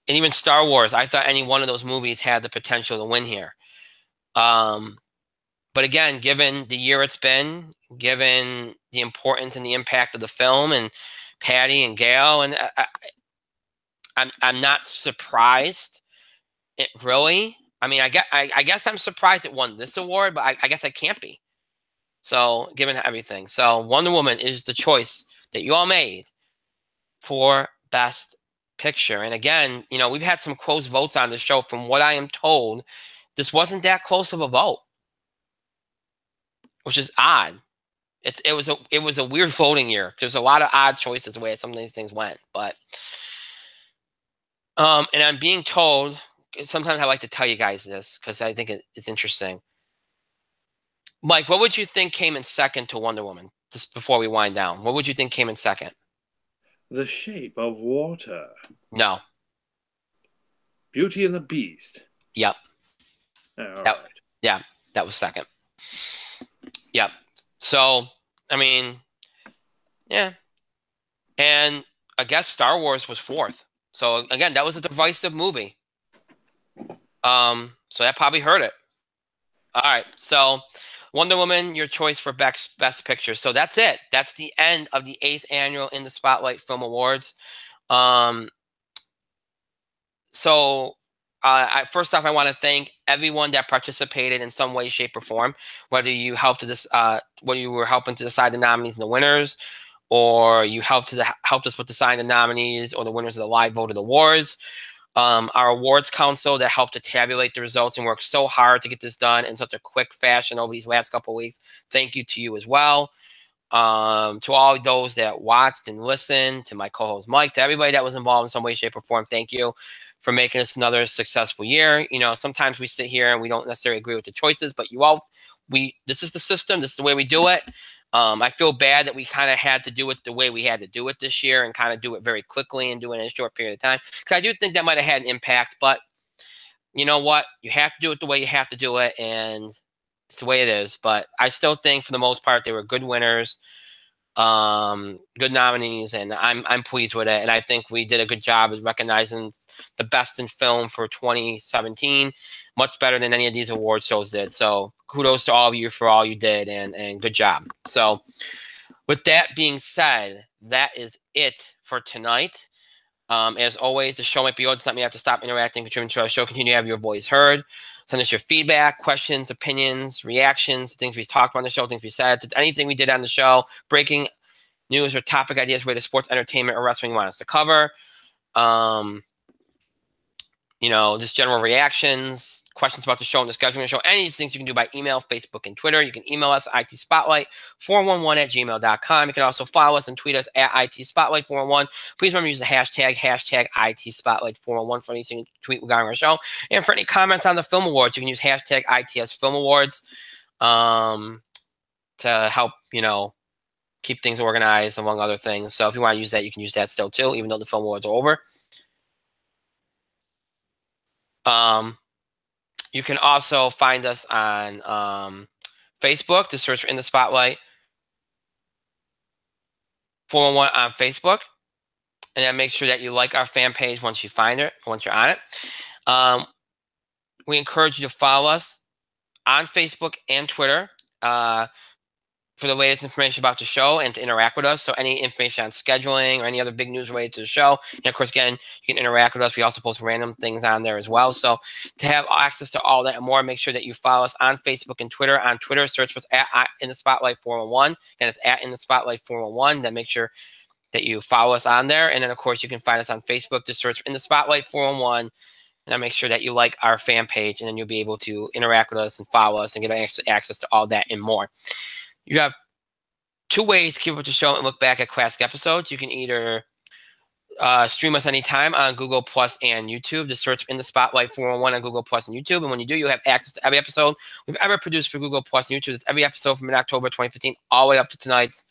A: and even Star Wars, I thought any one of those movies had the potential to win here. But again, given the year it's been, given the importance and the impact of the film and Patty and Gail, and I'm not surprised. It really. I guess I'm surprised it won this award, but I guess I can't be. So, given everything, so Wonder Woman is the choice that you all made for Best Picture. And again, we've had some close votes on the show. From what I am told, this wasn't that close of a vote. which is odd. It was a weird voting year. There's a lot of odd choices the way some of these things went, but and I'm being told, sometimes I like to tell you guys this because I think it's interesting. Mike, what would you think came in second to Wonder Woman? Just before we wind down, what would you think came in second?
B: The Shape of Water.
A: No.
B: Beauty and the Beast.
A: Yep.
B: Right.
A: Yeah, that was second. Yep. So, I mean, yeah. And I guess Star Wars was fourth. So again, that was a divisive movie. So that probably hurt it. All right. So Wonder Woman, your choice for Best Picture. So that's it. That's the end of the 8th annual In the Spotlight Film Awards. So first off, I want to thank everyone that participated in some way, shape, or form. Whether you helped whether you were helping to decide the nominees and the winners, or you helped us with deciding the nominees or the winners of the live voted awards. Our awards council that helped to tabulate the results and worked so hard to get this done in such a quick fashion over these last couple of weeks. Thank you to you as well. To all those that watched and listened, to my co-host Mike, to everybody that was involved in some way, shape, or form, thank you for making this another successful year. You know, sometimes we sit here and we don't necessarily agree with the choices, but this is the system, this is the way we do it. I feel bad that we kind of had to do it the way we had to do it this year and kind of do it very quickly and do it in a short period of time. Because I do think that might have had an impact, but you know what? You have to do it the way you have to do it, and it's the way it is. But I still think for the most part, they were good winners, good nominees, and I'm pleased with it. And I think we did a good job of recognizing the best in film for 2017, much better than any of these award shows did. So kudos to all of you for all you did, and good job. So with that being said, that is it for tonight. As always, the show might be over. It's not me have to stop interacting, contributing to our show. Continue to have your voice heard. Send us your feedback, questions, opinions, reactions, things we talked about on the show, things we said, anything we did on the show, breaking news or topic ideas related to sports, entertainment, or wrestling you want us to cover. You know, just general reactions, questions about the show and the scheduling of the show. Any of these things you can do by email, Facebook, and Twitter. You can email us itspotlight411@gmail.com. You can also follow us and tweet us at itspotlight411. Please remember to use the hashtag itspotlight411 for anything tweet regarding our show. And for any comments on the Film Awards, you can use hashtag #ITSFilmAwards to help, you know, keep things organized, among other things. So if you want to use that, you can use that still too, even though the Film Awards are over. You can also find us on Facebook. To search for In the Spotlight 411 on Facebook, and then make sure that you like our fan page once you're on it. We encourage you to follow us on Facebook and Twitter for the latest information about the show and to interact with us. So any information on scheduling or any other big news related to the show. And of course, again, you can interact with us. We also post random things on there as well. So to have access to all that and more, make sure that you follow us on Facebook and Twitter. On Twitter, search for at In the Spotlight 411. Again, it's at In the Spotlight 411. Then make sure that you follow us on there. And then, of course, you can find us on Facebook. Just search In the Spotlight 411. And then make sure that you like our fan page, and then you'll be able to interact with us and follow us and get access to all that and more. You have two ways to keep up with the show and look back at classic episodes. You can either stream us anytime on Google Plus and YouTube. Just search In the Spotlight 411 on Google Plus and YouTube. And when you do, you'll have access to every episode we've ever produced for Google Plus and YouTube. It's every episode from mid-October 2015 all the way up to tonight's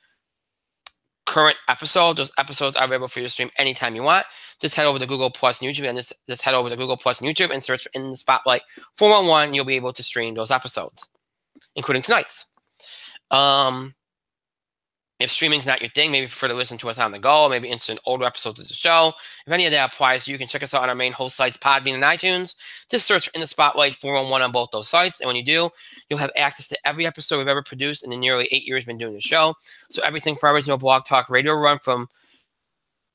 A: current episode. Those episodes are available for you to stream anytime you want. Just head over to Google Plus and YouTube, and just head over to Google Plus and YouTube and search for In the Spotlight 411. You'll be able to stream those episodes, including tonight's. If streaming's not your thing, maybe you prefer to listen to us on the go, maybe instant older episodes of the show. If any of that applies, you can check us out on our main host sites, Podbean and iTunes. Just search In the Spotlight 411 on both those sites. And when you do, you'll have access to every episode we've ever produced in the nearly 8 years we've been doing the show. So everything from our original Blog Talk Radio run from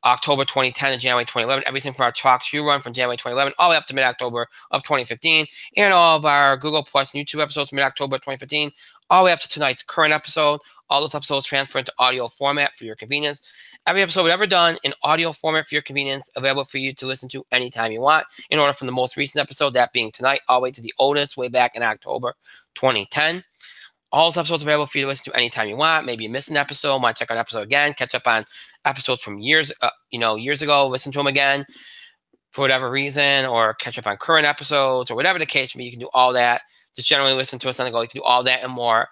A: October 2010 to January 2011, everything from our Talk Shoe run from January 2011 all the way up to mid-October of 2015, and all of our Google Plus and YouTube episodes from mid-October 2015, all the way up to tonight's current episode. All those episodes transfer into audio format for your convenience. Every episode we've ever done in audio format for your convenience, available for you to listen to anytime you want. In order from the most recent episode, that being tonight, all the way to the oldest, way back in October 2010. All those episodes available for you to listen to anytime you want. Maybe you missed an episode, want to check out an episode again, catch up on episodes from years ago, listen to them again for whatever reason, or catch up on current episodes, or whatever the case may be. You can do all that. Just generally listen to us on the go. You can do all that and more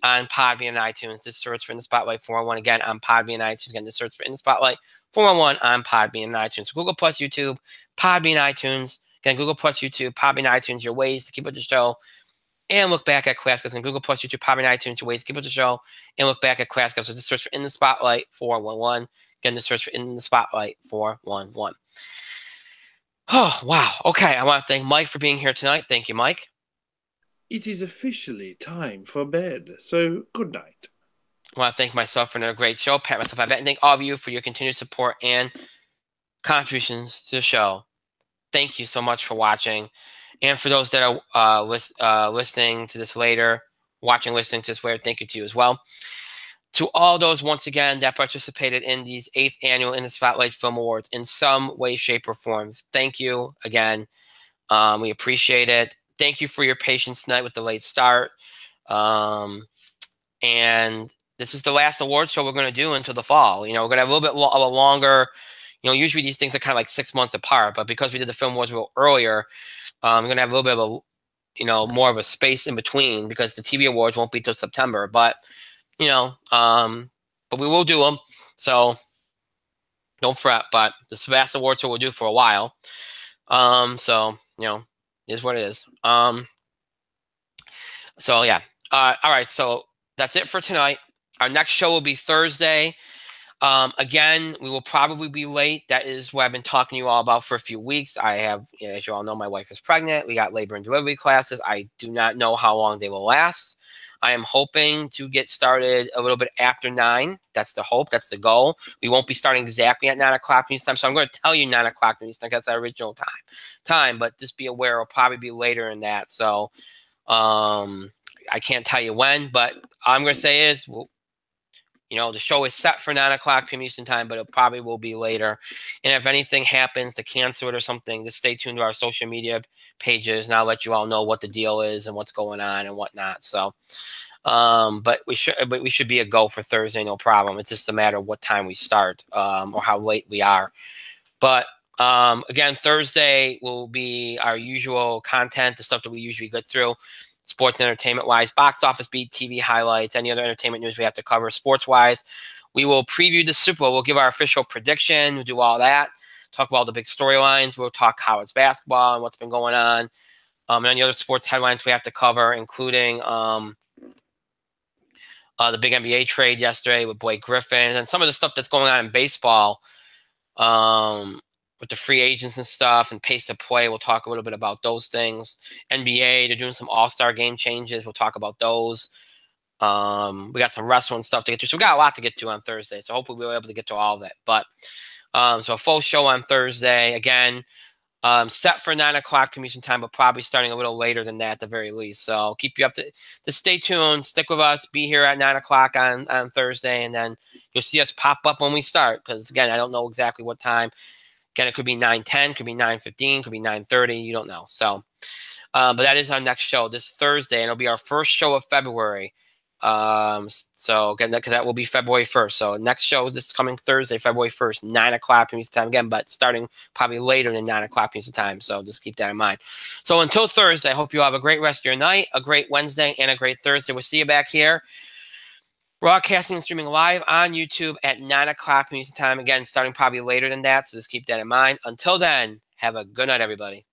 A: on Podbean and iTunes. Just search for In the Spotlight 411 again on Podbean and iTunes. Again, just search for In the Spotlight 411 on Podbean and iTunes. So Google Plus, YouTube, Podbean, iTunes. Again, Google Plus, YouTube, Podbean, iTunes. Your ways to keep up the show and look back at Class Guys. On Google Plus, YouTube, Podbean, iTunes. Your ways to keep up the show and look back at Class Guys. So just search for In the Spotlight 411. Again, just search for In the Spotlight 411. Oh, wow. Okay, I want to thank Mike for being here tonight. Thank you, Mike.
B: It is officially time for bed, so good night.
A: I want to thank myself for another great show, pat myself on the back, and thank all of you for your continued support and contributions to the show. Thank you so much for watching. And for those that are listening to this later, listening to this later, thank you to you as well. To all those, once again, that participated in these 8th annual In the Spotlight Film Awards in some way, shape, or form, thank you again. We appreciate it. Thank you for your patience tonight with the late start. And this is the last award show we're going to do until the fall. We're going to have a little bit of a longer, usually these things are kind of like 6 months apart, but because we did the Film Awards a little earlier, we're going to have a little bit of a, more of a space in between because the TV Awards won't be till September, but but we will do them, so don't fret. But this vast award show we'll do for a while, so it is what it is. So yeah, all right. So that's it for tonight. Our next show will be Thursday. Again, we will probably be late. That is what I've been talking to you all about for a few weeks. I have, as you all know, my wife is pregnant. We got labor and delivery classes. I do not know how long they will last. I am hoping to get started a little bit after 9. That's the hope. That's the goal. We won't be starting exactly at 9 o'clock news time. So I'm going to tell you 9 o'clock news time. That's our original time. But just be aware it'll probably be later than that. So I can't tell you when. But all I'm going to say is, the show is set for 9 o'clock p.m. Eastern time, but it probably will be later. And if anything happens to cancel it or something, just stay tuned to our social media pages, and I'll let you all know what the deal is and what's going on and whatnot. So, but we should be a go for Thursday, no problem. It's just a matter of what time we start or how late we are. But again, Thursday will be our usual content, the stuff that we usually get through. Sports and entertainment-wise, box office beat, TV highlights, any other entertainment news we have to cover. Sports-wise, we will preview the Super Bowl. We'll give our official prediction. We'll do all that. Talk about all the big storylines. We'll talk college basketball and what's been going on. And any other sports headlines we have to cover, including the big NBA trade yesterday with Blake Griffin and some of the stuff that's going on in baseball. With the free agents and stuff and pace of play. We'll talk a little bit about those things. NBA, they're doing some all-star game changes. We'll talk about those. We got some wrestling stuff to get to. So we got a lot to get to on Thursday. So hopefully we'll be able to get to all of it. But so a full show on Thursday. Again, set for 9 o'clock Eastern time, but probably starting a little later than that at the very least. So I'll keep you up to stay tuned. Stick with us. Be here at 9 o'clock on Thursday. And then you'll see us pop up when we start. Because, again, I don't know exactly what time. Again, it could be 9:10, could be 9:15, could be 9:30. You don't know. So, but that is our next show this Thursday, and it'll be our first show of February. So again, because that will be February 1st. So next show this coming Thursday, February 1st, 9 o'clock Eastern time again, but starting probably later than 9 o'clock Eastern time. So just keep that in mind. So until Thursday, I hope you have a great rest of your night, a great Wednesday, and a great Thursday. We'll see you back here. Broadcasting and streaming live on YouTube at 9 o'clock Eastern time. Again, starting probably later than that, so just keep that in mind. Until then, have a good night, everybody.